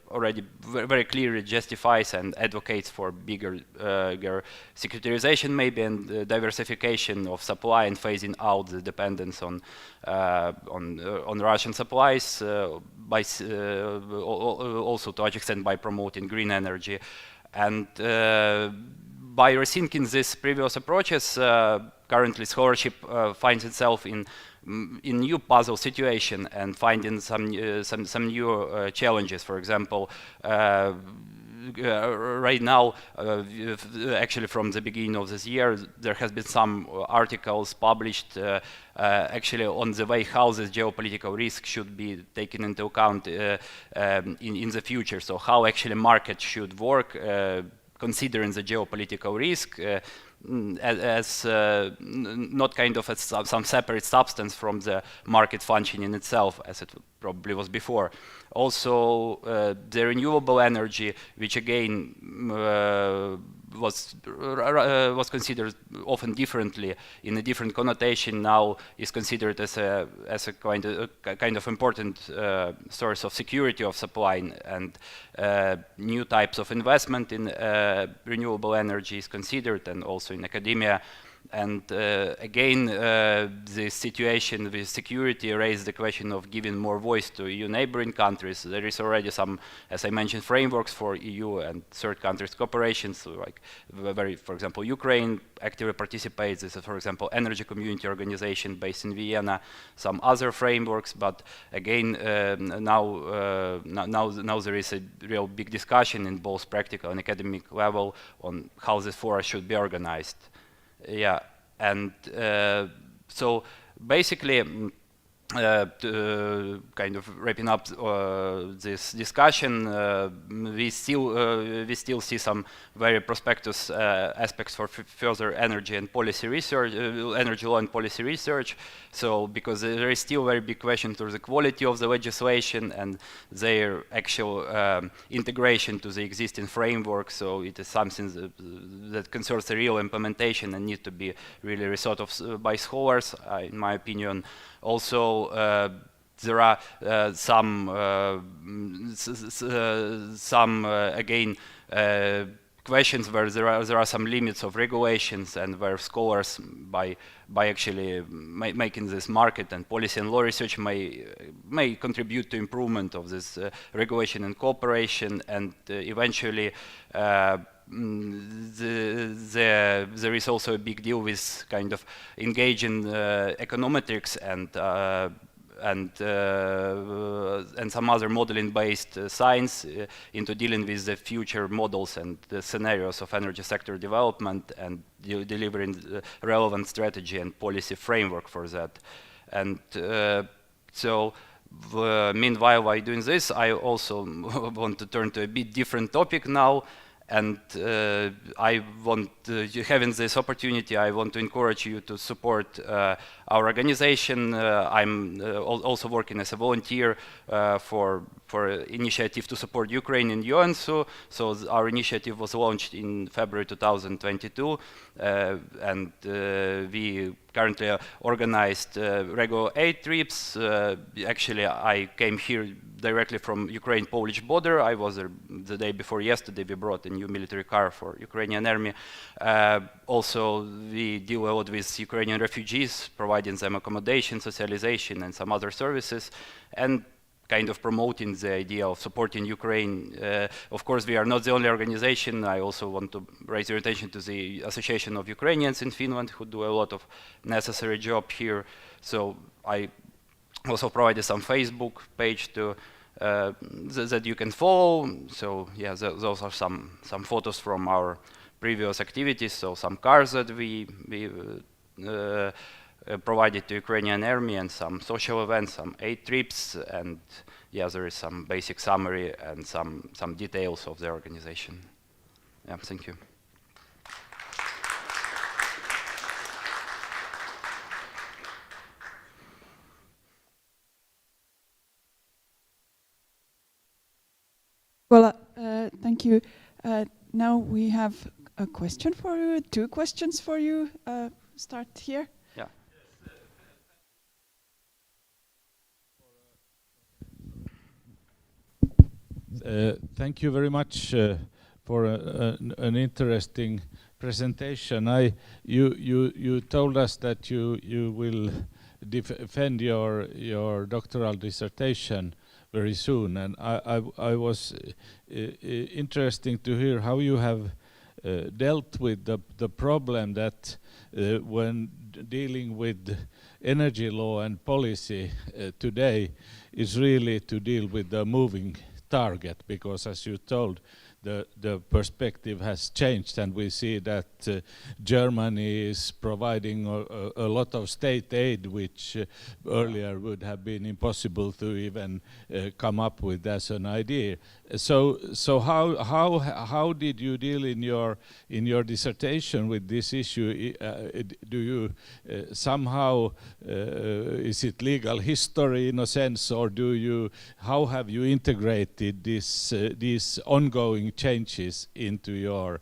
very clearly justifies and advocates for bigger securitization maybe, and diversification of supply and phasing out the dependence on Russian supplies, by also to a large extent by promoting green energy. And by rethinking these previous approaches, currently scholarship finds itself in new puzzle situation and finding some new challenges. For example, right now, actually from the beginning of this year, there has been some articles published actually on the way how this geopolitical risk should be taken into account in the future. So how actually market should work, considering the geopolitical risk as not kind of as some separate substance from the market functioning itself, as it probably was before. Also, the renewable energy, which again was considered often differently in a different connotation, now is considered as a kind of important source of security of supply, and new types of investment in renewable energy is considered, and also in academia. And again, the situation with security raised the question of giving more voice to EU neighboring countries. There is already some, as I mentioned, frameworks for EU and third countries cooperation. So like for example, Ukraine actively participates. This is, for example, Energy Community Organization based in Vienna, some other frameworks. But again, now there is a real big discussion in both practical and academic level on how this fora should be organized. Yeah, and so basically, kind of wrapping up this discussion, we still see some very prospectus aspects for further energy and policy research, energy law and policy research. So because there is still very big question to the quality of the legislation and their actual integration to the existing framework. So it is something that concerns the real implementation and need to be really rethought of by scholars, in my opinion. Also, there are some again questions where there are some limits of regulations, and where scholars by actually making this market and policy and law research may contribute to improvement of this regulation and cooperation, and eventually there is also a big deal with kind of engaging econometrics and some other modeling-based science into dealing with the future models and the scenarios of energy sector development, and delivering the relevant strategy and policy framework for that. And so meanwhile, while doing this, I also want to turn to a bit different topic now. And I want, having this opportunity, I want to encourage you to support our organization. I'm also working as a volunteer for initiative to support Ukrainian UNSU. So our initiative was launched in February 2022, and we currently organized regular aid trips. Actually, I came here directly from Ukraine-Polish border. I was there the day before yesterday. We brought a new military car for Ukrainian army. Also, we deal a lot with Ukrainian refugees, providing them accommodation, socialization, and some other services, and kind of promoting the idea of supporting Ukraine. Of course, we are not the only organization. I also want to raise your attention to the Association of Ukrainians in Finland, who do a lot of necessary job here. So I also provided some Facebook page to that you can follow. So yeah, those are some photos from our previous activities. So some cars that we provided to Ukrainian army, and some social events, some aid trips, and yeah, there is some basic summary and some details of the organization. Yeah, thank you.
Well, thank you. Now we have a question for you, 2 questions for you. Start here.
Yeah.
Thank you very much for an interesting presentation. You told us that you will defend your doctoral dissertation very soon, and I was interesting to hear how you have dealt with the problem that when dealing with energy law and policy today is really to deal with the moving target, because as you told, the perspective has changed, and we see that Germany is providing a lot of state aid, which earlier would have been impossible to even come up with as an idea. So how did you deal in your dissertation with this issue? Do you somehow is it legal history in a sense, or how have you integrated these ongoing changes into your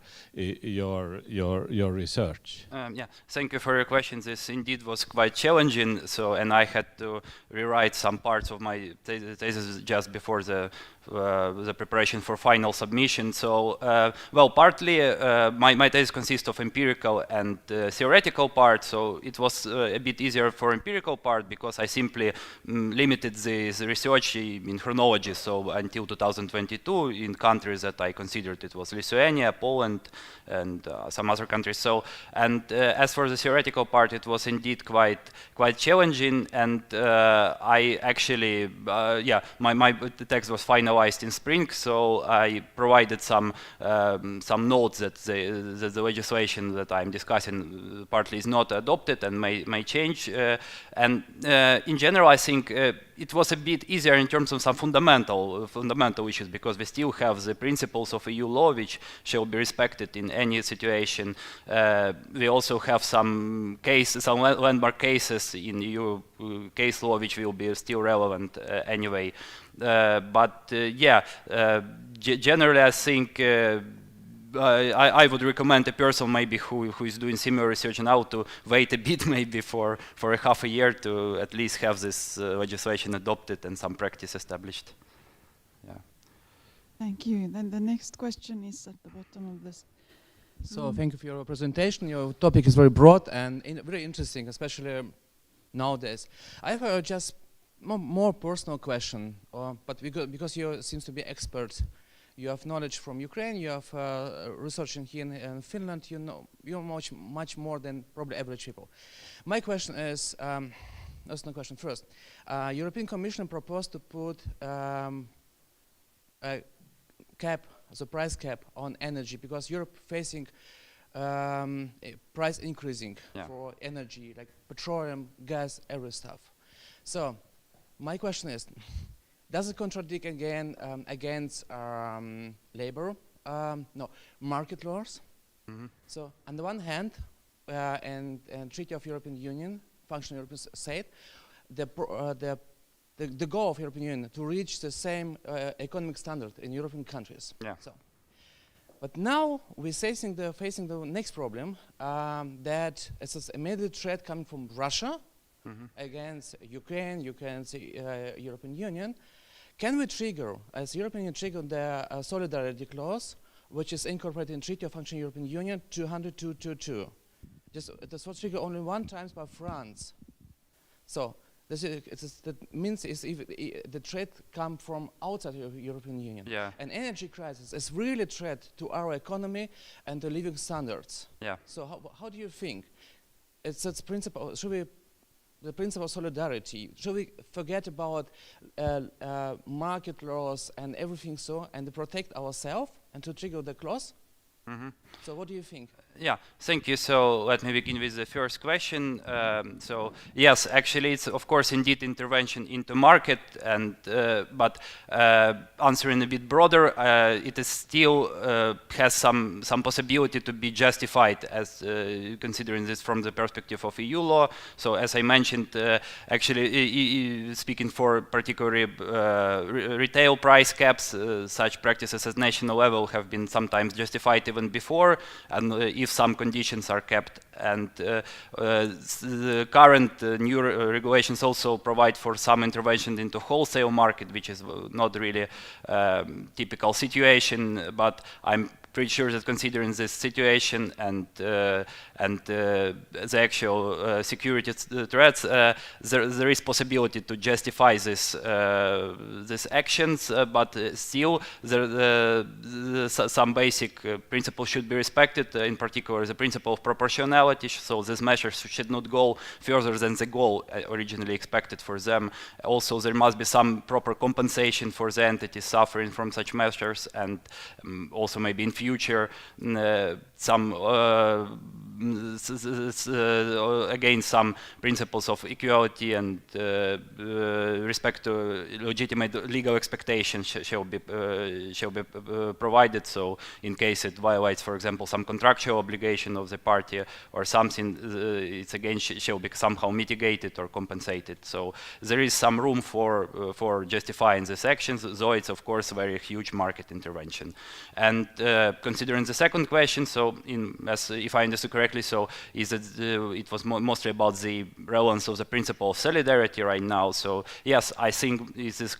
research?
Yeah, thank you for your questions. This indeed was quite challenging. And I had to rewrite some parts of my thesis just before the preparation for final submission. So, well, partly my thesis consists of empirical and theoretical part. So it was a bit easier for empirical part because I simply limited the research in chronology. So until 2022 in countries that I considered it was Lithuania, Poland, and some other countries. So, and as for the theoretical part, it was indeed quite challenging. And I actually, yeah, my text was finalized in spring, so I provided some notes that the legislation that I'm discussing partly is not adopted and may change. And in general, I think it was a bit easier in terms of some fundamental issues, because we still have the principles of EU law which shall be respected in any situation. We also have some landmark cases in EU case law which will be still relevant anyway. But yeah, generally I think I would recommend a person maybe who is doing similar research now to wait a bit, maybe for a half a year, to at least have this legislation adopted and some practice established. Yeah.
Thank you. Then the next question is at the bottom of this.
So thank you for your presentation. Your topic is very broad and very interesting, especially nowadays. I have just more personal question, but because you seem to be experts, you have knowledge from Ukraine, you have researching here in Finland, you're much more than probably average people. My question is, that's no question first. European Commission proposed to put a cap, as a price cap on energy, because Europe facing price increasing for energy, like petroleum, gas, every stuff. So my question is, does it contradict again against labor market laws. So on the one hand, and Treaty of European Union, Functional European State, the goal of European Union to reach the same economic standard in European countries.
Yeah.
So, but now we're facing the next problem, that it's an immediate threat coming from Russia against Ukraine, European Union. Can we trigger, as European Union, trigger the solidarity clause, which is incorporated in Treaty of Functioning European Union 202.2.2? This was triggered only one time by France. So that means if the threat comes from outside of the European Union.
Yeah.
An energy crisis is really a threat to our economy and the living standards.
Yeah.
So how do you think? It's principle. The principle of solidarity. Should we forget about market laws and everything and to protect ourselves and to trigger the clause? So what do you think?
Yeah, thank you. So let me begin with the first question. So yes, actually, it's of course indeed intervention into market, and but answering a bit broader, it is still has some possibility to be justified as considering this from the perspective of EU law. So as I mentioned, actually speaking for particularly retail price caps, such practices at national level have been sometimes justified even before, and if some conditions are kept, and the current new regulations also provide for some intervention into wholesale market, which is not really typical situation, but I'm pretty sure that considering this situation and the actual security threats, there is possibility to justify this actions, but still some basic principles should be respected, in particular the principle of proportionality, so these measures should not go further than the goal originally expected for them. Also, there must be some proper compensation for the entities suffering from such measures, and also maybe in future some again some principles of equality and respect to legitimate legal expectations shall be provided. So in case it violates, for example, some contractual obligation of the party or something, it's again shall be somehow mitigated or compensated. So there is some room for justifying these actions, though it's of course a very huge market intervention. And considering the second question, so if I understood correctly, so is it was mostly about the relevance of the principle of solidarity right now. So yes, I think this is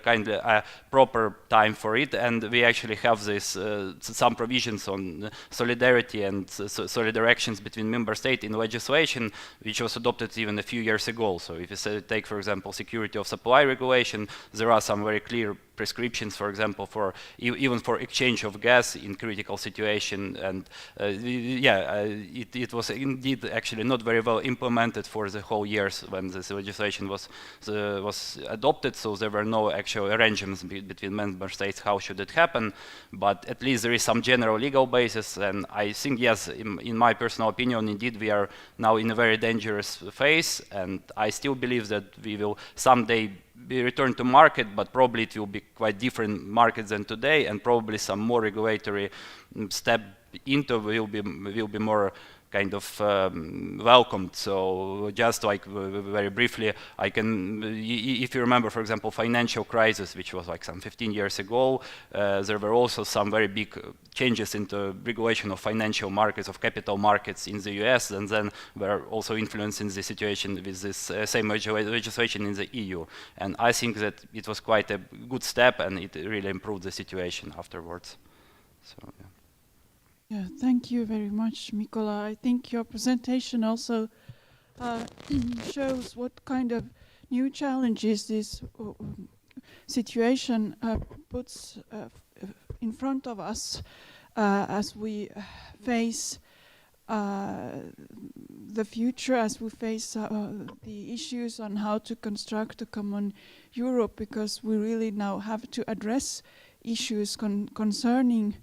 kind of a proper time for it, and we actually have this some provisions on solidarity and solidar actions between member states in legislation, which was adopted even a few years ago. So if you take, for example, security of supply regulation, there are some very clear prescriptions, for example, for even for exchange of gas in critical situation, and it was indeed actually not very well implemented for the whole years when this legislation was adopted. So there were no actual arrangements between member states how should it happen, but at least there is some general legal basis, and I think yes, in my personal opinion, indeed we are now in a very dangerous phase, and I still believe that we will someday be returned to market, but probably it will be quite different markets than today, and probably some more regulatory step into will be more kind of welcomed. So just like very briefly, I can, if you remember, for example, financial crisis, which was like some 15 years ago, there were also some very big changes into regulation of financial markets, of capital markets in the US, and then were also influencing the situation with this same legislation in the EU. And I think that it was quite a good step, and it really improved the situation afterwards. So, yeah.
Yeah, thank you very much, Mykola. I think your presentation also shows what kind of new challenges this situation puts in front of us as we face the future, as we face the issues on how to construct a common Europe, because we really now have to address issues concerning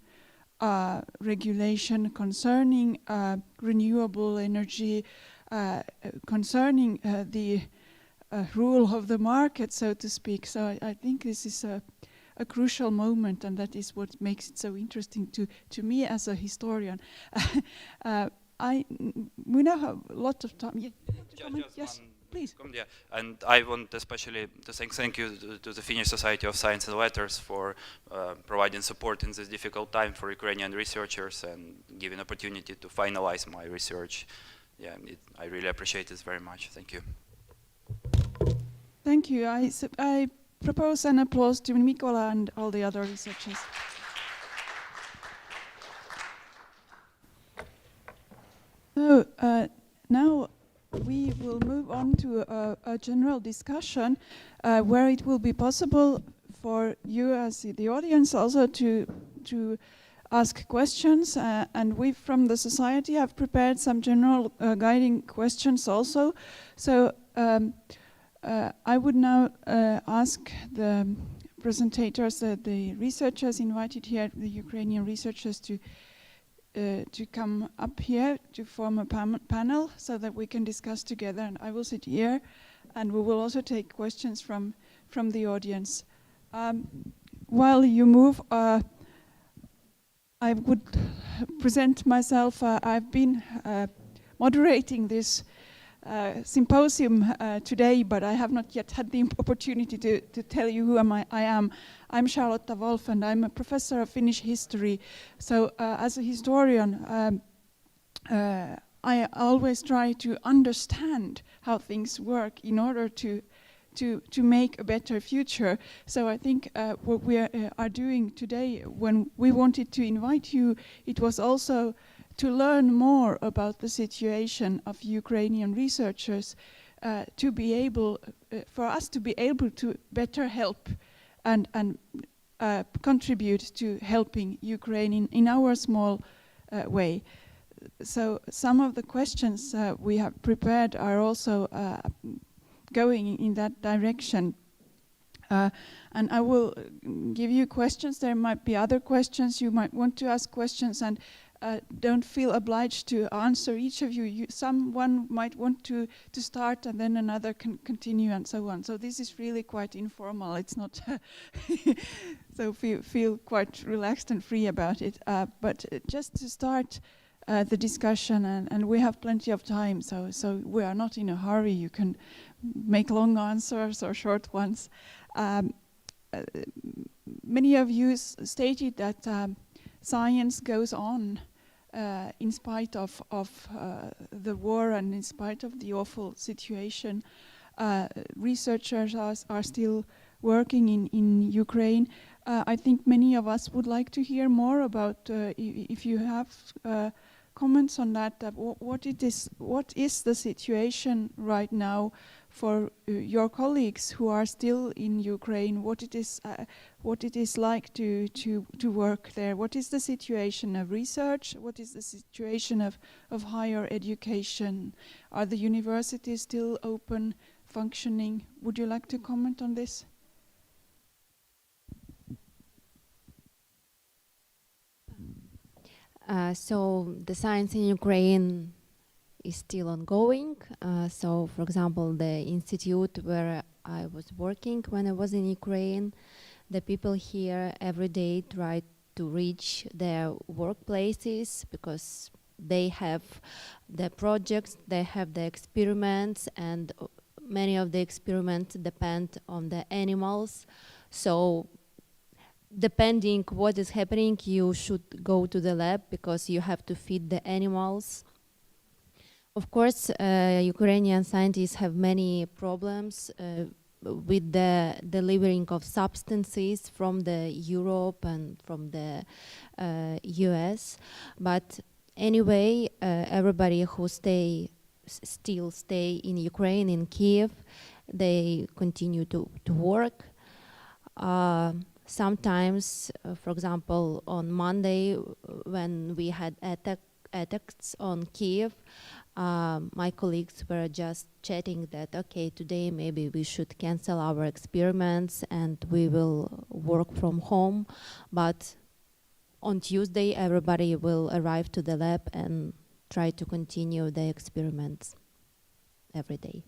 regulation, concerning renewable energy, concerning the rule of the market, so to speak. So I think this is a crucial moment, and that is what makes it so interesting to me as a historian. We now have a lot of time. Yes, please.
Yeah, and I want especially to thank you to the Finnish Society of Science and Letters for providing support in this difficult time for Ukrainian researchers and giving opportunity to finalize my research. Yeah, I really appreciate this very much. Thank you.
Thank you. I propose an applause to Mykola and all the other researchers. So now we will move on to a general discussion where it will be possible for you as the audience also to ask questions, and we from the society have prepared some general guiding questions also. So I would now ask the presentators, the researchers invited here, the Ukrainian researchers, to come up here to form a panel so that we can discuss together. And I will sit here, and we will also take questions from the audience. While you move, I would present myself. I've been moderating this symposium today, but I have not yet had the opportunity to tell you who I am. I'm Charlotta Wolf, and I'm a professor of Finnish history. So as a historian, I always try to understand how things work in order to make a better future. So I think what we are doing today, when we wanted to invite you, it was also to learn more about the situation of Ukrainian researchers, to be able, for us to be able to better help and contribute to helping Ukraine in our small way. So some of the questions we have prepared are also going in that direction. And I will give you questions. There might be other questions. You might want to ask questions, and don't feel obliged to answer each of you. Someone might want to start, and then another can continue, and so on. So this is really quite informal. It's not so feel quite relaxed and free about it. But just to start the discussion, and we have plenty of time, so we are not in a hurry. You can make long answers or short ones. Many of you stated that science goes on in spite of the war and in spite of the awful situation. Researchers are still working in Ukraine. I think many of us would like to hear more about, if you have comments on that, what is the situation right now for your colleagues who are still in Ukraine, what it is like to work there, what is the situation of research, what is the situation of higher education, are the universities still open, functioning? Would you like to comment on this?
So the science in Ukraine is still ongoing. So, for example, the institute where I was working when I was in Ukraine, the people here every day try to reach their workplaces because they have the projects, they have the experiments, and many of the experiments depend on the animals. So depending what is happening, you should go to the lab because you have to feed the animals. Of course, Ukrainian scientists have many problems with the delivering of substances from the Europe and from the US. But anyway, everybody who still stay in Ukraine, in Kyiv, they continue to work. Sometimes, for example, on Monday, when we had attacks on Kyiv, my colleagues were just chatting that, okay, today maybe we should cancel our experiments and we will work from home. But on Tuesday, everybody will arrive to the lab and try to continue the experiments every day.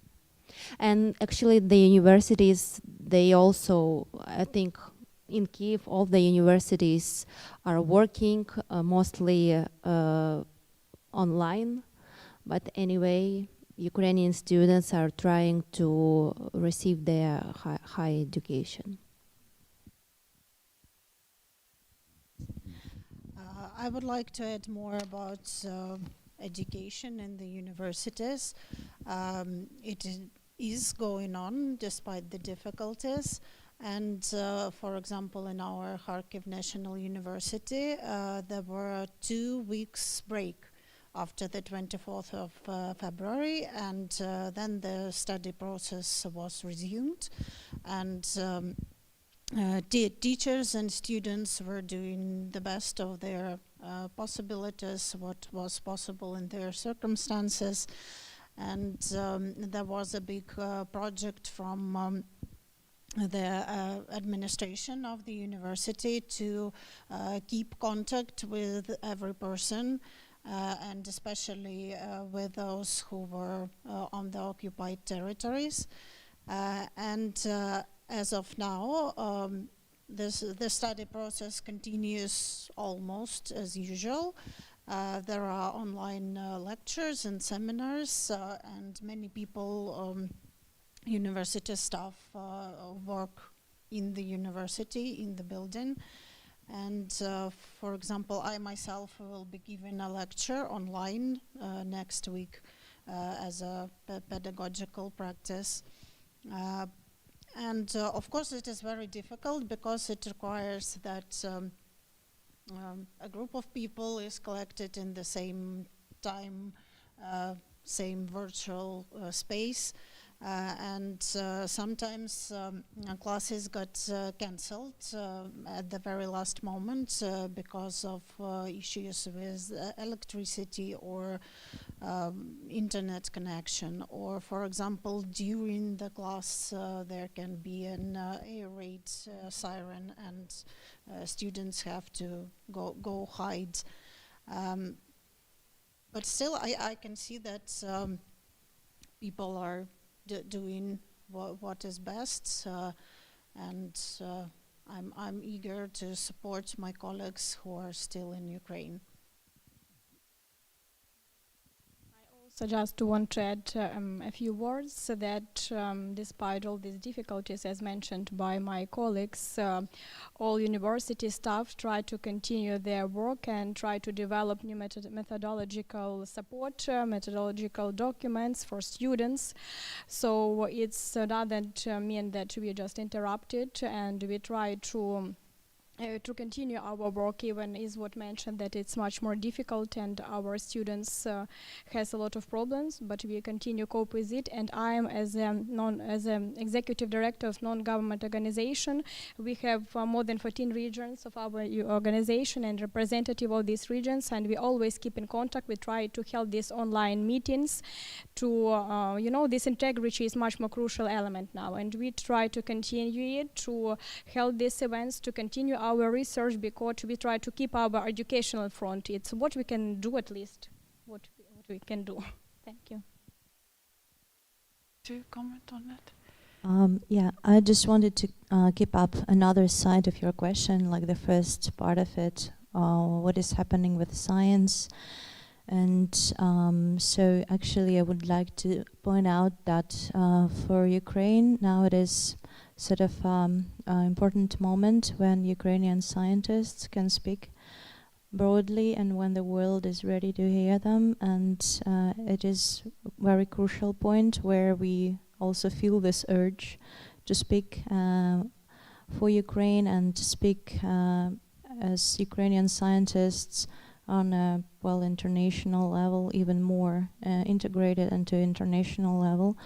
And actually the universities, they also, I think,
in Kyiv, all the universities are working mostly online. But anyway, Ukrainian students are trying to receive their high education.
I would like to add more about education in the universities. It is going on despite the difficulties. And for example, in our Kharkiv National University, there were 2 weeks break after the 24th of February, and then the study process was resumed. And teachers and students were doing the best of their possibilities, what was possible in their circumstances. And there was a big project from the administration of the university to keep contact with every person, and especially with those who were on the occupied territories. As of now, the study process continues almost as usual. There are online lectures and seminars, and many people, university staff, work in the university, in the building. And for example, I myself will be giving a lecture online next week as a pedagogical practice. Of course, it is very difficult because it requires that a group of people is collected in the same time, same virtual space. Sometimes classes got cancelled at the very last moment because of issues with electricity or internet connection. Or, for example, during the class there can be an air raid siren, and students have to go hide. But still, I can see that people are doing what is best, and I'm eager to support my colleagues who are still in Ukraine.
So just want to add a few words, so that despite all these difficulties, as mentioned by my colleagues, all university staff try to continue their work and try to develop new methodological support, methodological documents for students. So it doesn't mean that we just interrupted, and we try to continue our work, even is what mentioned that it's much more difficult and our students has a lot of problems, but we continue cope with it. And I am as an executive director of non-government organization. We have more than 14 regions of our organization and representative of these regions, and we always keep in contact. We try to hold these online meetings to, this integrity is much more crucial element now, and we try to continue it, to hold these events, to continue our research, because we try to keep our educational front. It's what we can do, at least what we can do. Thank you.
To comment on that?
Yeah, I just wanted to keep up another side of your question, like the first part of it, what is happening with science. And so actually I would like to point out that for Ukraine now it is sort of an important moment when Ukrainian scientists can speak broadly and when the world is ready to hear them. And it is a very crucial point where we also feel this urge to speak for Ukraine and to speak as Ukrainian scientists on a international level, even more integrated into international level.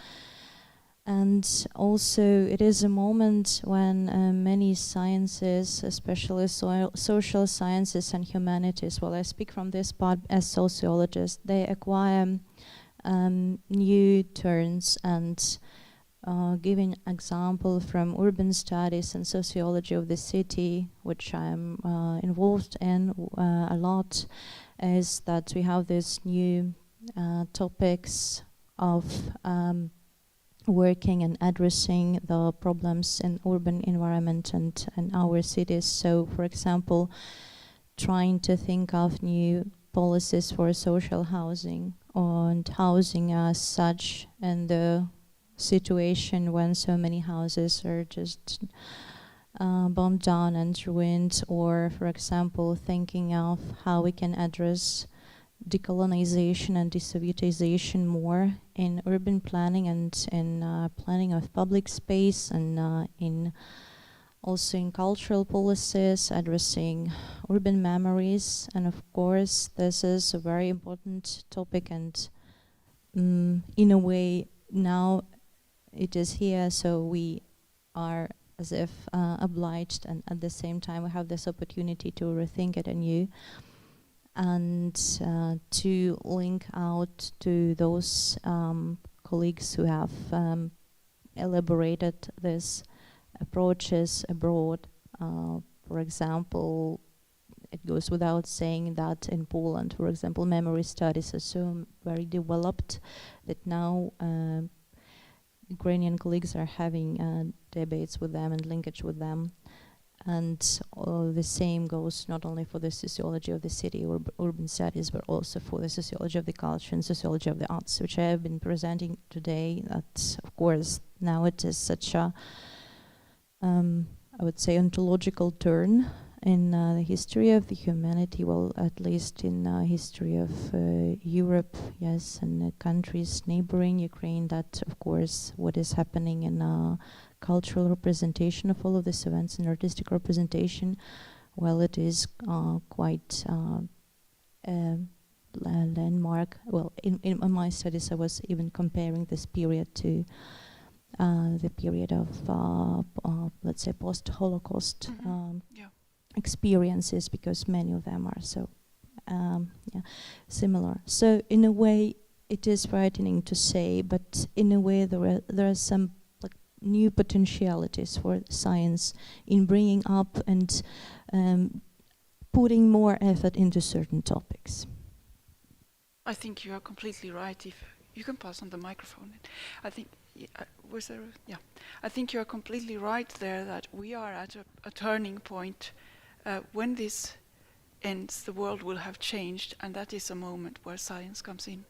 And also it is a moment when many sciences, especially social sciences and humanities, I speak from this part as sociologists, they acquire new turns. And giving example from urban studies and sociology of the city, which I'm involved in a lot, is that we have these new topics of working and addressing the problems in urban environment and our cities. So, for example, trying to think of new policies for social housing and housing as such, and the situation when so many houses are just bombed down and ruined, or, for example, thinking of how we can address decolonization and desovietization more in urban planning and in planning of public space, and also in cultural policies, addressing urban memories. And of course, this is a very important topic, and in a way now it is here, so we are as if obliged, and at the same time we have this opportunity to rethink it anew and to link out to those colleagues who have elaborated these approaches abroad. For example, it goes without saying that in Poland, for example, memory studies are so very developed that now Ukrainian colleagues are having debates with them and linkage with them. And the same goes not only for the sociology of the city or urban studies, but also for the sociology of the culture and sociology of the arts, which I have been presenting today. That, of course, now it is such a, I would say, ontological turn in the history of the humanity, well, at least in the history of Europe, yes, and the countries neighboring Ukraine, that, of course, what is happening in cultural representation of all of these events and artistic representation, well, it is quite a landmark. Well, in my studies I was even comparing this period to the period of, let's say, post-Holocaust experiences, because many of them are so similar. So in a way it is frightening to say, but in a way there are some new potentialities for science in bringing up and putting more effort into certain topics.
I think you are completely right. If you can pass on the microphone, I think I think you are completely right there, that we are at a turning point. When this ends, the world will have changed, and that is a moment where science comes in.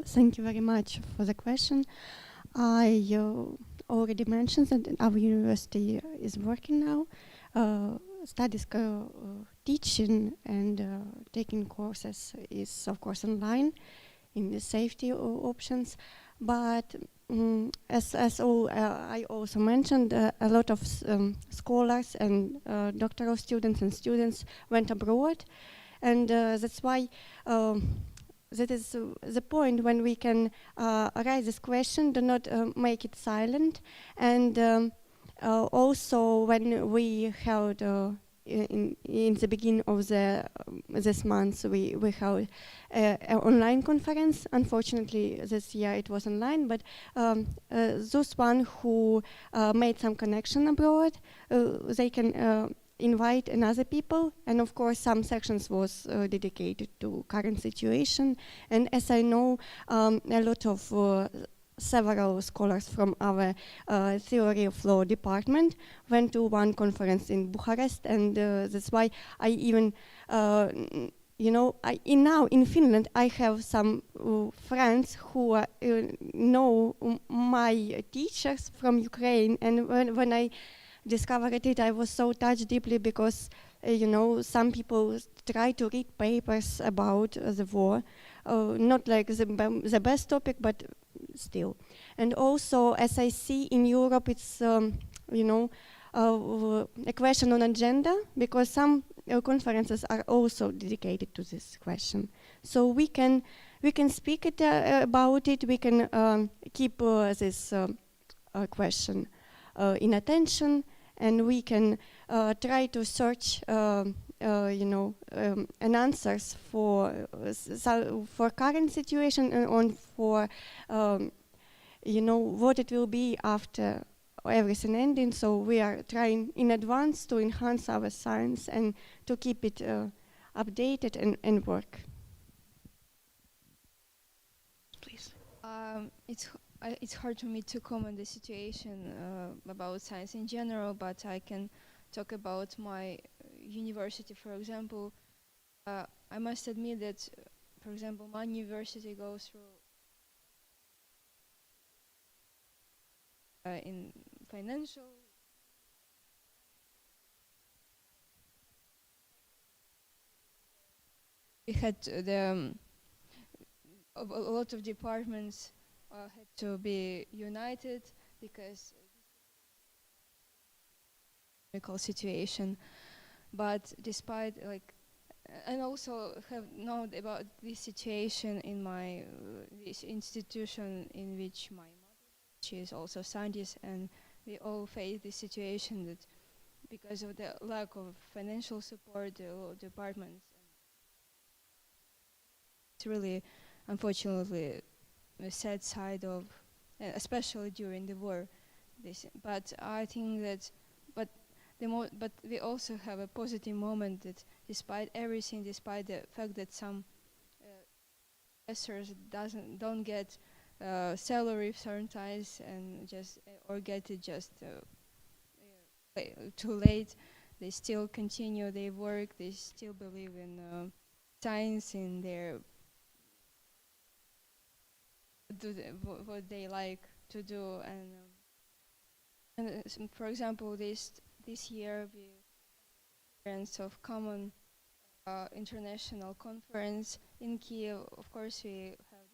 Thank you very much for the question. I already mentioned that our university is working now, studies teaching and taking courses is of course online in the safety options, but as I also mentioned, a lot of scholars and doctoral students and students went abroad, and that's why that is the point when we can raise this question, do not make it silent. And also when we held in the beginning of this month, we held an online conference. Unfortunately, this year it was online, but those one who made some connection abroad, they can invite another people, and of course some sections was dedicated to current situation. And as I know, a lot of several scholars from our theory of law department went to one conference in Bucharest, and that's why I even now in Finland I have some friends who know my teachers from Ukraine, and when I discovered it, I was so touched deeply, because some people try to read papers about the war, not like the best topic, but still. And also, as I see in Europe, it's a question on agenda, because some conferences are also dedicated to this question. So we can speak about it. We can keep this question in attention, and we can try to search an answers for current situation, and for what it will be after everything ending. So we are trying in advance to enhance our science and to keep it updated and work.
Please.
It's hard for me to comment the situation about science in general, but I can talk about my university, for example. I must admit that, for example, my university goes through in financial. We had a lot of departments had to be united because economical situation. But despite and also have known about this situation in my this institution in which my mother, she is also scientist, and we all face this situation that because of the lack of financial support, the departments. It's really, unfortunately, a sad side of, especially during the war. But I think that, but we also have a positive moment that despite everything, despite the fact that some professors don't get salary sometimes and just or get it just too late, they still continue their work. They still believe in science, in their what they like to do, and for example, this year we appearance of common international conference in Kyiv. Of course, we have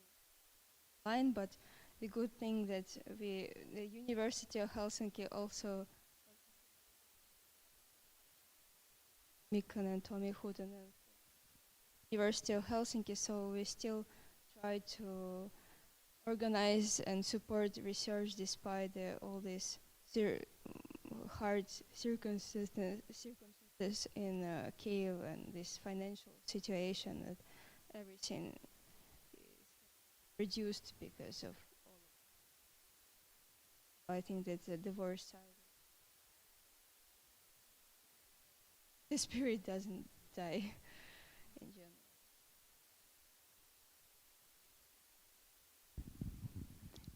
the line, but the good thing that the University of Helsinki also Mikon and Tommy Huten and University of Helsinki, so we still try to organize and support research despite all these hard circumstances in Kyiv and this financial situation that everything is reduced because of all of it. I think that the worst side, the spirit doesn't die in general.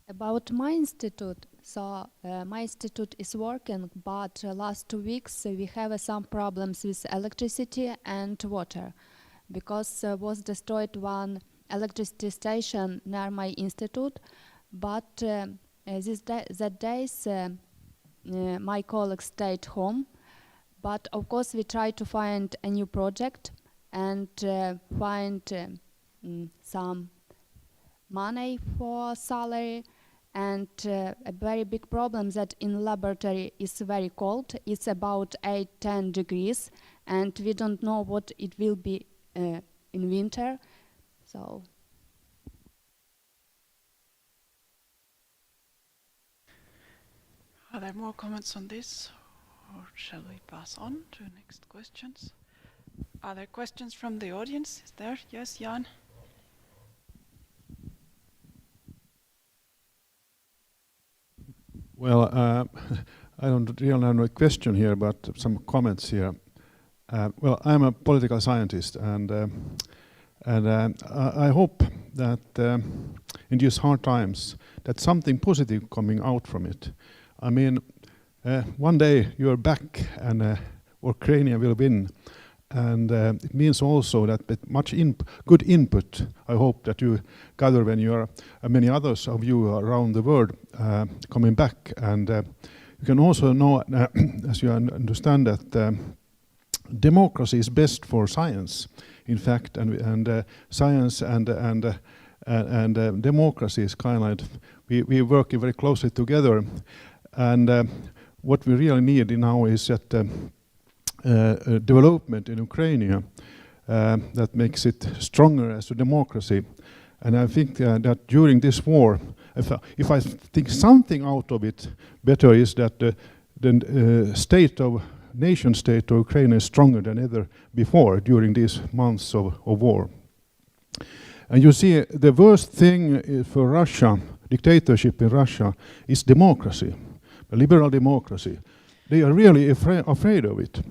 About my institute, so my institute is working, but last 2 weeks we have some problems with electricity and water, because was destroyed one electricity station near my institute, but that days my colleagues stayed home, but of course we try to find a new project and find some money for salary. And a very big problem that in laboratory is very cold. It's about 8-10 degrees, and we don't know what it will be in winter. So.
Are there more comments on this, or shall we pass on to next questions? Are there questions from the audience? Is there? Yes, Jan.
Well, I don't really have no question here, but some comments here. Well, I'm a political scientist, and I hope that in these hard times, that something positive coming out from it. I mean, one day you're back, and Ukraine will win, and it means also that much good input, I hope, that you gather when you are, many others of you around the world coming back. And you can also know, as you understand, that democracy is best for science, in fact, and science and democracy is kind of like, we work very closely together. And what we really need now is that development in Ukraine that makes it stronger as a democracy. And I think that during this war, if I think something out of it better is that the nation state of Ukraine is stronger than ever before during these months of war. And you see, the worst thing for Russia, dictatorship in Russia, is democracy, liberal democracy. They are really afraid of it.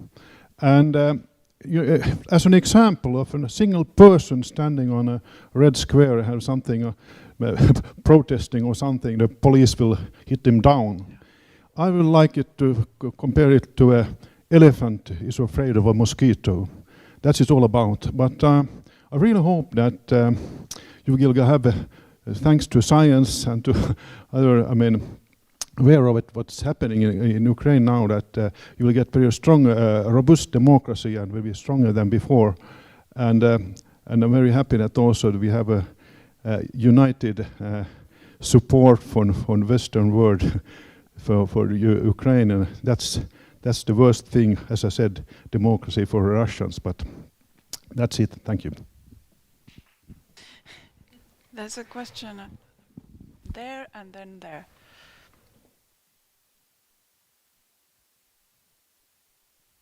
And as an example of a single person standing on a red square have something, protesting or something, the police will hit them down. I would like it to compare it to an elephant is afraid of a mosquito. That's it all about. But I really hope that you will have, thanks to science and to other, aware of it, what's happening in Ukraine now, that you will get very strong, robust democracy and will be stronger than before. And I'm very happy that also we have a united support from Western world for Ukraine. And that's the worst thing, as I said, democracy for Russians. But that's it. Thank you.
There's a question there and then there.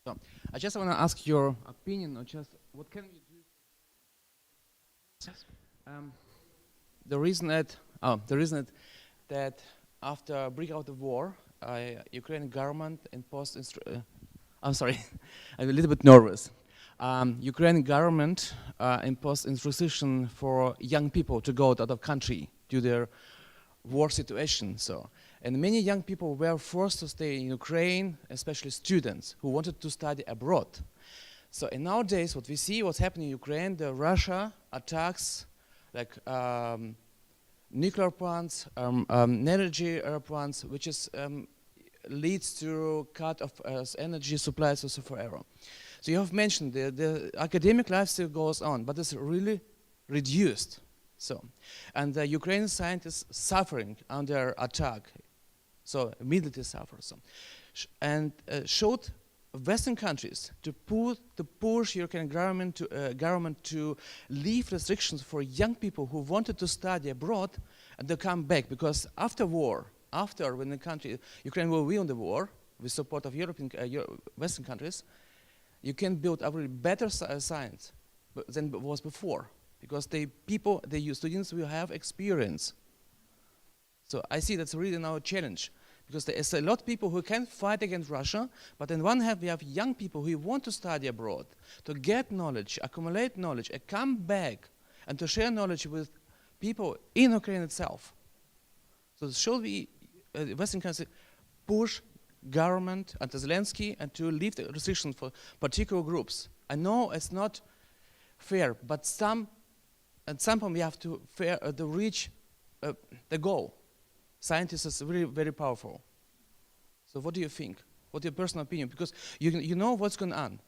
So I just want to ask your opinion, or just what can we do?
Yes.
The reason that after breakout of war, Ukrainian government imposed. I'm sorry, I'm a little bit nervous. Ukrainian government imposed restriction for young people to go out of country due to their war situation. So, and many young people were forced to stay in Ukraine, especially students who wanted to study abroad. So, in nowadays, what we see, what's happening in Ukraine, the Russia attacks like nuclear plants, energy plants, which is leads to cut of energy supplies also forever. So you have mentioned the academic life still goes on, but it's really reduced. So, and the Ukrainian scientists suffering under attack, so immediately suffer. So, showed Western countries to push European government to leave restrictions for young people who wanted to study abroad and to come back, because after war, when the country Ukraine will win the war with support of Western countries, you can build a really better science than was before, because the students will have experience. So I see that's really now a challenge, because there is a lot of people who can fight against Russia, but on one hand we have young people who want to study abroad, to get knowledge, accumulate knowledge, and come back and to share knowledge with people in Ukraine itself. So should we, Western countries, push government and Zelensky and to leave the restrictions for particular groups? I know it's not fair, but at some point we have to reach the goal. Scientists is really very powerful. So what do you think? What's your personal opinion? Because you know what's going on.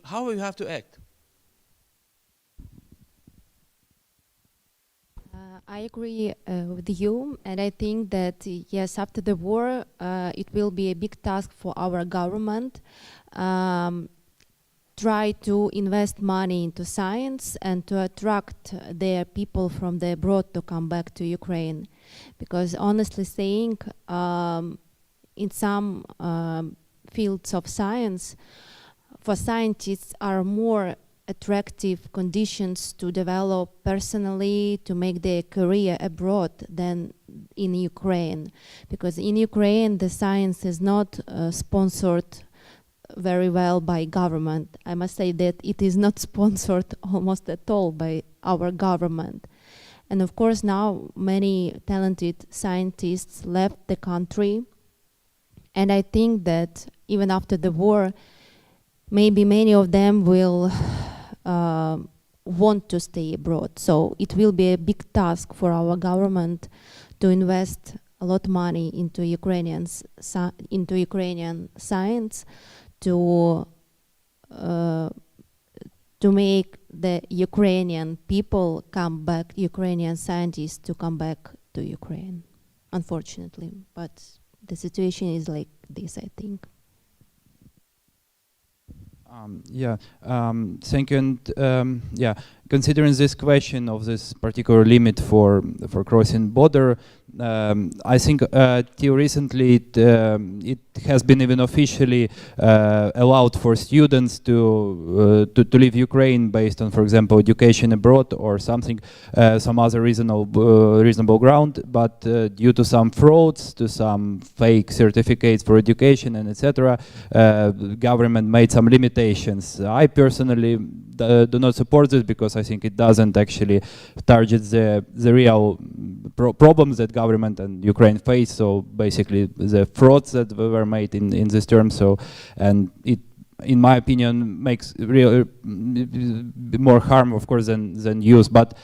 How we have to act?
I agree with you, and I think that yes, after the war, it will be a big task for our government. Try to invest money into science and to attract their people from the abroad to come back to Ukraine, because honestly saying, in some fields of science, for scientists are more attractive conditions to develop personally, to make their career abroad than in Ukraine, because in Ukraine the science is not sponsored very well by government. I must say that it is not sponsored almost at all by our government. And of course now many talented scientists left the country, and I think that even after the war maybe many of them will want to stay abroad. So it will be a big task for our government to invest a lot of money into Ukrainian science, to make the Ukrainian people come back, Ukrainian scientists to come back to Ukraine, unfortunately. But the situation is like this, I think.
Thank you. And considering this question of this particular limit for crossing border, I think till recently it has been even officially allowed for students to leave Ukraine based on, for example, education abroad or something, some other reasonable ground. But due to some frauds, to some fake certificates for education and etc., the government made some limitations. I personally do not support this, because I think it doesn't actually target the real problems that government and Ukraine face. So basically the frauds that were made in this term. So, and it, in my opinion, makes real more harm, of course, than use. But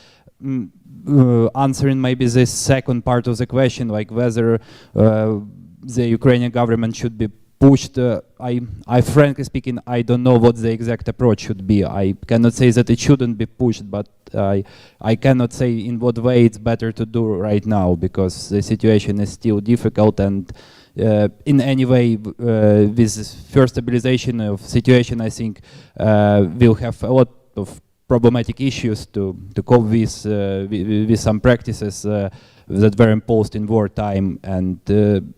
answering maybe this second part of the question, like whether the Ukrainian government should be pushed, I frankly speaking, I don't know what the exact approach should be. I cannot say that it shouldn't be pushed, but I cannot say in what way it's better to do right now, because the situation is still difficult, and in any way, with this first stabilization of situation, I think we'll have a lot of problematic issues to cope with some practices that were imposed in wartime, and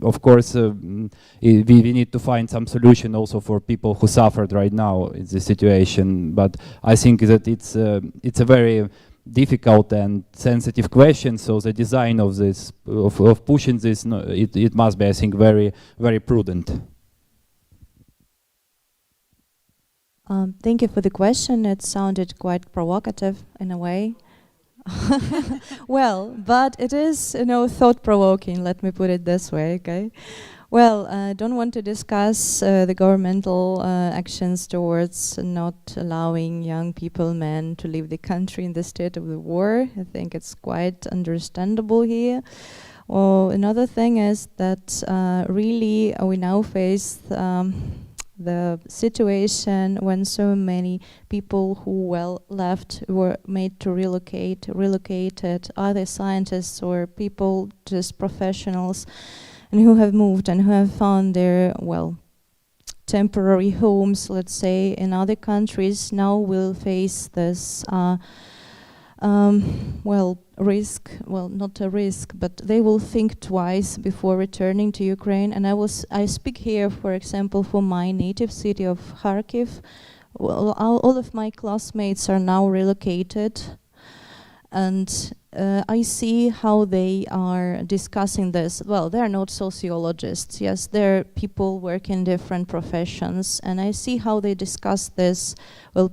of course we need to find some solution also for people who suffered right now in this situation. But I think that it's a very difficult and sensitive question, so the design of this of pushing this, it must be, I think, very, very prudent.
Thank you for the question. It sounded quite provocative in a way. Well, but it is, thought-provoking, let me put it this way, okay? Well, I don't want to discuss the governmental actions towards not allowing young people, men, to leave the country in the state of the war. I think it's quite understandable here. Well, another thing is that really we now face the situation when so many people who left were made to relocated, either scientists or people, just professionals, and who have moved and who have found their, temporary homes, let's say, in other countries, now will face this risk, not a risk, but they will think twice before returning to Ukraine. And I speak here, for example, for my native city of Kharkiv. Well, all of my classmates are now relocated, and I see how they are discussing this. Well, they're not sociologists, yes, they're people working in different professions, and I see how they discuss this,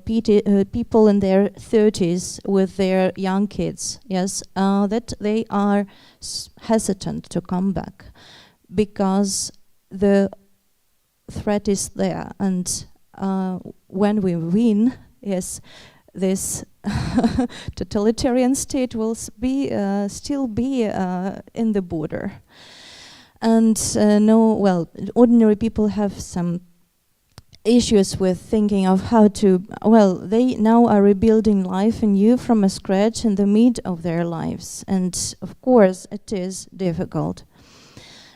people in their 30s with their young kids, yes, that they are hesitant to come back because the threat is there, and when we win, yes, this totalitarian state will still be in the border. And ordinary people have some issues with thinking of how to, they now are rebuilding life anew from a scratch in the mid of their lives. And of course, it is difficult.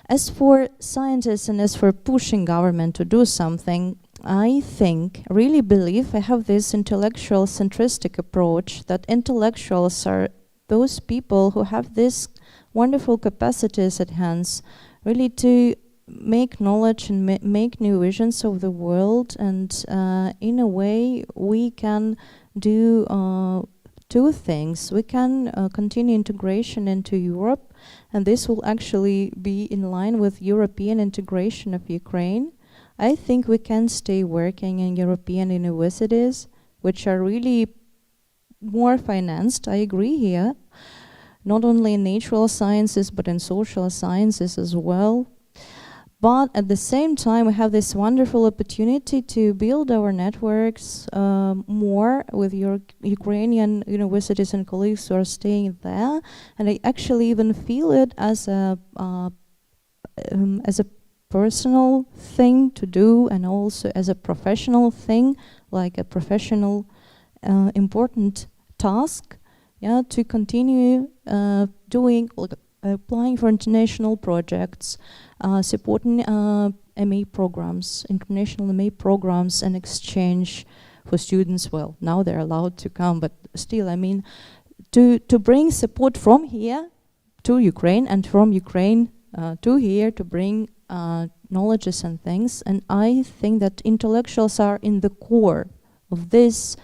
As for scientists and as for pushing government to do something, I really believe, I have this intellectual centristic approach that intellectuals are those people who have this wonderful capacities at hands, really to make knowledge and make new visions of the world. And in a way, we can do two things. We can continue integration into Europe, and this will actually be in line with European integration of Ukraine. I think we can stay working in European universities, which are really more financed, I agree here, not only in natural sciences, but in social sciences as well. But at the same time, we have this wonderful opportunity to build our networks more with Ukrainian universities and colleagues who are staying there. And I actually even feel it as a personal thing to do, and also as a professional thing, like a professional important task, to continue doing, applying for international projects, supporting MA programs, international MA programs, and exchange for students. Well, now they're allowed to come, but still, I mean, to bring support from here to Ukraine, and from Ukraine to here, to bring knowledges and things. And I think that intellectuals are in the core of this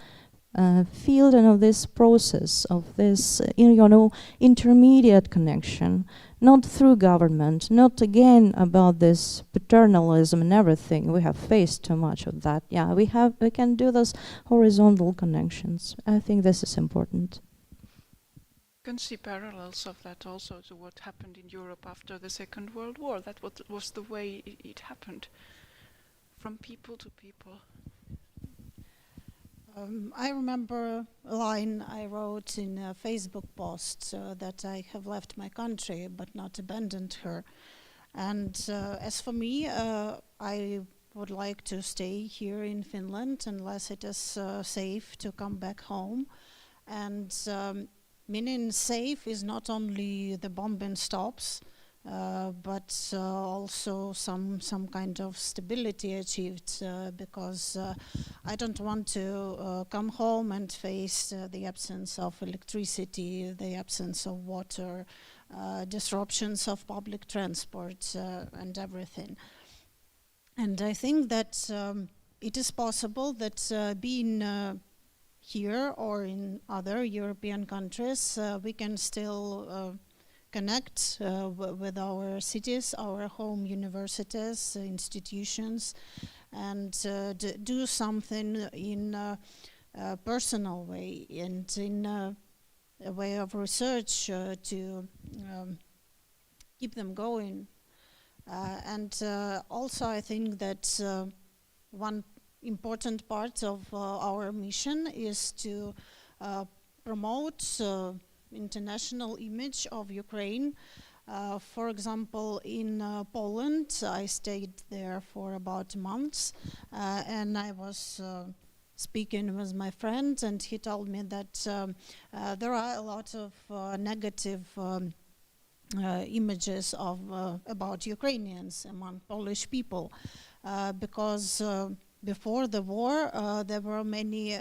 field and of this process, of this, intermediate connection, not through government, not again about this paternalism and everything. We have faced too much of that. Yeah, we can do those horizontal connections. I think this is important.
You can see parallels of that also to what happened in Europe after the Second World War. That was the way it happened, from people to people.
I remember a line I wrote in a Facebook post that I have left my country but not abandoned her. And as for me, I would like to stay here in Finland unless it is safe to come back home. And meaning safe is not only the bombing stops, but also some kind of stability achieved, because I don't want to come home and face the absence of electricity, the absence of water, disruptions of public transport, and everything. And I think that it is possible that being here or in other European countries, we can still connect with our cities, our home universities, institutions, and do something in a personal way and in a way of research to keep them going. And also I think that one important part of our mission is to promote international image of Ukraine. For example, in Poland, I stayed there for about months, and I was speaking with my friend, and he told me that there are a lot of negative images of about Ukrainians among Polish people, because before the war there were many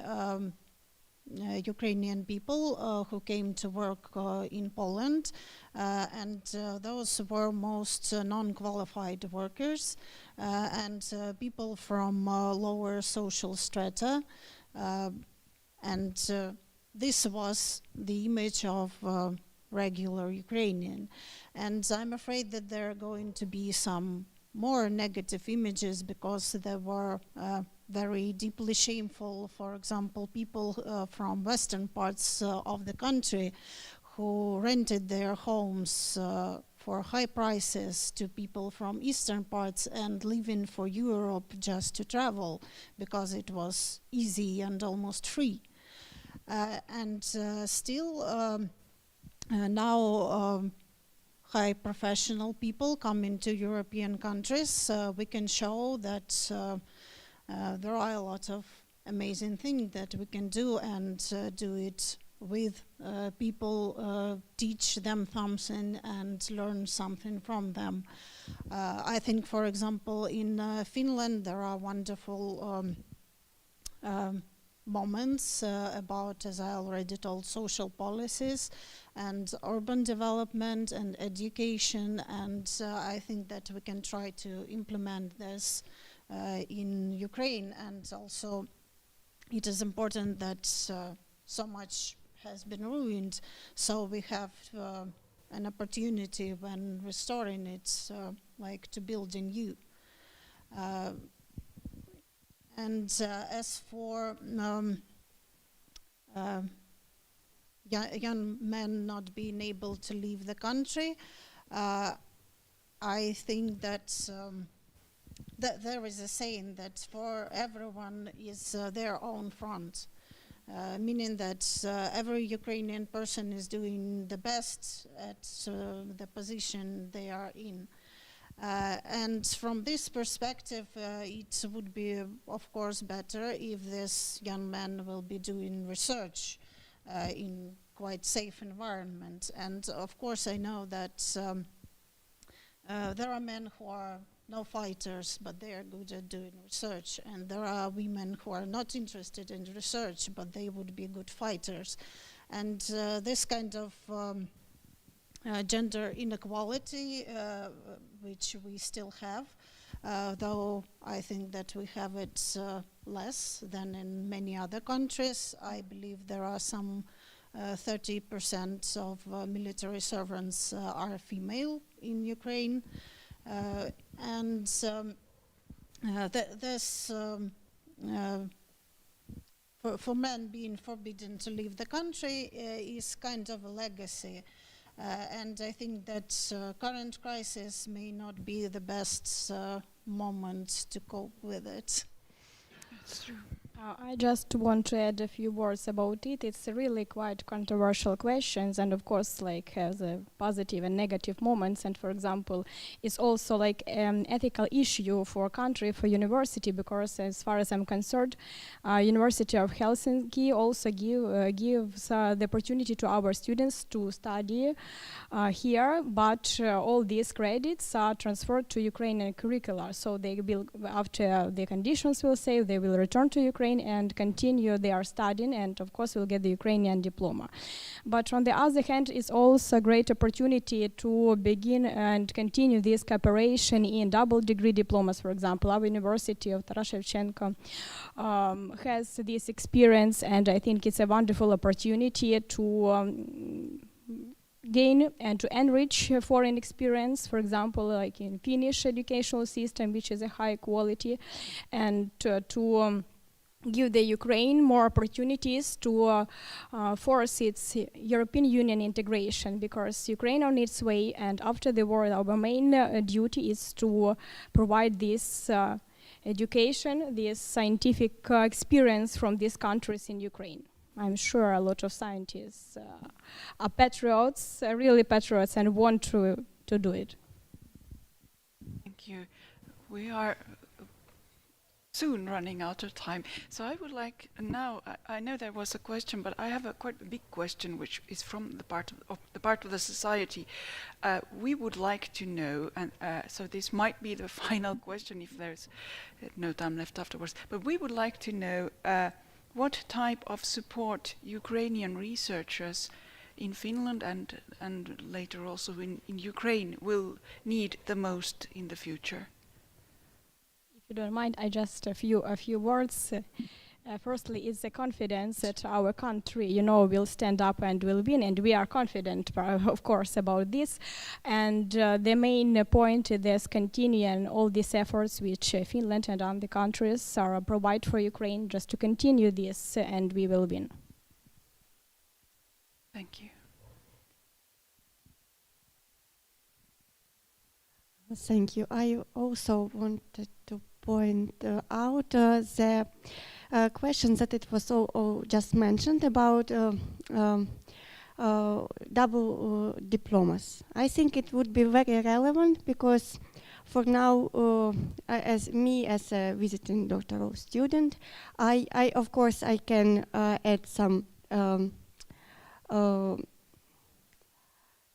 Ukrainian people who came to work in Poland, and those were most non-qualified workers and people from lower social strata, and this was the image of regular Ukrainian. And I'm afraid that there are going to be some more negative images because there were very deeply shameful, for example, people from western parts of the country who rented their homes for high prices to people from eastern parts and living for Europe just to travel because it was easy and almost free. And still now high professional people come into European countries. We can show that there are a lot of amazing things that we can do, and do it with people, teach them something and learn something from them. I think, for example, in Finland there are wonderful moments about, as I already told, social policies and urban development and education, and I think that we can try to implement this in Ukraine. And also it is important that so much has been ruined, so we have an opportunity when restoring it, like to build anew. And as for young men not being able to leave the country, I think that there is a saying that for everyone is their own front, meaning that every Ukrainian person is doing the best at the position they are in. And from this perspective, it would be, of course, better if this young man will be doing research in quite safe environment. And of course, I know that there are men who are no fighters, but they are good at doing research. And there are women who are not interested in research, but they would be good fighters. And this kind of gender inequality, which we still have, though I think that we have it less than in many other countries. I believe there are some 30% of military servants are female in Ukraine, and this for men being forbidden to leave the country is kind of a legacy. And I think that current crisis may not be the best moment to cope with it.
That's true.
I just want to add a few words about it. It's really quite controversial questions, and of course, like has a positive and negative moments. And for example, it's also like an ethical issue for country, for university, because as far as I'm concerned, University of Helsinki also gives the opportunity to our students to study here, but all these credits are transferred to Ukrainian curricula. So they will, after the conditions will say, they will return to Ukraine and continue their studying, and of course will get the Ukrainian diploma. But on the other hand, it's also a great opportunity to begin and continue this cooperation in double degree diplomas. For example, our University of Taras Shevchenko has this experience, and I think it's a wonderful opportunity to gain and to enrich foreign experience, for example, like in Finnish educational system, which is a high quality, and to give the Ukraine more opportunities to force its European Union integration, because Ukraine on its way, and after the war our main duty is to provide this education, this scientific experience from these countries in Ukraine. I'm sure a lot of scientists are patriots, really patriots, and want to do it.
Thank you. We are soon running out of time. So I would like now, I know there was a question, but I have a quite big question, which is from the part of the society. We would like to know, and so this might be the final question if there's no time left afterwards, but we would like to know what type of support Ukrainian researchers in Finland and later also in Ukraine will need the most in the future.
If you don't mind, I just a few words. Firstly, it's the confidence that our country, will stand up and will win, and we are confident, of course, about this. And the main point is continuing all these efforts which Finland and other countries are provide for Ukraine, just to continue this, and we will win.
Thank you.
Thank you. I also wanted to point out the questions that it was just mentioned about double diplomas. I think it would be very relevant because for now, as a visiting doctoral student, I of course I can add some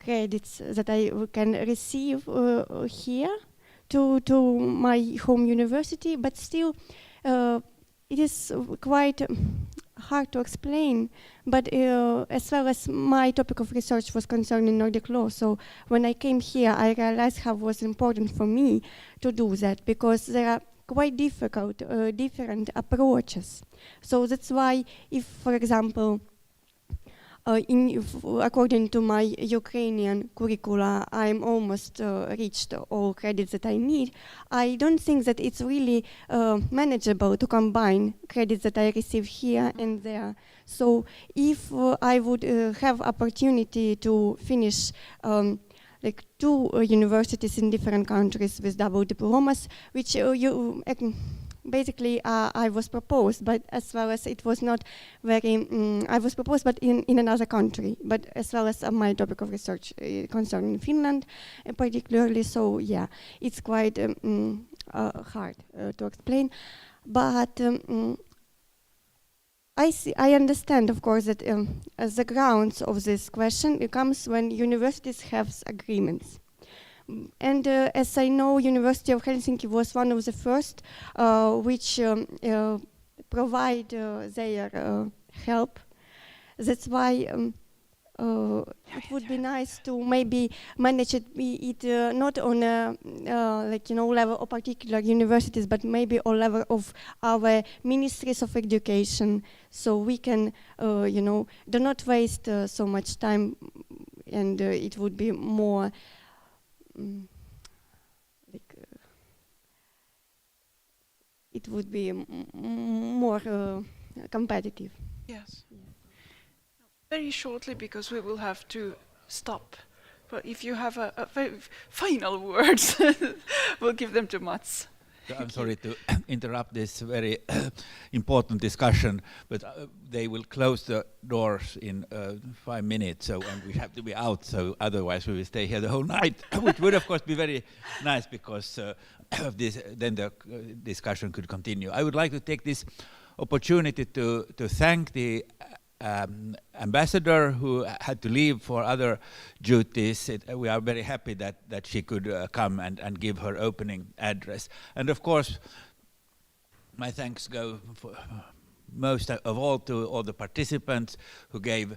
credits that I can receive here to my home university, but still it is quite hard to explain. But as well as my topic of research was concerning Nordic law, so when I came here I realized how it was important for me to do that, because there are quite different approaches. So that's why if, for example, according to my Ukrainian curricula, I'm almost reached all credits that I need. I don't think that it's really manageable to combine credits that I receive here and there. So if I would have opportunity to finish like 2 universities in different countries with double diplomas, which basically I was proposed, but as well as it was not very, I was proposed but in another country, but as well as my topic of research concerning Finland particularly, so yeah, it's quite hard to explain. But I understand, of course, that as the grounds of this question, it comes when universities have agreements. And as I know, University of Helsinki was one of the first which provide their help. That's why it would be nice to maybe manage it not on a level of particular universities, but maybe on level of our ministries of education, so we can do not waste so much time, and it would be more it would be more competitive.
Yes. Very shortly, because we will have to stop. But if you have a final words, we'll give them to Mats.
I'm sorry to interrupt this very important discussion, but they will close the doors in 5 minutes, so and we have to be out. So otherwise, we will stay here the whole night, which would of course be very nice, because of this, then the discussion could continue. I would like to take this opportunity to thank the ambassador who had to leave for other duties. We are very happy that she could come and give her opening address. And of course, my thanks go most of all to all the participants who gave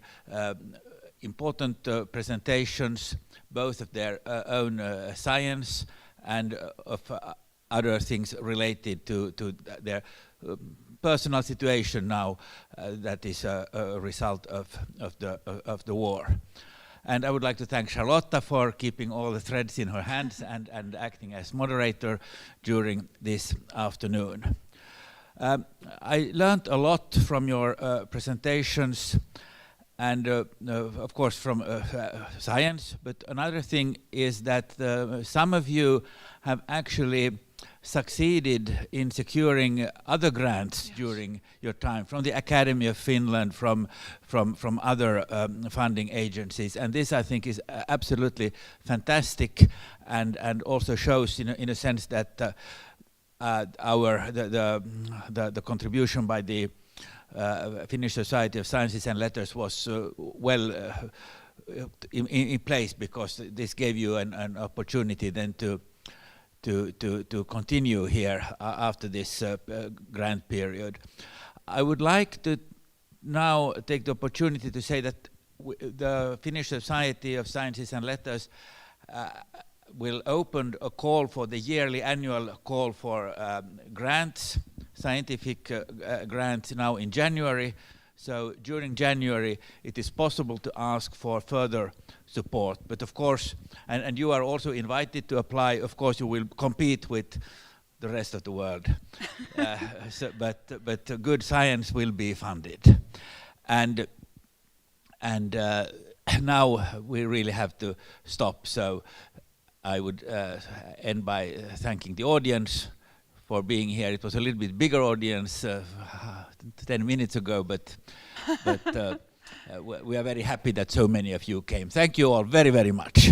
important presentations, both of their own science and of other things related to their personal situation now that is a result of the war. And I would like to thank Charlotta for keeping all the threads in her hands and acting as moderator during this afternoon. I learned a lot from your presentations, and of course from science, but another thing is that some of you have actually succeeded in securing other grants during your time, from the Academy of Finland, from other funding agencies, and this I think is absolutely fantastic, and also shows in a sense that the contribution by the Finnish Society of Sciences and Letters was well in place, because this gave you an opportunity then to continue here after this grant period. I would like to now take the opportunity to say that the Finnish Society of Sciences and Letters will open a call for the yearly annual call for grants, scientific grants, now in January. So during January, it is possible to ask for further support. But of course, and you are also invited to apply. Of course, you will compete with the rest of the world. But good science will be funded. And now we really have to stop. So I would end by thanking the audience for being here. It was a little bit bigger audience 10 minutes ago, but we are very happy that so many of you came. Thank you all very, very much.